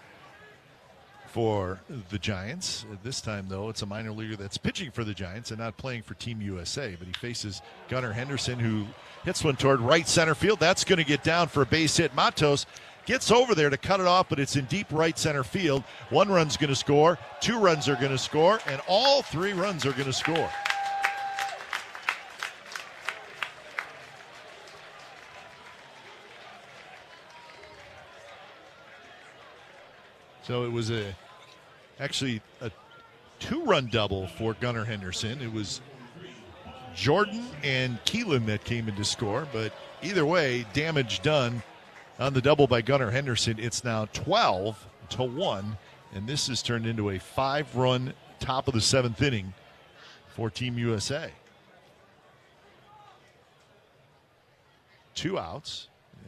for the Giants. This time, though, it's a minor leaguer that's pitching for the Giants and not playing for Team USA. But he faces Gunnar Henderson, who hits one toward right center field. That's going to get down for a base hit. Matos gets over there to cut it off, but it's in deep right center field. 1 run's going to score, 2 runs are going to score, and all 3 runs are going to score. So it was actually a 2-run double for Gunnar Henderson. It was Jordan and Keelan that came in to score, but either way, damage done on the double by Gunnar Henderson. It's now 12-1, and this has turned into a 5-run top of the 7th inning for Team USA. 2 outs,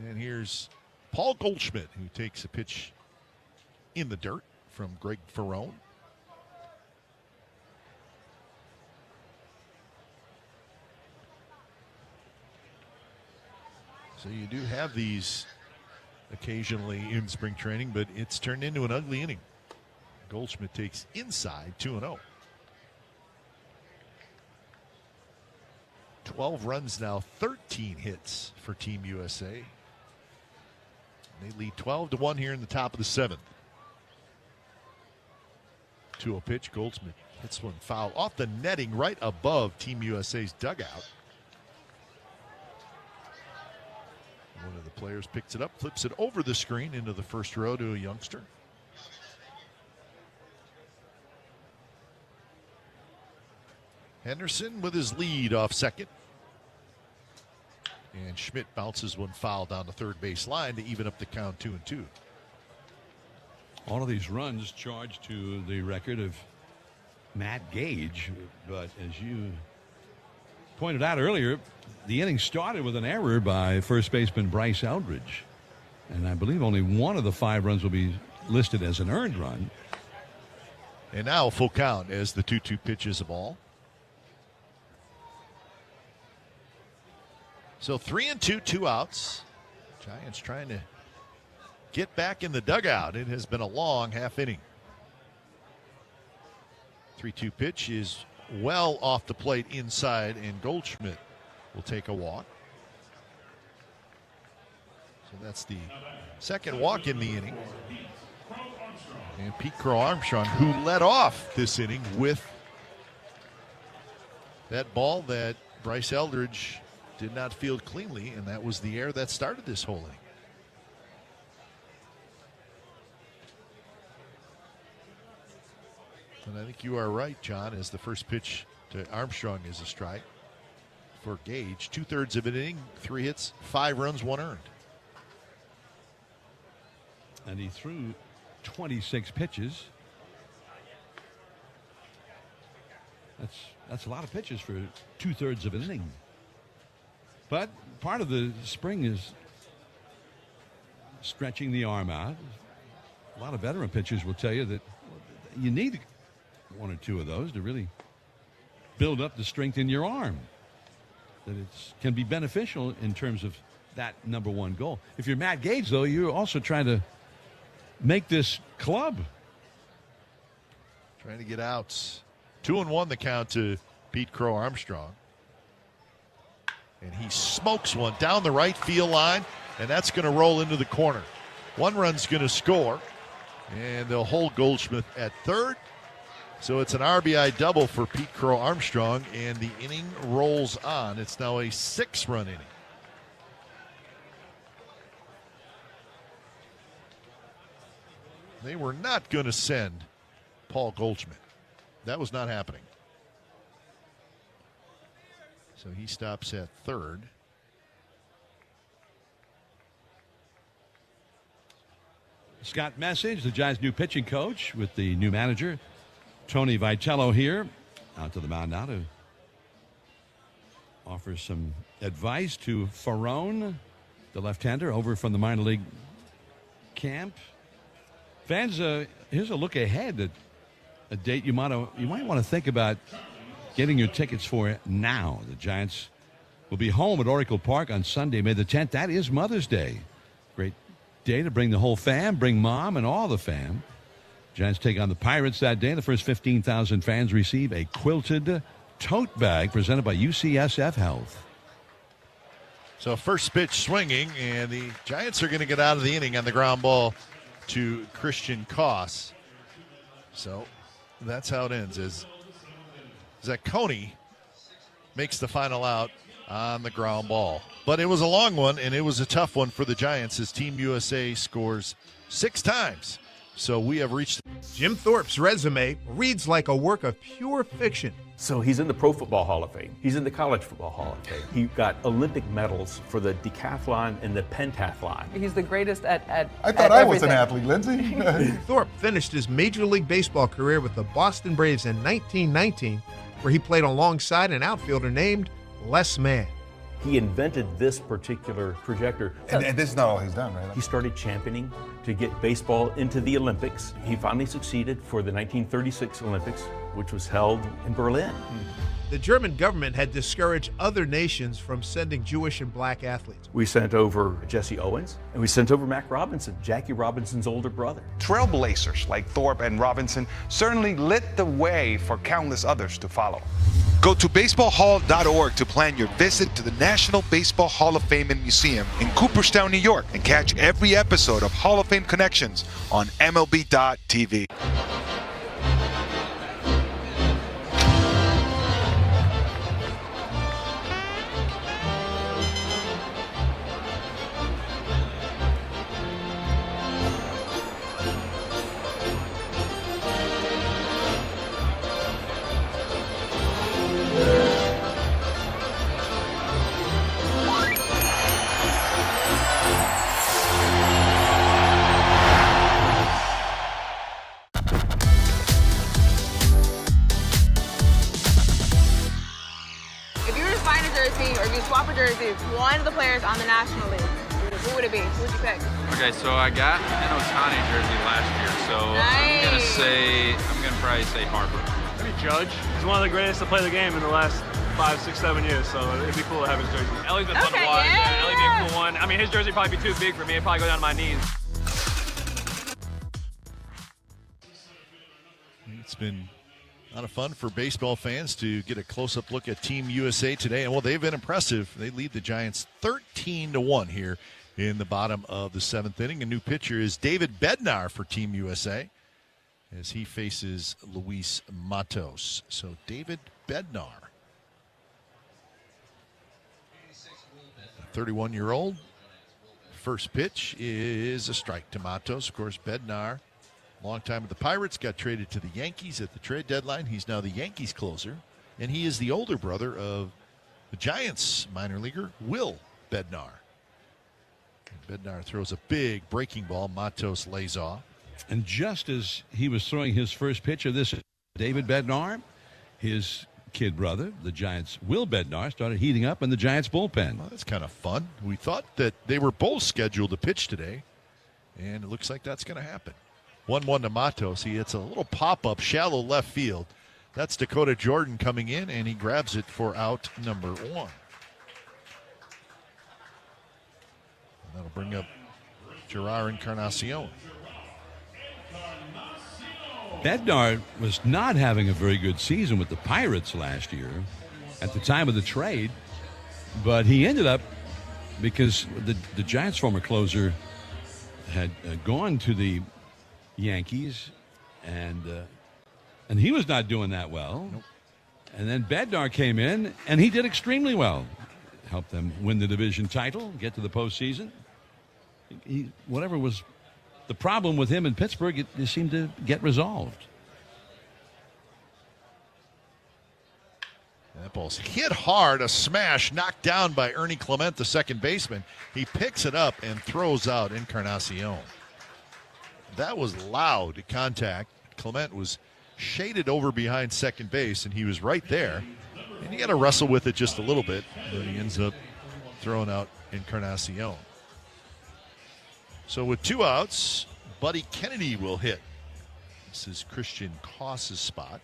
and here's Paul Goldschmidt, who takes a pitch in the dirt from Greg Ferrone. So you do have these occasionally in spring training, but it's turned into an ugly inning. Goldschmidt takes inside 2-0. 12 runs now, 13 hits for Team USA. They lead 12-1 here in the top of the 7th. 2-0 pitch. Goldschmidt hits one foul off the netting right above Team USA's dugout. One of the players picks it up, flips it over the screen into the first row to a youngster. Henderson with his lead off second. And Schmidt bounces one foul down the third base line to even up the count 2-2. All of these runs charged to the record of Matt Gage, but as you pointed out earlier, the inning started with an error by first baseman Bryce Eldridge, and I believe only one of the 5 runs will be listed as an earned run. And now a full count as the 2-2 pitch is a ball. So 3-2, 2 outs. Giants trying to get back in the dugout. It has been a long half inning. 3-2 pitch is well off the plate inside, and Goldschmidt will take a walk. So that's the second walk in the inning. And Pete Crow Armstrong, who led off this inning with that ball that Bryce Eldridge did not field cleanly, and that was the error that started this whole inning. And I think you are right, John, as the first pitch to Armstrong is a strike for Gage. 2/3 of an inning, 3 hits, 5 runs, 1 earned. And he threw 26 pitches. That's a lot of pitches for 2/3 of an inning. But part of the spring is stretching the arm out. A lot of veteran pitchers will tell you that you need 1 or 2 of those to really build up the strength in your arm. That it can be beneficial in terms of that number 1 goal. If you're Matt Gage, though, you're also trying to make this club. Trying to get outs. 2-1 the count to Pete Crow Armstrong. And he smokes one down the right field line, and that's going to roll into the corner. 1 run's going to score, and they'll hold Goldschmidt at third. So it's an RBI double for Pete Crow Armstrong, and the inning rolls on. It's now a 6-run inning. They were not going to send Paul Goldschmidt. That was not happening. So he stops at third. Scott Message, the Giants' new pitching coach, with the new manager, Tony Vitello, here. Out to the mound now to offer some advice to Ferrone, the left-hander, over from the minor league camp. Fans, here's a look ahead at a date you might want to think about getting your tickets for now. The Giants will be home at Oracle Park on Sunday, May the 10th. That is Mother's Day. Great day to bring the whole fam, bring mom and all the fam. Giants take on the Pirates that day. The first 15,000 fans receive a quilted tote bag presented by UCSF Health. So first pitch swinging, and the Giants are going to get out of the inning on the ground ball to Christian Koss. So that's how it ends, as Zacconi makes the final out on the ground ball. But it was a long one, and it was a tough one for the Giants, as Team USA scores 6 times. So we have reached... Jim Thorpe's resume reads like a work of pure fiction. So he's in the Pro Football Hall of Fame. He's in the College Football Hall of Fame. He got Olympic medals for the decathlon and the pentathlon. He's the greatest at I thought I was an athlete, Lindsey. Thorpe finished his Major League Baseball career with the Boston Braves in 1919, where he played alongside an outfielder named Les Mann. He invented this particular projector. And this is not all he's done, right? He started championing to get baseball into the Olympics. He finally succeeded for the 1936 Olympics, which was held in Berlin. The German government had discouraged other nations from sending Jewish and black athletes. We sent over Jesse Owens, and we sent over Mac Robinson, Jackie Robinson's older brother. Trailblazers like Thorpe and Robinson certainly lit the way for countless others to follow. Go to baseballhall.org to plan your visit to the National Baseball Hall of Fame and Museum in Cooperstown, New York, and catch every episode of Hall of Fame Connections on MLB.tv. One of the players on the National League, who would it be? Who would you pick? Okay, so I got an Ohtani jersey last year, so nice. I'm gonna probably say Harper. Maybe Judge. He's one of the greatest to play the game in the last 5, 6, 7 years, so it'd be cool to have his jersey. Ellie's been fun to watch. Yeah, Ellie'd be a cool one. I mean, his jersey would probably be too big for me. It'd probably go down to my knees. It's been A lot of fun for baseball fans to get a close-up look at Team USA today. And, well, they've been impressive. They lead the Giants 13-1 here in the bottom of the 7th inning. A new pitcher is David Bednar for Team USA as he faces Luis Matos. So David Bednar, a 31-year-old. First pitch is a strike to Matos. Of course, Bednar, long time with the Pirates, got traded to the Yankees at the trade deadline. He's now the Yankees closer, and he is the older brother of the Giants minor leaguer, Will Bednar. And Bednar throws a big breaking ball. Matos lays off. And just as he was throwing his first pitch of this, David Bednar, his kid brother, the Giants' Will Bednar, started heating up in the Giants bullpen. Well, that's kind of fun. We thought that they were both scheduled to pitch today, and it looks like that's going to happen. 1-1 to Matos. He hits a little pop-up, shallow left field. That's Dakota Jordan coming in, and he grabs it for out number 1. And that'll bring up Gerard Encarnacion. Bednar was not having a very good season with the Pirates last year at the time of the trade, but he ended up, because the Giants' former closer had gone to the Yankees, and he was not doing that well. Nope. And then Bednar came in, and he did extremely well. Helped them win the division title, get to the postseason. Whatever was the problem with him in Pittsburgh, it seemed to get resolved. That ball's hit hard, a smash, knocked down by Ernie Clement, the second baseman. He picks it up and throws out Encarnacion. That was loud contact. Clement was shaded over behind second base, and he was right there. And he had to wrestle with it just a little bit, but he ends up throwing out Encarnacion. So with 2 outs, Buddy Kennedy will hit. This is Christian Koss's spot.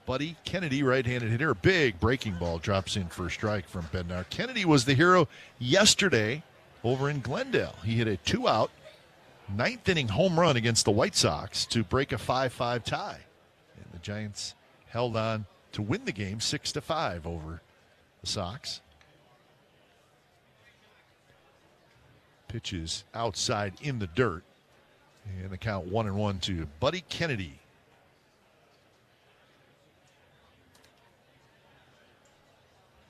Buddy Kennedy, right-handed hitter. Big breaking ball drops in for a strike from Bednar. Kennedy was the hero yesterday over in Glendale. He hit a 2-out, 9th inning home run against the White Sox to break a 5-5 tie. And the Giants held on to win the game 6-5 over the Sox. Pitches outside in the dirt. And the count 1-1 to Buddy Kennedy.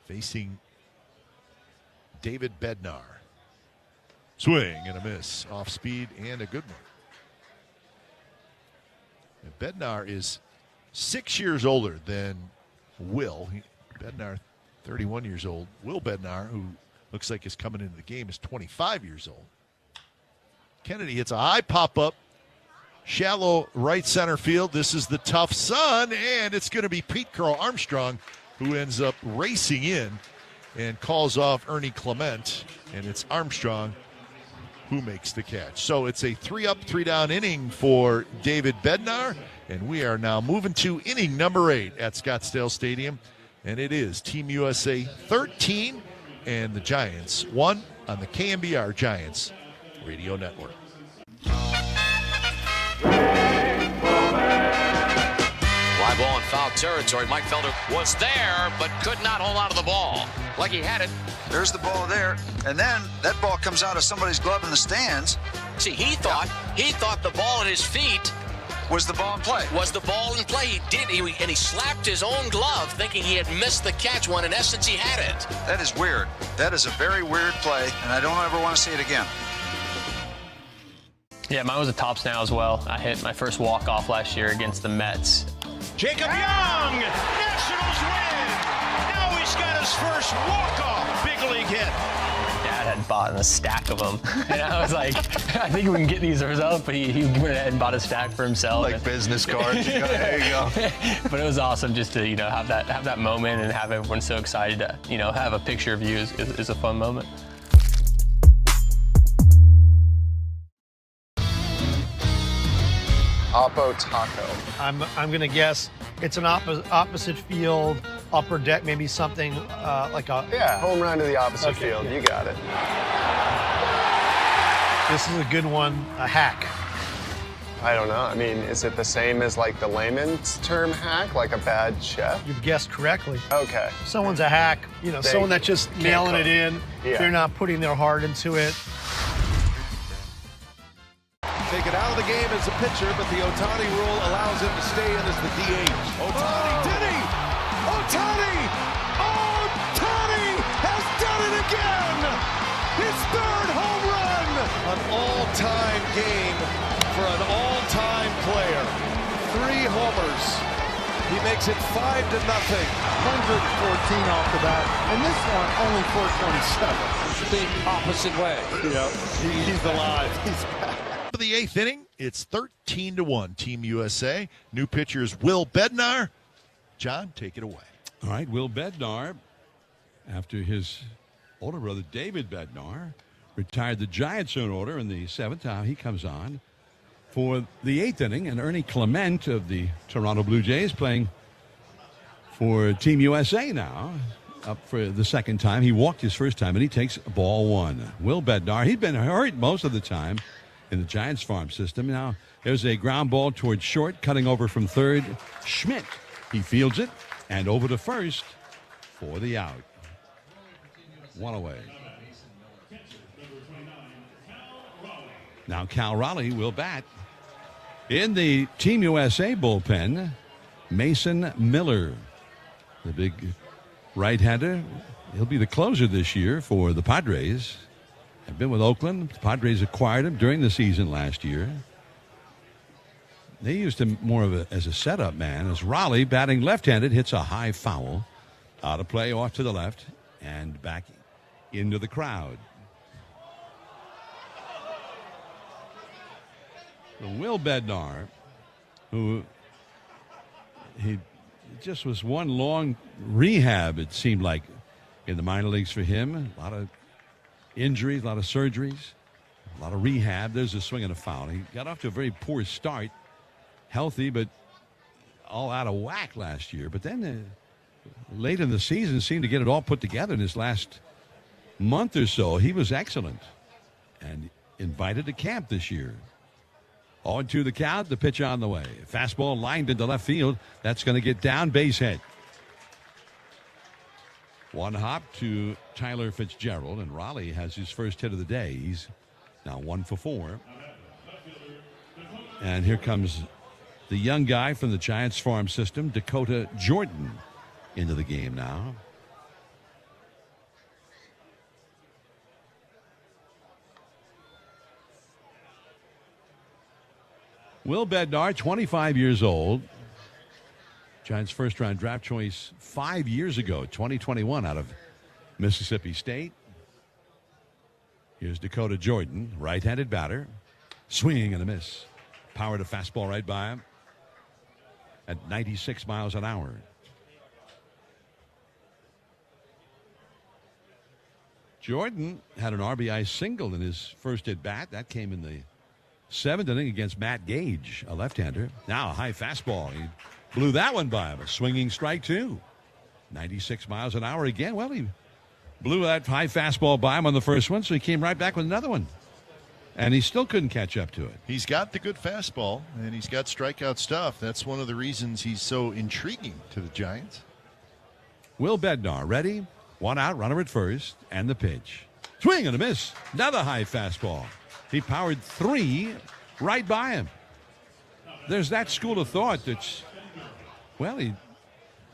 Facing David Bednar. Swing and a miss. Off speed and a good one. And Bednar is 6 years older than Will. Bednar, 31 years old. Will Bednar, who looks like is coming into the game, is 25 years old. Kennedy hits a high pop-up, shallow right center field. This is the tough sun, and it's going to be Pete Carl Armstrong who ends up racing in and calls off Ernie Clement, and it's Armstrong who makes the catch. So it's a 3-up, 3-down inning for David Bednar, and we are now moving to inning number 8 at Scottsdale Stadium, and it is Team USA 13 and the Giants 1 on the KNBR Giants Radio Network. Fly ball in foul territory. Mike Felder was there, but could not hold on to the ball. Like he had it. There's the ball there, and then that ball comes out of somebody's glove in the stands. See, he thought the ball at his feet was the ball in play. Was the ball in play? He did, and he slapped his own glove, thinking he had missed the catch when in essence he had it. That is weird. That is a very weird play, and I don't ever want to see it again. Yeah, mine was a top now as well. I hit my first walk-off last year against the Mets. Jacob Young, Nationals win. Now he's got his first walk-off big league hit. Dad had bought a stack of them, and I was like, I think we can get these ourselves, but he went ahead and bought a stack for himself. Like business cards. There you go. But it was awesome just to have that moment and have everyone so excited to have a picture of you is a fun moment. Oppo Taco. I'm gonna guess it's an opposite field, upper deck, maybe something like a home run to the opposite field. Yeah. You got it. This is a good one. A hack. I don't know. I mean, is it the same as like the layman's term hack, like a bad chef? You've guessed correctly. Okay. Someone's a hack, someone that's just nailing it in. Yeah. They're not putting their heart into it. Taken out of the game as a pitcher, but the Ohtani rule allows him to stay in as the DH. Ohtani, did he? Ohtani has done it again! His third home run! An all-time game for an all-time player. 3 homers. He makes it 5-0. 114 off the bat, and this one only 427. It's the opposite way. Yeah, he's alive. He's back. For the 8th inning, it's 13-1, Team USA. New pitcher is Will Bednar. John, take it away. All right, Will Bednar, after his older brother David Bednar retired the Giants in order in the 7th. Now he comes on for the 8th inning, and Ernie Clement of the Toronto Blue Jays playing for Team USA now. Up for the 2nd time. He walked his first time, and he takes ball 1. Will Bednar, he'd been hurt most of the time in the Giants farm system. Now there's a ground ball towards short, cutting over from third. Schmidt, he fields it, and over to first for the out. 1 away. Now Cal Raleigh will bat. In the Team USA bullpen, Mason Miller, the big right-hander. He'll be the closer this year for the Padres. I've been with Oakland. The Padres acquired him during the season last year. They used him more as a setup man. As Raleigh, batting left-handed, hits a high foul. Out of play, off to the left, and back into the crowd. So Will Bednar, who he just was one long rehab, it seemed like, in the minor leagues for him. A lot of injuries, a lot of surgeries, a lot of rehab. There's a swing and a foul. He got off to a very poor start, healthy, but all out of whack last year. But then late in the season seemed to get it all put together in his last month or so. He was excellent and invited to camp this year. 0-2 the count, the pitch on the way. Fastball lined into left field. That's going to get down, base hit. One hop to Tyler Fitzgerald, and Raleigh has his first hit of the day. He's now 1 for 4. And here comes the young guy from the Giants farm system, Dakota Jordan, into the game now. Will Bednar, 25 years old. Giants first-round draft choice 5 years ago, 2021, out of Mississippi State. Here's Dakota Jordan, right-handed batter. Swinging and a miss. Power to fastball right by him at 96 miles an hour. Jordan had an RBI single in his first at-bat. That came in the 7th inning against Matt Gage, a left-hander. Now a high fastball. He blew that one by him. A swinging strike, too. 96 miles an hour again. Well, he blew that high fastball by him on the first one, so he came right back with another one. And he still couldn't catch up to it. He's got the good fastball, and he's got strikeout stuff. That's one of the reasons he's so intriguing to the Giants. Will Bednar ready. 1 out, runner at first, and the pitch. Swing and a miss. Another high fastball. He powered 3 right by him. There's that school of thought that's, well, he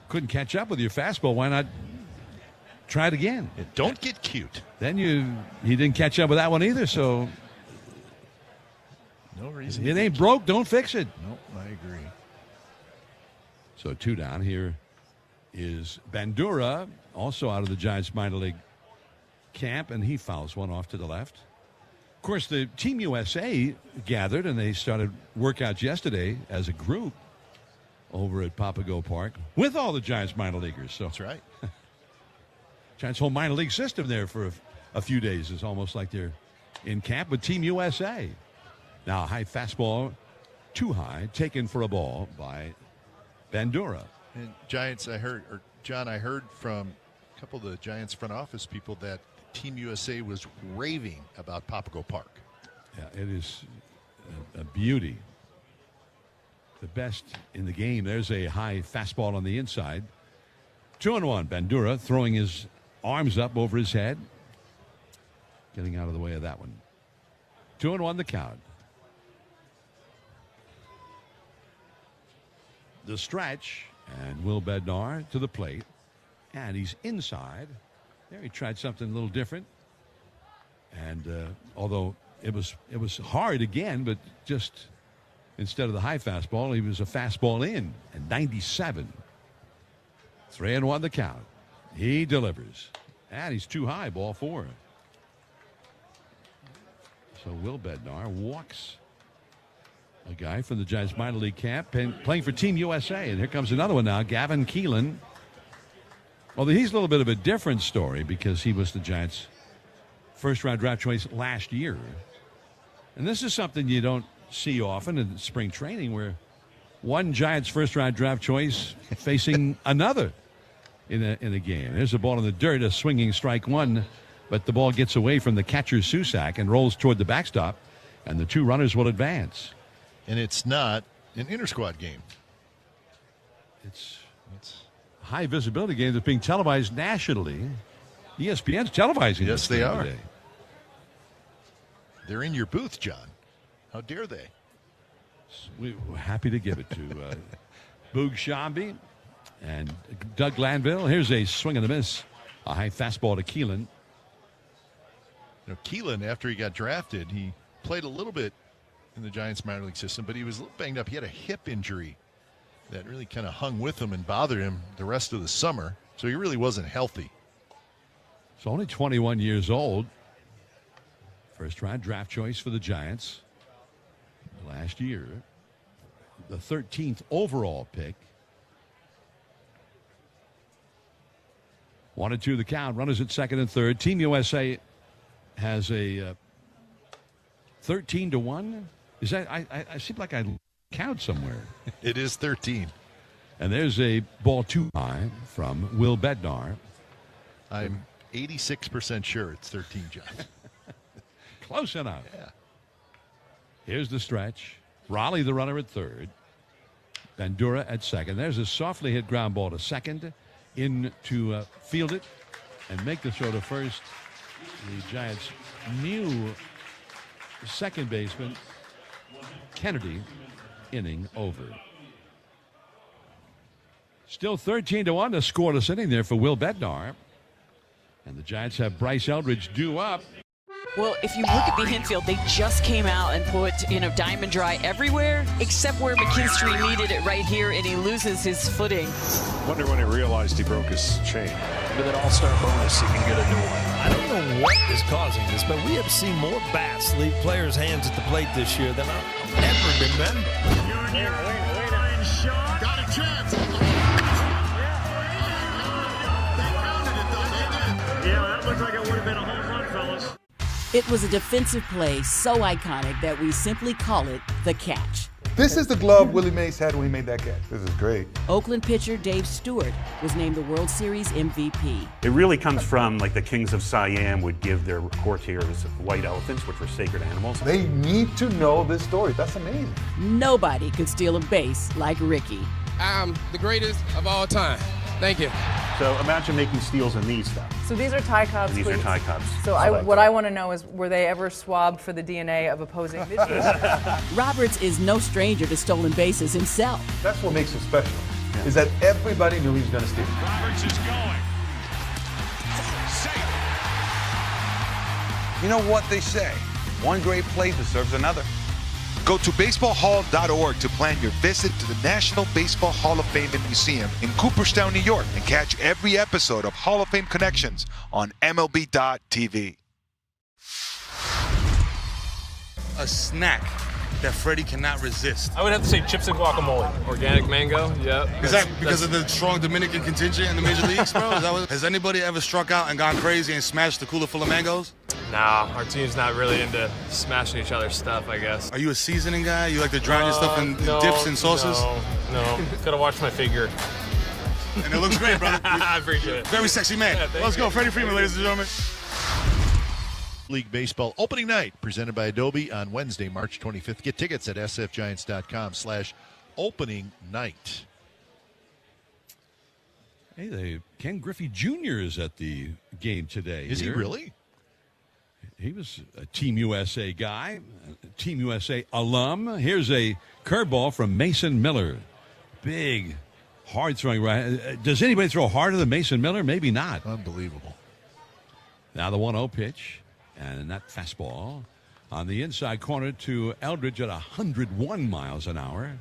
couldn't catch up with your fastball. Why not try it again? Don't get cute. Then he didn't catch up with that one either, so no reason. It ain't broke, don't fix it. Nope, I agree. So 2 down. Here is Bandura, also out of the Giants minor league camp, and he fouls one off to the left. Of course, the Team USA gathered, and they started workouts yesterday as a group over at Papago Park with all the Giants minor leaguers. So that's right. Giants' whole minor league system there for a few days. It's almost like they're in camp with Team USA. Now, a high fastball, too high, taken for a ball by Bandura. And Giants, I heard from a couple of the Giants front office people that Team USA was raving about Papago Park. Yeah, it is a beauty. the best in the game. There's a high fastball on the inside. 2-1. Bandura throwing his arms up over his head. Getting out of the way of that one. 2-1 the count. The stretch, and Will Bednar to the plate. And he's inside. There he tried something a little different. And although it was hard again, but just instead of the high fastball, he was a fastball in at 97. 3-1 the count. He delivers. And he's too high, ball 4. So Will Bednar walks a guy from the Giants minor league camp playing for Team USA. And here comes another one now, Gavin Keelan. Although he's a little bit of a different story because he was the Giants' first-round draft choice last year. And this is something you don't see often in spring training, where one Giants first-round draft choice facing another in a game. There's a ball in the dirt, a swinging strike one, but the ball gets away from the catcher Susak and rolls toward the backstop, and the 2 runners will advance. And it's not an inter-squad game. It's a high visibility game that's being televised nationally. ESPN's televising. Yes, they are. Today. They're in your booth, John. How dare they? We're happy to give it to Boog Shambi and Doug Glanville. Here's a swing and a miss. A high fastball to Keelan. You know, Keelan, after he got drafted, he played a little bit in the Giants minor league system, but he was a little banged up. He had a hip injury that really kind of hung with him and bothered him the rest of the summer. So he really wasn't healthy. He's only 21 years old. First round draft choice for the Giants last year. The 13th overall pick. 1-2 the count. Runners at second and third. Team USA has a 13-1. Is that I seem like I count somewhere. It is 13. And there's a ball too high from Will Bednar. I'm 86% sure it's 13, John. Close enough. Yeah. Here's the stretch. Raleigh, the runner, at third. Bandura at second. There's a softly hit ground ball to second. In to field it and make the throw to first. The Giants' new second baseman, Kennedy, inning over. Still 13-1, a scoreless inning there for Will Bednar. And the Giants have Bryce Eldridge due up. Well, if you look at the infield, they just came out and put, diamond dry everywhere except where McKinstry needed it right here, and he loses his footing. Wonder when he realized he broke his chain. With that all-star bonus, he can get a new one. I don't know what is causing this, but we have seen more bats leave players' hands at the plate this year than I'll ever remember. You're near a line shot. Got a chance. Yeah, that looked like it would have been a home run, fellas. It was a defensive play so iconic that we simply call it the catch. This is the glove Willie Mays had when he made that catch. This is great. Oakland pitcher Dave Stewart was named the World Series MVP. It really comes from like the kings of Siam would give their courtiers white elephants, which were sacred animals. They need to know this story. That's amazing. Nobody could steal a base like Ricky. I'm the greatest of all time. Thank you. So imagine making steals in these stuff. So these are tie cups. These are tie cups. So what I want to know is, were they ever swabbed for the DNA of opposing pitchers? Roberts is no stranger to stolen bases himself. That's what makes it special, is that everybody knew he was going to steal. Roberts is going. Safe. You know what they say, one great play deserves another. Go to baseballhall.org to plan your visit to the National Baseball Hall of Fame and Museum in Cooperstown, New York, and catch every episode of Hall of Fame Connections on MLB.tv. A snack that Freddie cannot resist. I would have to say chips and guacamole. Organic mango, yep. Is that because of the strong Dominican contingent in the major leagues, bro? Has anybody ever struck out and gone crazy and smashed the cooler full of mangoes? Nah, our team's not really into smashing each other's stuff, I guess. Are you a seasoning guy? You like to drown your stuff in dips and sauces? No. Gotta watch my figure. And it looks great, brother. I appreciate it. Very sexy man. Yeah, Let's go, Freddie Freeman, ladies and gentlemen. League Baseball opening night presented by Adobe on Wednesday, March 25th. Get tickets at sfgiants.com/opening opening night. Hey, Ken Griffey Jr. is at the game today. Is he really? He was a Team USA guy, a Team USA alum. Here's a curveball from Mason Miller. Big, hard throwing right. Does anybody throw harder than Mason Miller? Maybe not. Unbelievable. Now the 1-0 pitch, and that fastball on the inside corner to Eldridge at 101 miles an hour,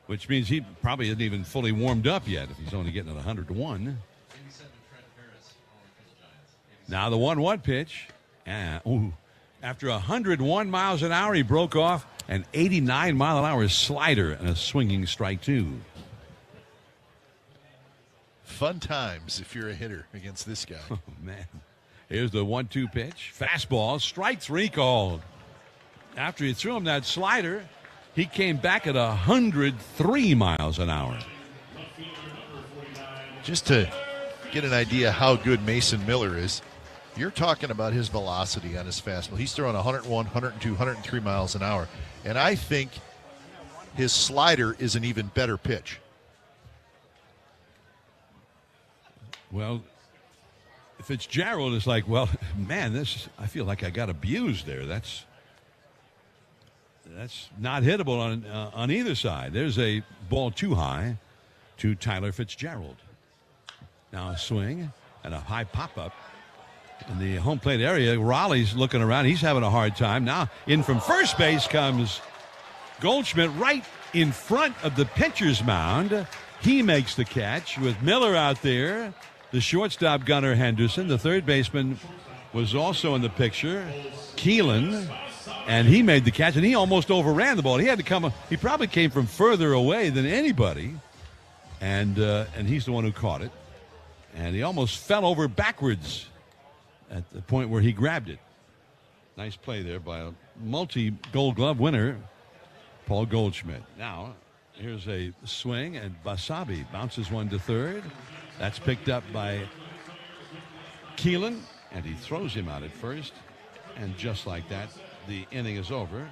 which means he probably isn't even fully warmed up yet if he's only getting at 101. Now the 1-1 pitch. After 101 miles an hour, he broke off an 89-mile-an-hour slider and a swinging strike two. Fun times if you're a hitter against this guy. Oh, man. Here's the 1-2 pitch. Fastball, strike three called. After he threw him that slider, he came back at 103 miles an hour. Just to get an idea how good Mason Miller is, you're talking about his velocity on his fastball. He's throwing 101, 102, 103 miles an hour. And I think his slider is an even better pitch. Well, Fitzgerald is like, well, man, I feel like I got abused there. That's not hittable on either side. There's a ball too high to Tyler Fitzgerald. Now a swing and a high pop-up in the home plate area. Raleigh's looking around. He's having a hard time. Now in from first base comes Goldschmidt right in front of the pitcher's mound. He makes the catch with Miller out there. The shortstop, Gunnar Henderson. The third baseman was also in the picture, Keelan, and he made the catch, and he almost overran the ball. He had to come. He probably came from further away than anybody, and he's the one who caught it. And he almost fell over backwards at the point where he grabbed it. Nice play there by a multi-Gold Glove winner, Paul Goldschmidt. Now, here's a swing, and Basabe bounces one to third. That's picked up by Keelan, and he throws him out at first. And just like that, the inning is over.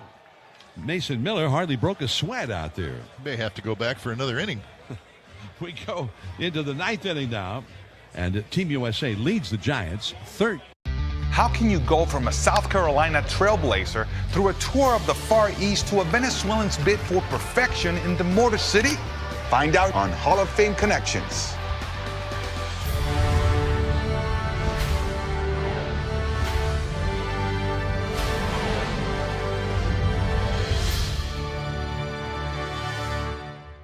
Mason Miller hardly broke a sweat out there. May have to go back for another inning. We go into the ninth inning now, and Team USA leads the Giants 30. How can you go from a South Carolina trailblazer through a tour of the Far East to a Venezuelan's bid for perfection in the Motor City? Find out on Hall of Fame Connections.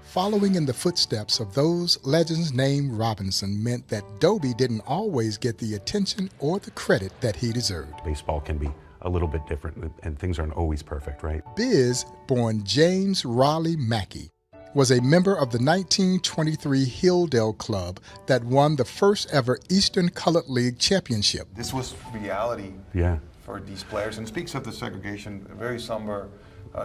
Following in the footsteps of those legends named Robinson meant that Dobie didn't always get the attention or the credit that he deserved. Baseball can be a little bit different, and things aren't always perfect, right? Biz, born James Raleigh Mackey, was a member of the 1923 Hilldale Club that won the first ever Eastern Colored League championship. This was reality for these players, and speaks of the segregation, a very somber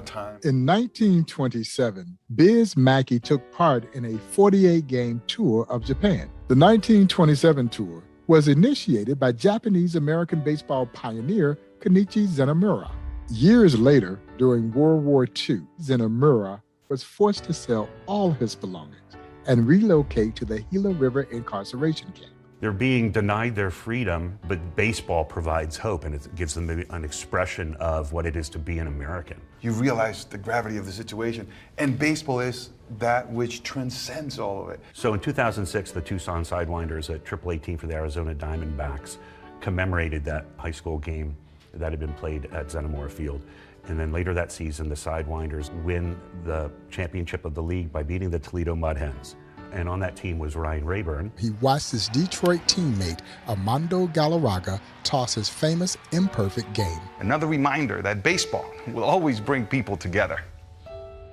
time. In 1927, Biz Mackey took part in a 48-game tour of Japan. The 1927 tour was initiated by Japanese-American baseball pioneer Kenichi Zenemura. Years later, during World War II, Zenemura was forced to sell all his belongings and relocate to the Gila River incarceration camp. They're being denied their freedom, but baseball provides hope, and it gives them an expression of what it is to be an American. You realize the gravity of the situation, and baseball is that which transcends all of it. So in 2006, the Tucson Sidewinders, a AAA team for the Arizona Diamondbacks, commemorated that high school game that had been played at Zenemura Field. And then later that season, the Sidewinders win the championship of the league by beating the Toledo Mud Hens. And on that team was Ryan Rayburn. He watched his Detroit teammate, Armando Galarraga, toss his famous imperfect game. Another reminder that baseball will always bring people together.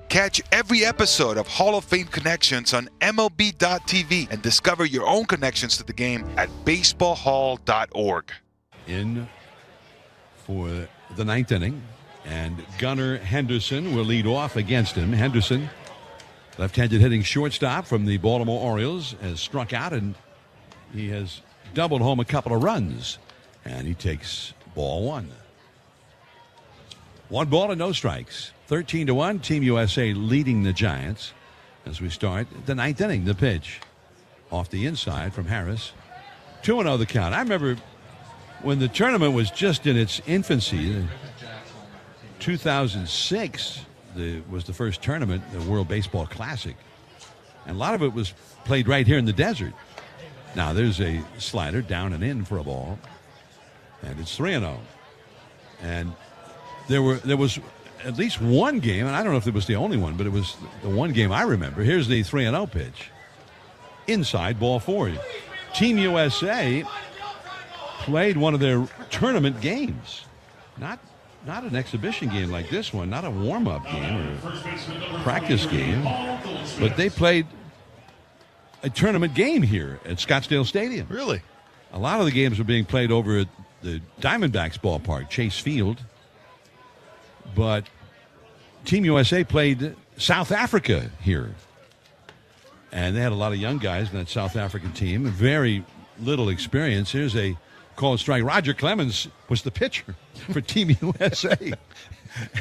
Catch every episode of Hall of Fame Connections on MLB.tv and discover your own connections to the game at baseballhall.org. In for the ninth inning, and Gunnar Henderson will lead off against him. Henderson, left-handed hitting shortstop from the Baltimore Orioles, has struck out, and he has doubled home a couple of runs. And he takes ball one. 1 ball and no strikes. 13-1, Team USA leading the Giants. as we start the ninth inning. The pitch off the inside from Harris. 2-0 the count. I remember when the tournament was just in its infancy. 2006 was the first tournament, the World Baseball Classic. And a lot of it was played right here in the desert. Now there's a slider down and in for a ball. And it's 3-0. And there was at least one game, and I don't know if it was the only one, but it was the one game I remember. Here's the 3-0 pitch. Inside, ball 4. Team USA played one of their tournament games. Not an exhibition game like this one, not a warm-up game or practice game, but they played a tournament game here at Scottsdale Stadium. Really? A lot of the games were being played over at the Diamondbacks ballpark, Chase Field. But Team USA played South Africa here. And they had a lot of young guys in that South African team, very little experience. Here's a called strike. Roger Clemens was the pitcher for Team USA.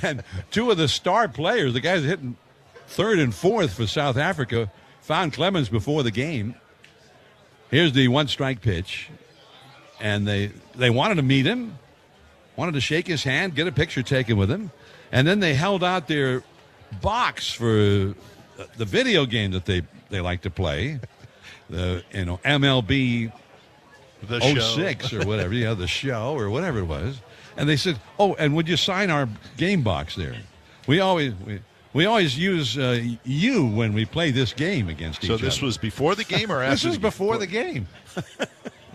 And two of the star players, the guys hitting third and fourth for South Africa, found Clemens before the game. Here's the one-strike pitch. And they wanted to meet him, wanted to shake his hand, get a picture taken with him. And then they held out their box for the video game that they like to play, the MLB the 06 or whatever, the show or whatever it was. And they said, "Oh, and would you sign our game box there? We always use you when we play this game against each other." So this was before the game or after? This was before the game.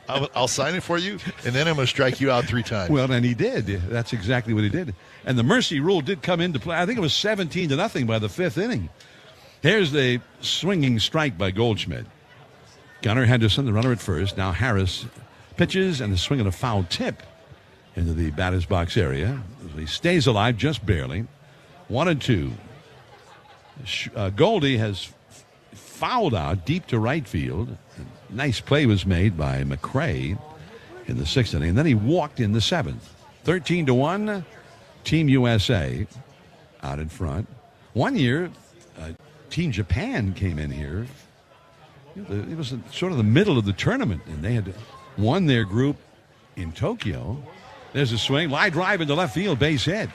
I'll sign it for you, and then I'm going to strike you out 3 times. Well, and he did. That's exactly what he did. And the mercy rule did come into play. I think it was 17-0 by the 5th inning. Here's the swinging strike by Goldschmidt. Gunnar Henderson, the runner at first. Now Harris pitches and is swinging a foul tip into the batter's box area. He stays alive just barely. 1-2. Goldie has fouled out deep to right field. Nice play was made by McRae in the 6th inning. And then he walked in the 7th. 13-1, Team USA out in front. One year, Team Japan came in here. It was sort of the middle of the tournament, and they had won their group in Tokyo. There's a swing, line drive into left field, base hit.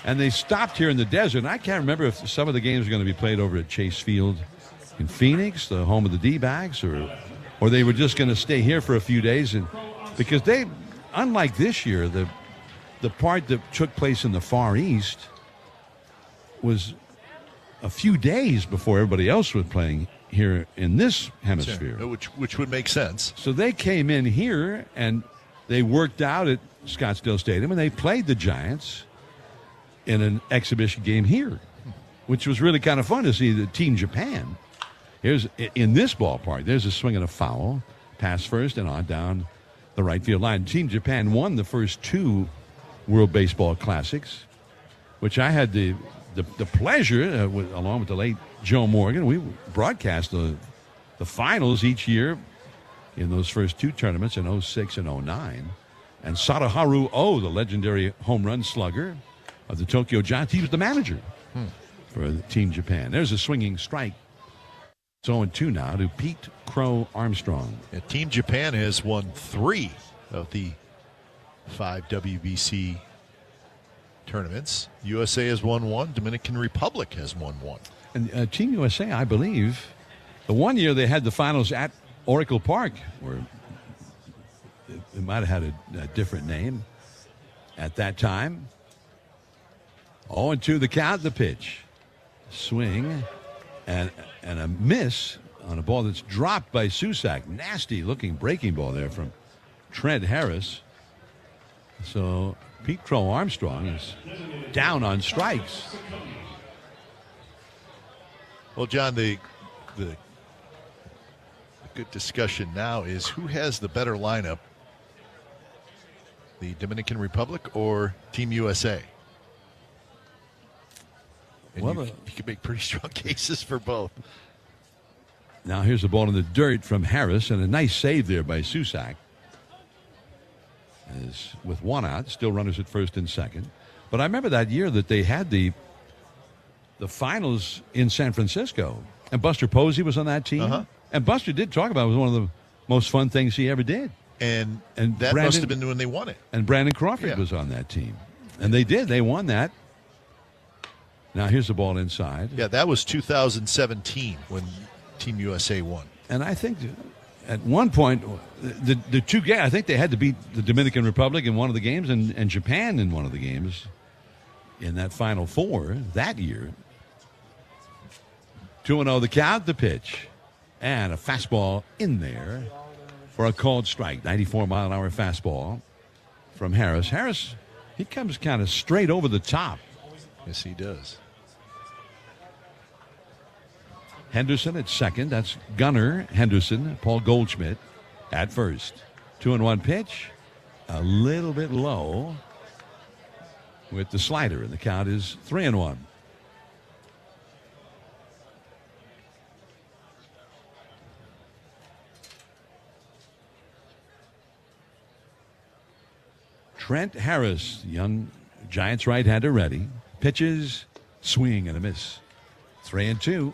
And they stopped here in the desert. And I can't remember if some of the games are going to be played over at Chase Field in Phoenix, the home of the D-backs, or they were just going to stay here for a few days. And because they, unlike this year, the part that took place in the Far East was a few days before everybody else was playing here in this hemisphere. Sure. Which would make sense. So they came in here and they worked out at Scottsdale Stadium and they played the Giants in an exhibition game here, which was really kind of fun to see the Team Japan. Here's in this ballpark. There's a swing and a foul, pass first and on down the right field line. Team Japan won the first 2 World Baseball Classics, which I had the pleasure, along with the late Joe Morgan, we broadcast the finals each year in those first 2 tournaments in 06 and 09. And Sadaharu Oh, the legendary home run slugger of the Tokyo Giants, he was the manager for the Team Japan. There's a swinging strike. It's 0-2 now to Pete Crow Armstrong. Team Japan has won 3 of the 5 WBC tournaments. USA has won 1. Dominican Republic has won 1. And Team USA, I believe, the one year they had the finals at Oracle Park, where it might have had a different name at that time. 0-2 the count, the pitch. Swing and a miss on a ball that's dropped by Susak. Nasty looking breaking ball there from Trent Harris. So Pete Crow Armstrong is down on strikes. Well, John, the good discussion now is who has the better lineup, the Dominican Republic or Team USA? And Well, you can make pretty strong cases for both. Now here's the ball in the dirt from Harris, and a nice save there by Susak. As with 1 out, still runners at first and second. But I remember that year that they had the finals in San Francisco. And Buster Posey was on that team. Uh-huh. And Buster did talk about it was one of the most fun things he ever did. And that must have been when they won it. And Brandon Crawford was on that team. And they did. They won that. Now here's the ball inside. Yeah, that was 2017 when Team USA won. And I think at one point, the two games, I think they had to beat the Dominican Republic in one of the games and Japan in one of the games in that Final Four that year. 2-0 the count, the pitch. And a fastball in there for a called strike. 94-mile-an-hour fastball from Harris. Harris, he comes kind of straight over the top. Yes, he does. Henderson at second. That's Gunnar Henderson. Paul Goldschmidt at first. 2-1 pitch. A little bit low with the slider, and the count is 3-1. Trent Harris, young Giants right-hander, ready. Pitches, swing and a miss. 3-2.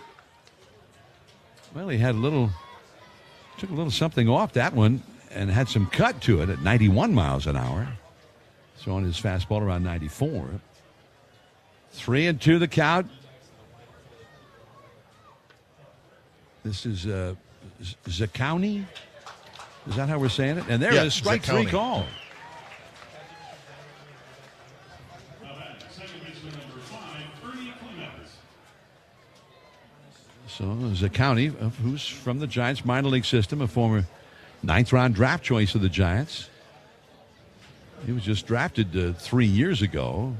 Well, he had took a little something off that one and had some cut to it at 91 miles an hour. Throwing his fastball around 94. 3-2 the count. This is Zakowny. Is that how we're saying it? And there is strike Zakowny. 3 call. So Zakowny, who's from the Giants minor league system, a former 9th-round draft choice of the Giants. He was just drafted 3 years ago.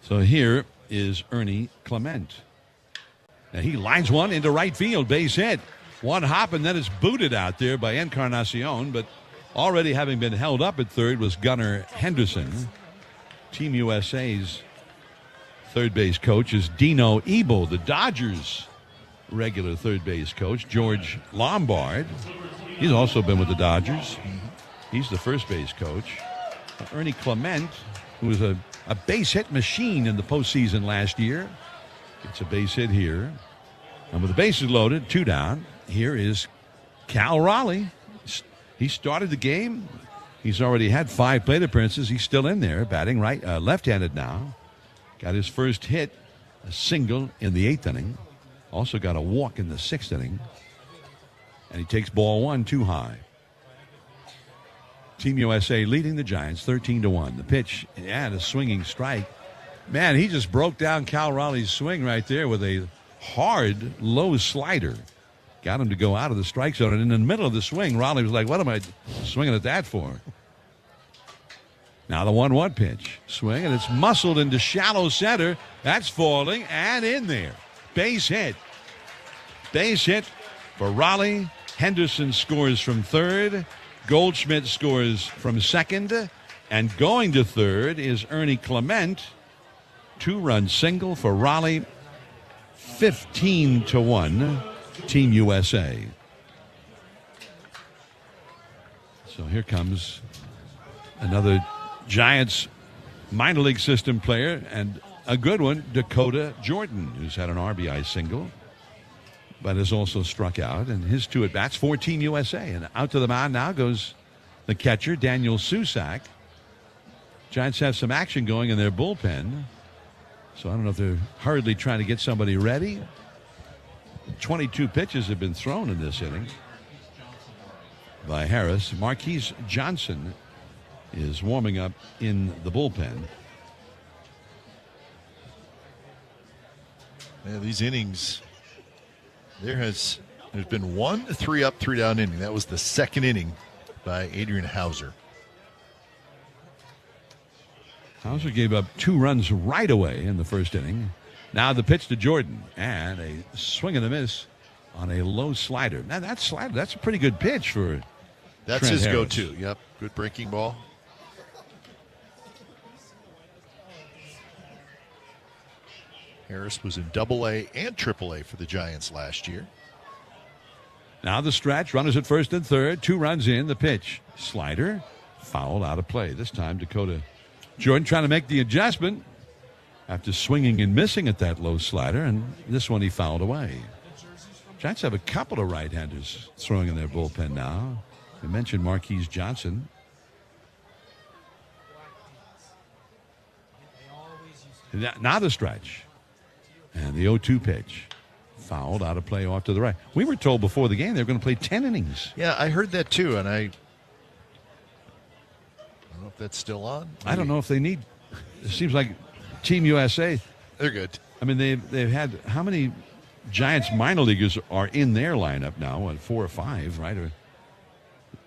So here is Ernie Clement. Now he lines one into right field, base hit. One hop, and then it's booted out there by Encarnacion, but already having been held up at third was Gunnar Henderson. Team USA's third base coach is Dino Ebel. The Dodgers' regular third base coach, George Lombard. He's also been with the Dodgers. He's the first base coach. Ernie Clement, who was a base hit machine in the postseason last year, gets a base hit here. And with the bases loaded, 2 down, here is Cal Raleigh. He started the game. He's already had 5 plate appearances. He's still in there, batting left-handed now. Got his first hit, a single in the 8th inning. Also got a walk in the 6th inning. And he takes ball 1 too high. Team USA leading the Giants 13-1. The pitch, and a swinging strike. Man, he just broke down Cal Raleigh's swing right there with a hard, low slider. Got him to go out of the strike zone. And in the middle of the swing, Raleigh was like, what am I swinging at that for? Now the 1-1 pitch. Swing, and it's muscled into shallow center. That's falling and in there. Base hit. Base hit for Raleigh. Henderson scores from third. Goldschmidt scores from second. And going to third is Ernie Clement. 2-run single for Raleigh. 15-1. Team USA. So here comes another Giants minor league system player, and a good one, Dakota Jordan, who's had an RBI single, but has also struck out. And his 2 at-bats for Team USA. And out to the mound now goes the catcher, Daniel Susak. Giants have some action going in their bullpen. So I don't know if they're hurriedly trying to get somebody ready. 22 pitches have been thrown in this inning by Harris. Marquise Johnson is warming up in the bullpen. Yeah, these innings, there's been 1 3-up, 3-down inning. That was the 2nd inning by Adrian Hauser. Hauser gave up 2 runs right away in the first inning. Now the pitch to Jordan, and a swing and a miss on a low slider. Now that slider, that's a pretty good pitch for That's Trent his Harris. go-to. Yep, good breaking ball. Harris was in AA and AAA for the Giants last year. Now the stretch, runners at first and third, 2 runs in, the pitch. Slider, fouled out of play. This time Dakota Jordan trying to make the adjustment. after swinging and missing at that low slider, and this one he fouled away. Giants have a couple of right-handers throwing in their bullpen now. We mentioned Marquise Johnson. Now the stretch. And the 0-2 pitch. Fouled, out of play off to the right. We were told before the game they were going to play 10 innings. Yeah, I heard that too, and I don't know if that's still on. I don't know if they need. It seems like Team USA. They're good. I mean, they've had how many Giants minor leaguers are in their lineup now? What, 4 or 5, right? Or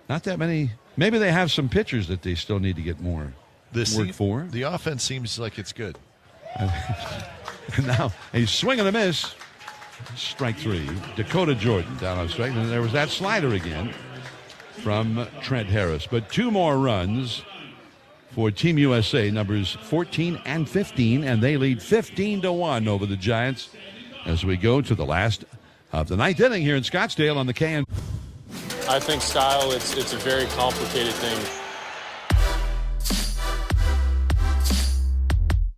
not that many. Maybe they have some pitchers that they still need to get more work for. The offense seems like it's good. Now a swing and a miss. Strike 3. Dakota Jordan down on strike. And there was that slider again from Trent Harris. But 2 more runs for Team USA, numbers 14 and 15, and they lead 15-1 over the Giants as we go to the last of the 9th inning here in Scottsdale on the KN. I think style, it's a very complicated thing.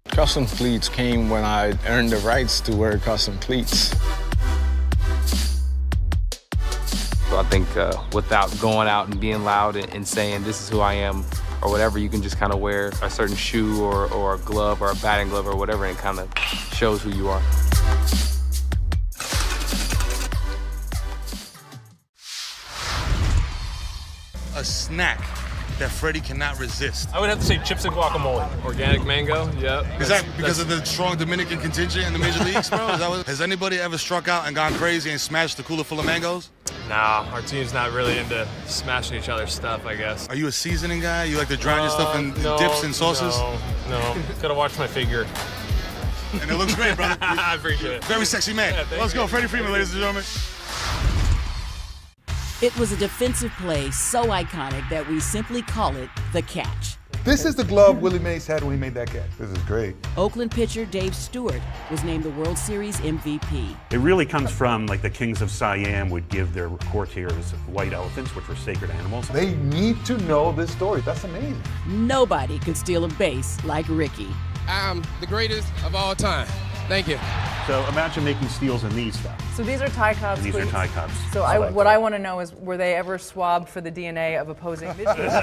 Custom cleats came when I earned the rights to wear custom cleats. So I think without going out and being loud and saying this is who I am or whatever, you can just kind of wear a certain shoe or a glove or a batting glove or whatever, and it kind of shows who you are. A snack that Freddie cannot resist. I would have to say chips and guacamole. Organic mango, yep. Is that because of the strong Dominican contingent in the major leagues, bro? Has anybody ever struck out and gone crazy and smashed the cooler full of mangoes? Nah, our team's not really into smashing each other's stuff, I guess. Are you a seasoning guy? You like to drown your stuff in dips and sauces? No. Gotta watch my figure. And it looks great, brother. I appreciate it. Very sexy man. Yeah, Let's go, Freddie Freeman, ladies and gentlemen. It was a defensive play so iconic that we simply call it the catch. This is the glove Willie Mays had when he made that catch. This is great. Oakland pitcher Dave Stewart was named the World Series MVP. It really comes from like the kings of Siam would give their courtiers white elephants, which were sacred animals. They need to know this story. That's amazing. Nobody could steal a base like Ricky. I'm the greatest of all time. Thank you. So imagine making steals in these stuff. So these are tie cups. These are tie cups. So what I want to know is, were they ever swabbed for the DNA of opposing pitchers?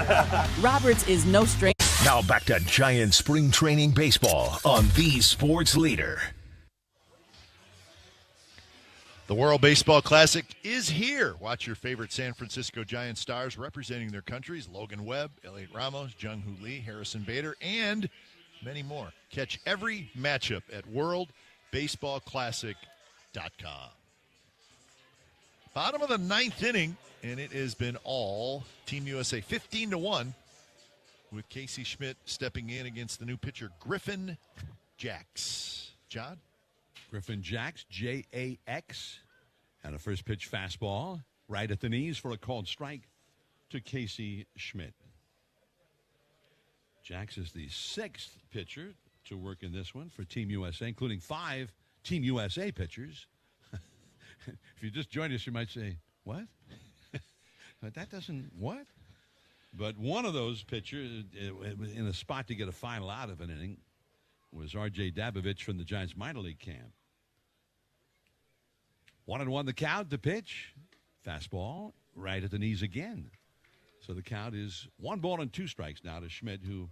Roberts is no stranger. Now back to Giant Spring Training Baseball on the Sports Leader. The World Baseball Classic is here. Watch your favorite San Francisco Giants stars representing their countries: Logan Webb, Elliot Ramos, Jung-Hoo Lee, Harrison Bader, and many more. Catch every matchup at worldbaseballclassic.com. Bottom of the 9th inning, and it has been all Team USA 15-1 with Casey Schmidt stepping in against the new pitcher Griffin Jax. John? Griffin Jax, J-A-X, and a first pitch fastball right at the knees for a called strike to Casey Schmidt. Jax is the 6th pitcher to work in this one for Team USA, including 5 Team USA pitchers. If you just joined us, you might say, what? But that doesn't, what? But one of those pitchers in a spot to get a final out of an inning was R.J. Dabovich from the Giants minor league camp. 1-1 the count, the pitch. Fastball right at the knees again. So the count is 1 ball and 2 strikes now to Schmidt, who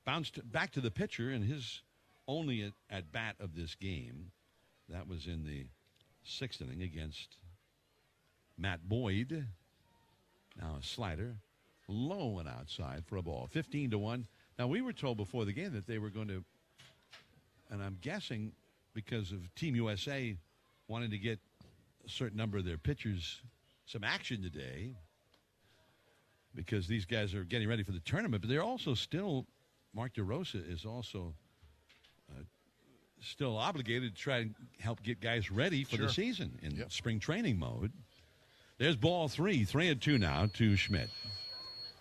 bounced back to the pitcher in his only at bat of this game. That was in the 6th inning against Matt Boyd. Now a slider low and outside for a ball. 15-1. Now we were told before the game that they were going to, and I'm guessing because of Team USA wanting to get a certain number of their pitchers some action today, because these guys are getting ready for the tournament, but they're also still, Mark DeRosa is also still obligated to try and help get guys ready for the season in spring training mode. There's ball 3, 3-2 now to Schmidt.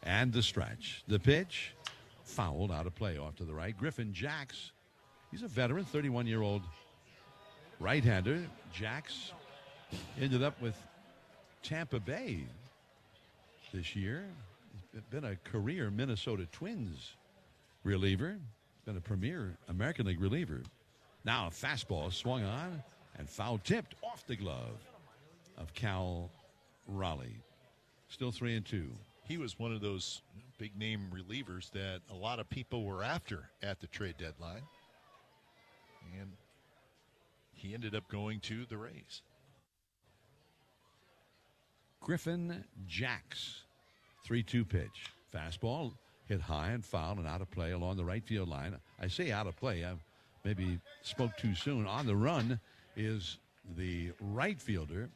And the stretch. The pitch, fouled out of play off to the right. Griffin Jax, he's a veteran, 31-year-old right-hander. Jax ended up with Tampa Bay this year. He's been a career Minnesota Twins reliever. Been a premier American League reliever. Now a fastball swung on and foul tipped off the glove of Cal Raleigh. Still 3-2. He was one of those big name relievers that a lot of people were after at the trade deadline. And he ended up going to the Rays. Griffin Jacks, 3-2 pitch. Fastball hit high and fouled and out of play along the right field line. I say out of play. I maybe spoke too soon. On the run is the right fielder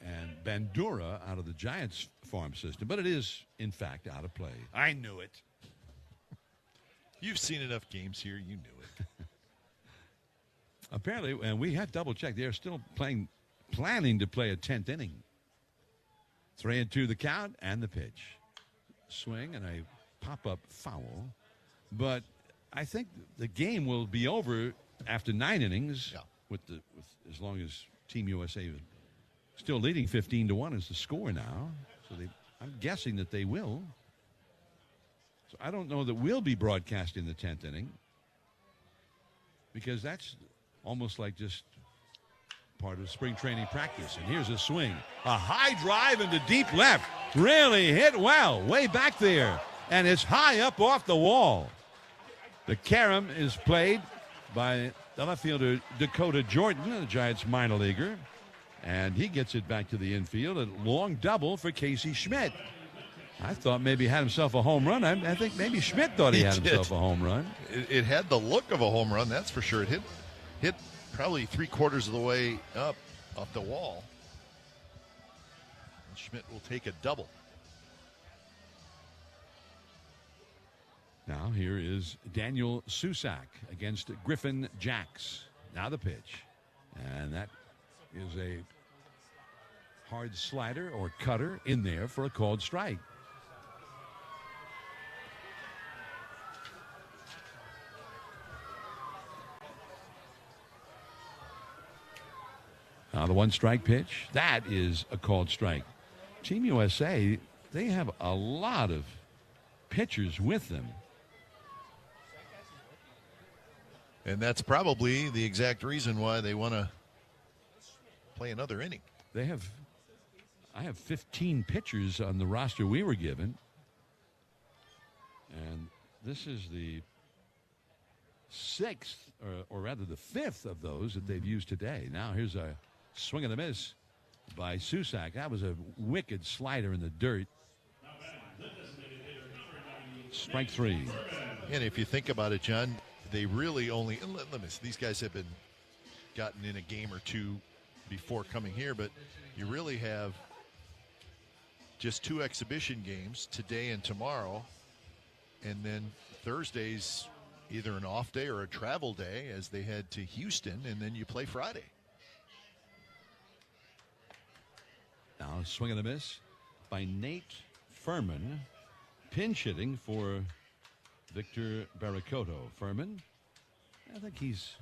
and Bandura out of the Giants farm system. But it is, in fact, out of play. I knew it. You've seen enough games here. You knew it. Apparently, and we had double-checked, they're still planning to play a 10th inning. 3-2 the count and the pitch. Swing and a pop-up foul. But I think the game will be over after 9 innings. Yeah. With as long as Team USA is still leading 15-1 is the score now. So I'm guessing that they will. So I don't know that we'll be broadcasting the 10th inning, because that's almost like just part of spring training practice. And here's a swing. A high drive into deep left. Really hit well, way back there. And it's high up off the wall. The carom is played by the left fielder Dakota Jordan, the Giants minor leaguer. And he gets it back to the infield. A long double for Casey Schmidt. I thought maybe he had himself a home run. I think maybe Schmidt thought he had himself a home run. It had the look of a home run, that's for sure. It hit probably 3/4 of the way up off the wall. And Schmidt will take a double. Now here is Daniel Susak against Griffin Jacks. Now the pitch. And that is a hard slider or cutter in there for a called strike. Now the 1-strike pitch. That is a called strike. Team USA, they have a lot of pitchers with them. And that's probably the exact reason why they want to play another inning. I have 15 pitchers on the roster we were given. And this is the 6th, or rather the 5th of those that they've used today. Now here's a swing and a miss by Susak. That was a wicked slider in the dirt. Strike 3. And if you think about it, John, they really only, these guys have been gotten in a game or two before coming here, but you really have just 2 exhibition games, today and tomorrow, and then Thursday's either an off day or a travel day as they head to Houston, and then you play Friday. Now a swing and a miss by Nate Furman, pinch hitting for Victor Barracoto. Furman, I think he's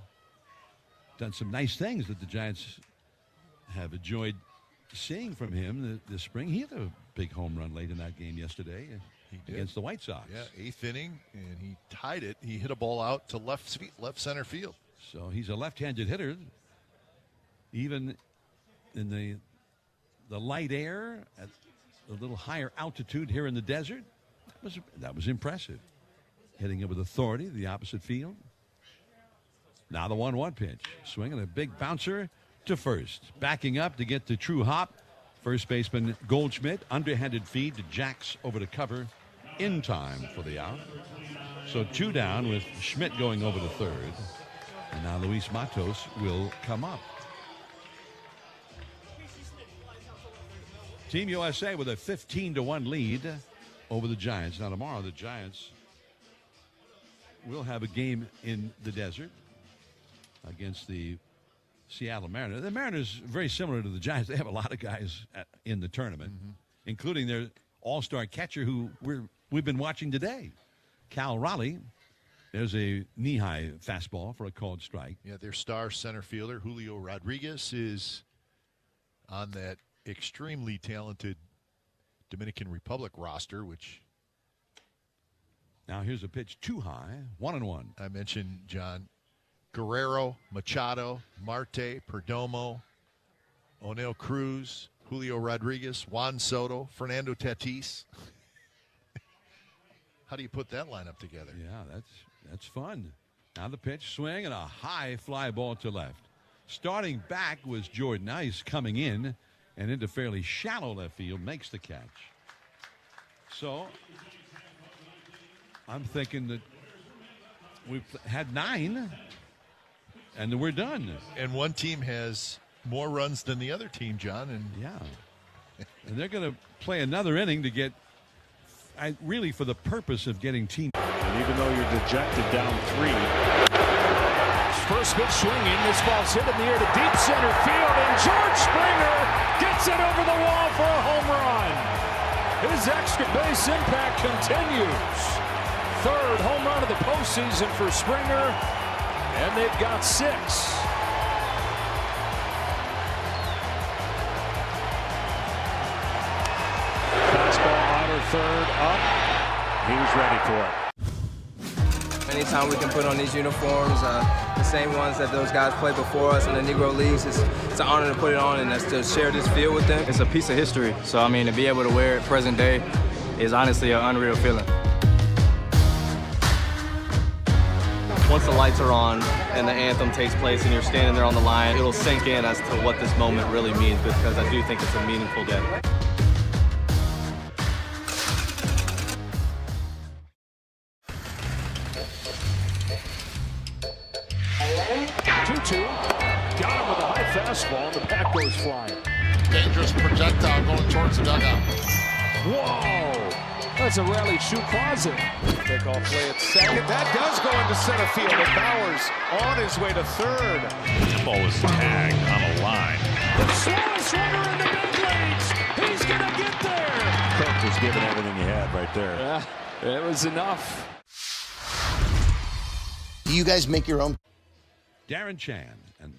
done some nice things that the Giants have enjoyed seeing from him this spring. He had a big home run late in that game yesterday against the White Sox. Yeah, 8th inning, and he tied it. He hit a ball out to left center field. So he's a left-handed hitter. Even in the light air at a little higher altitude here in the desert, that was impressive. Hitting it with authority, the opposite field. Now the 1-1 pitch. Swinging a big bouncer to first. Backing up to get the true hop. First baseman Goldschmidt. Underhanded feed to Jacks over to cover in time for the out. So 2 down with Schmidt going over to third. And now Luis Matos will come up. Team USA with a 15-1 lead over the Giants. Now tomorrow the Giants will have a game in the desert against the Seattle Mariners. The Mariners, very similar to the Giants, they have a lot of guys in the tournament, including their all-star catcher who we've been watching today, Cal Raleigh. There's a knee-high fastball for a called strike. Yeah, their star center fielder, Julio Rodriguez, is on that extremely talented Dominican Republic roster, which... Now here's a pitch too high, 1-1. I mentioned, John, Guerrero, Machado, Marte, Perdomo, O'Neill Cruz, Julio Rodriguez, Juan Soto, Fernando Tatis. How do you put that lineup together? Yeah, that's fun. Now the pitch, swing, and a high fly ball to left. Starting back was Jordan Ice, coming in and into fairly shallow left field, makes the catch. So I'm thinking that we've had 9 and we're done. And one team has more runs than the other team, John. And yeah. And they're going to play another inning to get, really for the purpose of getting team. And even though you're dejected down 3. First pitch swinging. This ball's hit in the air to deep center field. And George Springer gets it over the wall for a home run. His extra base impact continues. 3rd home run of the postseason for Springer. And they've got 6. Fastball outer third up. He's ready for it. Anytime we can put on these uniforms, the same ones that those guys played before us in the Negro Leagues, it's an honor to put it on and to share this field with them. It's a piece of history. So, I mean, to be able to wear it present day is honestly an unreal feeling. Once the lights are on and the anthem takes place and you're standing there on the line, it'll sink in as to what this moment really means, because I do think it's a meaningful day. Got him with a high fastball, and the bat goes flying. Dangerous projectile going towards the dugout. Whoa! That's a rally shoe closet. Takeoff play at second. That does go into center field, and Bowers on his way to third. The ball was tagged on a line. The slowest runner in the big leagues. He's going to get there. Kirk was giving everything he had right there. Yeah, it was enough. Do you guys make your own? Darren Chan and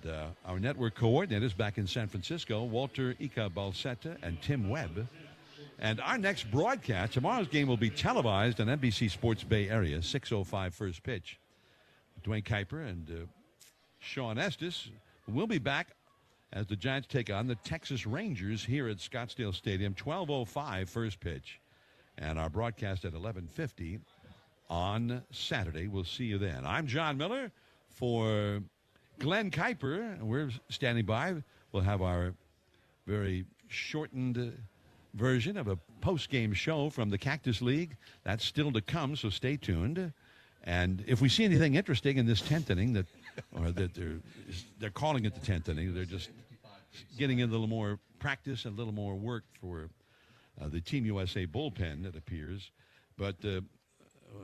our network coordinators back in San Francisco, Walter Ika Balsetta and Tim Webb. And our next broadcast, tomorrow's game will be televised on NBC Sports Bay Area, 6:05 first pitch. Dwayne Kuiper and Sean Estes will be back as the Giants take on the Texas Rangers here at Scottsdale Stadium, 12:05 first pitch. And our broadcast at 11:50 on Saturday. We'll see you then. I'm John Miller for Glenn Kuiper. We're standing by. We'll have our very shortened version of a post-game show from the Cactus League. That's still to come, so stay tuned. And if we see anything interesting in this 10th inning, that they're calling it the 10th inning, they're just getting in a little more practice and a little more work for the Team USA bullpen, it appears. But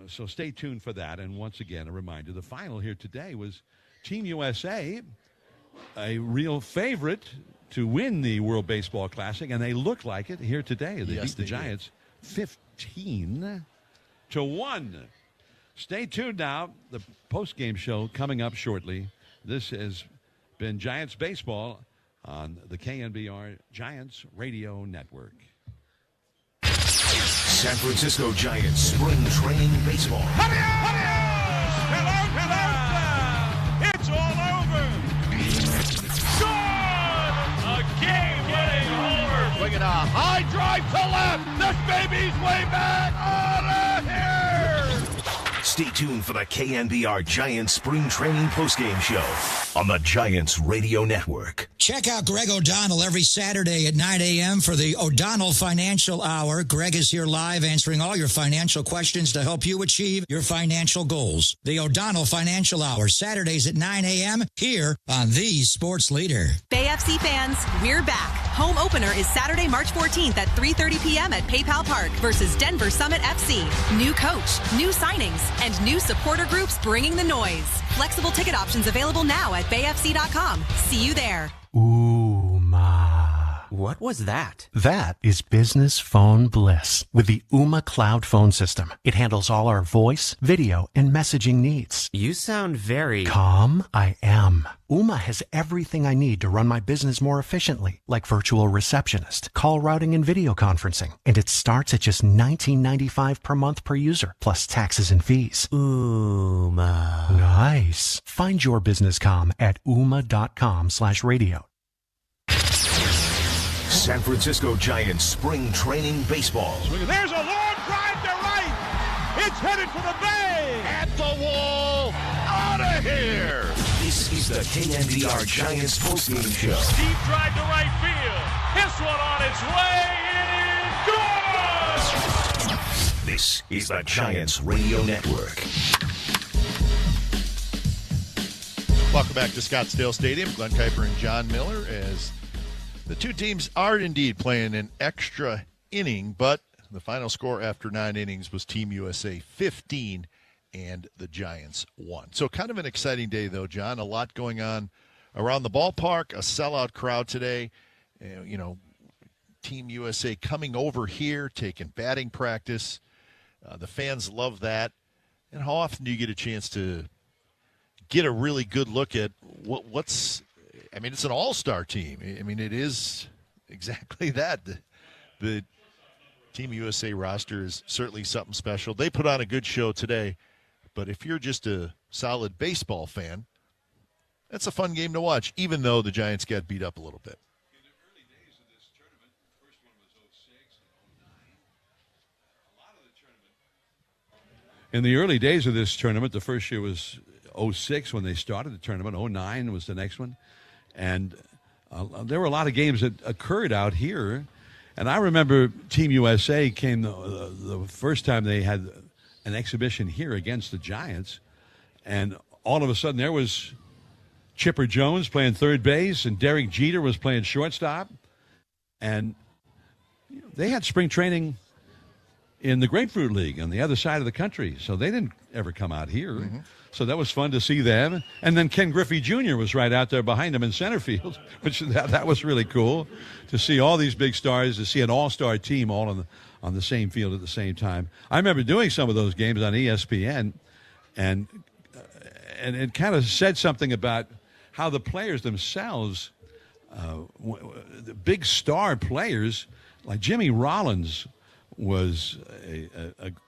so stay tuned for that. And once again, a reminder, the final here today was Team USA, a real favorite to win the World Baseball Classic, and they look like it here today. They beat the Giants 15-1. Stay tuned now. The post-game show coming up shortly. This has been Giants Baseball on the KNBR Giants Radio Network. San Francisco Giants Spring Training Baseball. It's all over. Gone! A game-winning homer. Swinging a high drive to left. This baby's way back. Out of here. Stay tuned for the KNBR Giants Spring Training Postgame Show on the Giants Radio Network. Check out Greg O'Donnell every Saturday at 9 a.m. for the O'Donnell Financial Hour. Greg is here live answering all your financial questions to help you achieve your financial goals. The O'Donnell Financial Hour, Saturdays at 9 a.m. here on the Sports Leader. Bay FC fans, we're back. Home opener is Saturday, March 14th at 3:30 p.m. at PayPal Park versus Denver Summit FC. New coach, new signings, and new supporter groups bringing the noise. Flexible ticket options available now at bayfc.com. See you there. Ooh, ma. What was that? That is business phone bliss with the Ooma Cloud phone system. It handles all our voice, video, and messaging needs. You sound very... Calm? I am. Ooma has everything I need to run my business more efficiently, like virtual receptionist, call routing, and video conferencing. And it starts at just $19.95 per month per user, plus taxes and fees. Ooma. Nice. Find your business calm at ooma.com/radio. San Francisco Giants spring training baseball. There's a long drive to right. It's headed for the bay. At the wall. Out of here. This is the KNBR Giants postgame show. Deep drive to right field. This one on its way. It is gone. This is the Giants Radio Network. Welcome back to Scottsdale Stadium. Glenn Kuiper and John Miller as the two teams are indeed playing an extra inning, but the final score after 9 innings was Team USA 15 and the Giants 1. So kind of an exciting day, though, John. A lot going on around the ballpark, a sellout crowd today. You know, Team USA coming over here, taking batting practice. The fans love that. And how often do you get a chance to get a really good look at what's – I mean, it's an all-star team. I mean, it is exactly that. The Team USA roster is certainly something special. They put on a good show today. But if you're just a solid baseball fan, that's a fun game to watch, even though the Giants got beat up a little bit. In the early days of this tournament, the first year was 06 when they started the tournament. 09 was the next one. And there were a lot of games that occurred out here. And I remember Team USA came the first time they had an exhibition here against the Giants, and all of a sudden there was Chipper Jones playing third base and Derek Jeter was playing shortstop, and they had spring training in the Grapefruit League on the other side of the country, so they didn't ever come out here. Mm-hmm. So that was fun to see them. And then Ken Griffey Jr. was right out there behind them in center field, which that was really cool to see all these big stars, to see an all-star team all on the same field at the same time. I remember doing some of those games on ESPN, and it kind of said something about how the players themselves, the big star players, like Jimmy Rollins was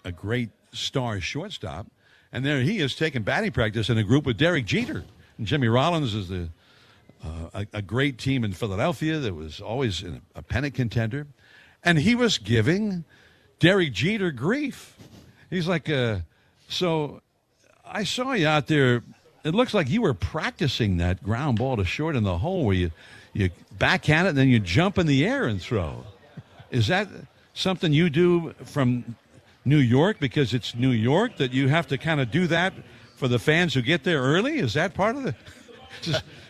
a great star shortstop. And there he is taking batting practice in a group with Derek Jeter. And Jimmy Rollins is a great team in Philadelphia that was always a pennant contender. And he was giving Derek Jeter grief. He's like, so I saw you out there. It looks like you were practicing that ground ball to short in the hole where you backhand it and then you jump in the air and throw. Is that something you do from New York, because it's New York, that you have to kind of do that for the fans who get there early? Is that part of the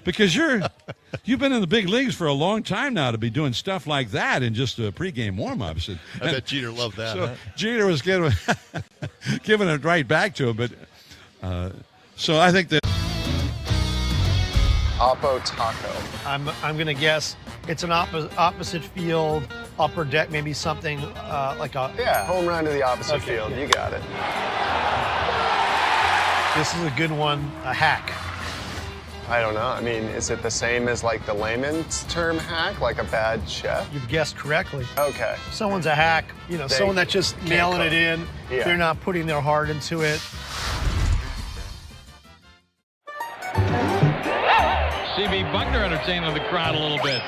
because you've been in the big leagues for a long time now to be doing stuff like that in just pregame warm-ups. I bet Jeter loved that. So Jeter was giving it right back to him, but so I think that Oppo Taco. I'm going to guess it's an opposite field, upper deck, maybe something like a... Yeah, home run to the opposite field. Yeah. You got it. This is a good one, a hack. I don't know. I mean, is it the same as like the layman's term hack, like a bad chef? You've guessed correctly. Okay. Someone's a hack, someone that's just nailing it in. Yeah. They're not putting their heart into it. CB Buckner entertaining the crowd a little bit.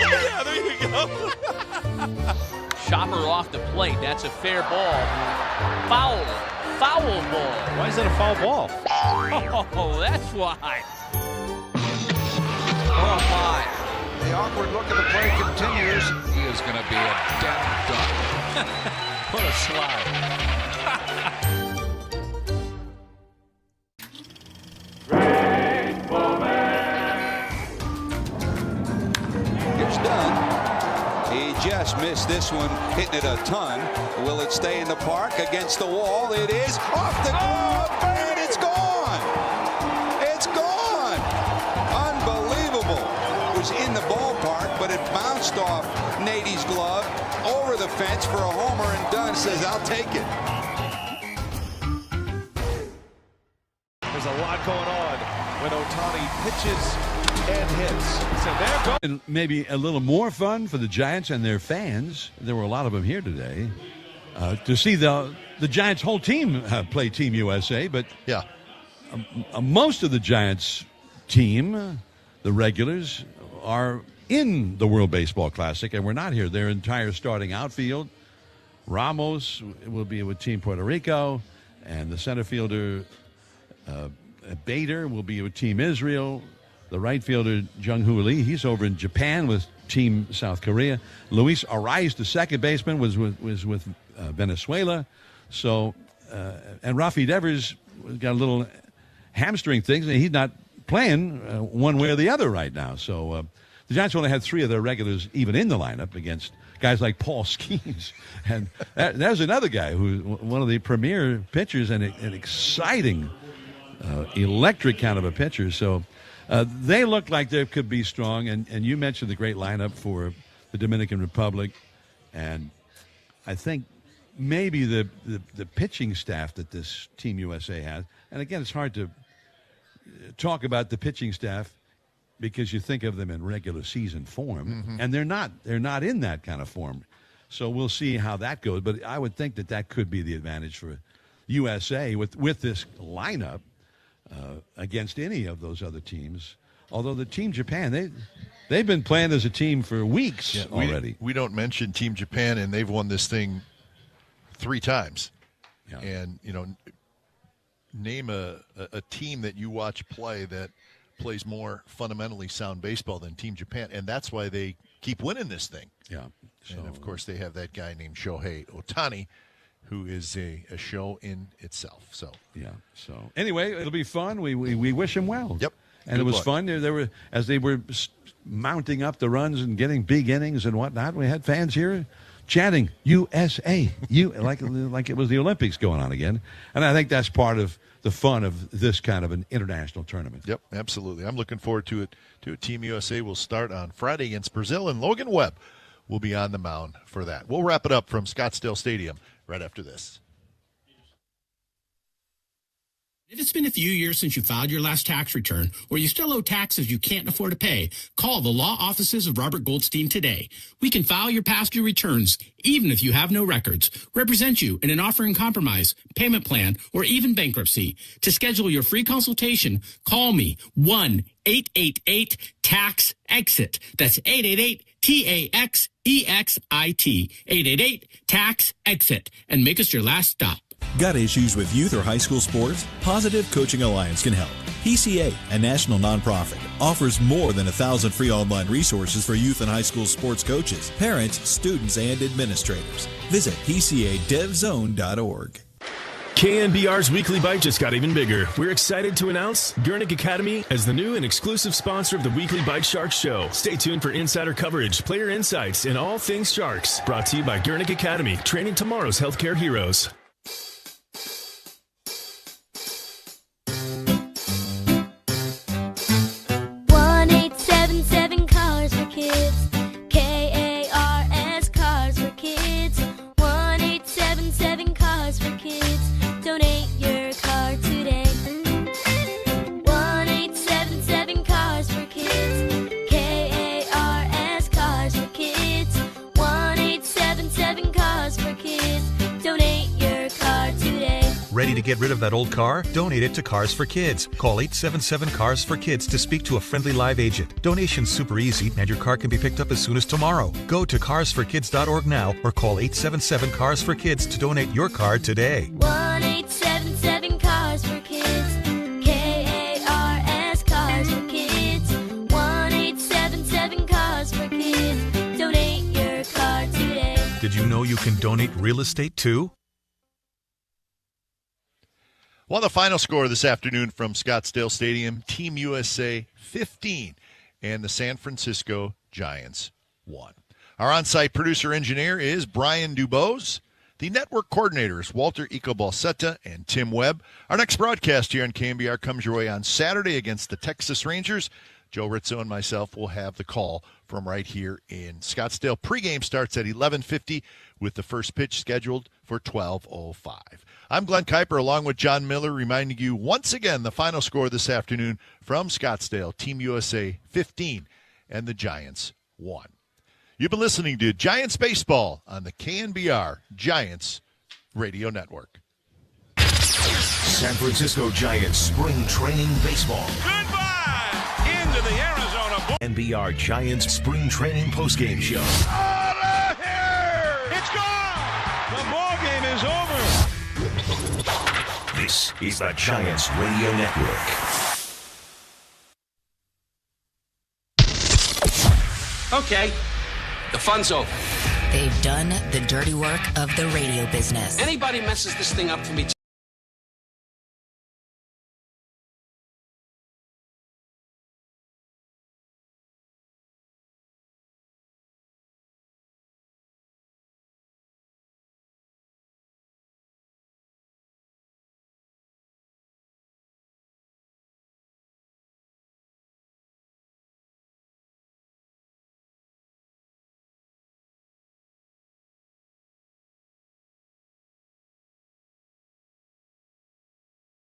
Yeah, there you go. Chopper off the plate. That's a fair ball. Foul ball. Why is that a foul ball? Oh, that's why. Oh, my. The awkward look at the play continues. He is going to be a dead duck. What a slide. It's done. He just missed this one, hitting it a ton. Will it stay in the park against the wall? It is off the glove, and it's gone. It's gone. Unbelievable. It was in the ball ballpark, but it bounced off Nady's glove over the fence for a homer, and Dunn says, I'll take it. There's a lot going on when Ohtani pitches and hits. So there goes. And maybe a little more fun for the Giants and their fans. There were a lot of them here today to see the Giants' whole team play Team USA. But yeah, most of the Giants team, the regulars, are in the World Baseball Classic, and we're not here. Their entire starting outfield. Ramos will be with Team Puerto Rico, and the center fielder Bader will be with Team Israel. The right fielder, Jung-Hoo Lee, he's over in Japan with Team South Korea. Luis Arraez, the second baseman, was with Venezuela. So, and Rafi Devers got a little hamstring thing. He's not playing one way or the other right now. So the Giants only had 3 of their regulars even in the lineup against guys like Paul Skeens. And there's another guy who's one of the premier pitchers and an exciting, electric kind of a pitcher. So they look like they could be strong. And you mentioned the great lineup for the Dominican Republic. And I think maybe the pitching staff that this Team USA has, and again, it's hard to talk about the pitching staff because you think of them in regular season form, and they're not in that kind of form. So we'll see how that goes. But I would think that could be the advantage for USA with this lineup against any of those other teams. Although the Team Japan, they've been playing as a team for weeks already. We don't mention Team Japan, and they've won this thing 3 times. Yeah. And, name a team that you watch play that plays more fundamentally sound baseball than Team Japan, and that's why they keep winning this thing. Yeah. So, and, of course, they have that guy named Shohei Ohtani, who is a show in itself. So yeah. So anyway, it'll be fun. We wish him well. Yep. And it was fun. They were as they were mounting up the runs and getting big innings and whatnot. We had fans here chanting USA, like it was the Olympics going on again. And I think that's part of the fun of this kind of an international tournament. Yep, absolutely. I'm looking forward to it. Team USA will start on Friday against Brazil, and Logan Webb will be on the mound for that. We'll wrap it up from Scottsdale Stadium right after this. If it's been a few years since you filed your last tax return, or you still owe taxes you can't afford to pay, call the law offices of Robert Goldstein today. We can file your past due returns, even if you have no records, represent you in an offer in compromise, payment plan, or even bankruptcy. To schedule your free consultation, call me 1-888-TAX-EXIT. That's 888-TAXEXIT. 888-TAX-EXIT. And make us your last stop. Got issues with youth or high school sports? Positive Coaching Alliance can help. PCA, a national nonprofit, offers more than 1,000 free online resources for youth and high school sports coaches, parents, students, and administrators. Visit PCADevZone.org. KNBR's Weekly Bite just got even bigger. We're excited to announce Gurnick Academy as the new and exclusive sponsor of the Weekly Bite Sharks Show. Stay tuned for insider coverage, player insights, and all things Sharks. Brought to you by Gurnick Academy, training tomorrow's healthcare heroes. 1-877 Cars for Kids. KARS Cars for Kids. 1-877 Cars for Kids. Donate your car today. 1-877 Cars for Kids. KARS Cars for Kids. 1-877 Cars for Kids. Donate your car today. Ready to get rid of that old car? Donate it to Cars for Kids. Call 877 Cars for Kids to speak to a friendly live agent. Donation's super easy, and your car can be picked up as soon as tomorrow. Go to carsforkids.org now or call 877 Cars for Kids to donate your car today. 1-877 Cars for Kids. KARS Cars for Kids. 1-877 Cars for Kids. Donate your car today. Did you know you can donate real estate too? Well, the final score this afternoon from Scottsdale Stadium, Team USA 15 and the San Francisco Giants 1. Our on-site producer-engineer is Brian Dubose. The network coordinators, Walter Icobalsetta and Tim Webb. Our next broadcast here on KNBR comes your way on Saturday against the Texas Rangers. Joe Rizzo and myself will have the call from right here in Scottsdale. Pregame starts at 11:50 with the first pitch scheduled for 12:05. I'm Glenn Kuiper along with John Miller, reminding you once again the final score this afternoon from Scottsdale. Team USA 15 and the Giants 1. You've been listening to Giants Baseball on the KNBR Giants Radio Network. San Francisco Giants Spring Training Baseball. Goodbye into the Arizona. NBR Giants Spring Training Postgame Show. Out of here! It's gone! The ball game is over. This is the Giants Radio Network. Okay, the fun's over. They've done the dirty work of the radio business. Anybody messes this thing up for me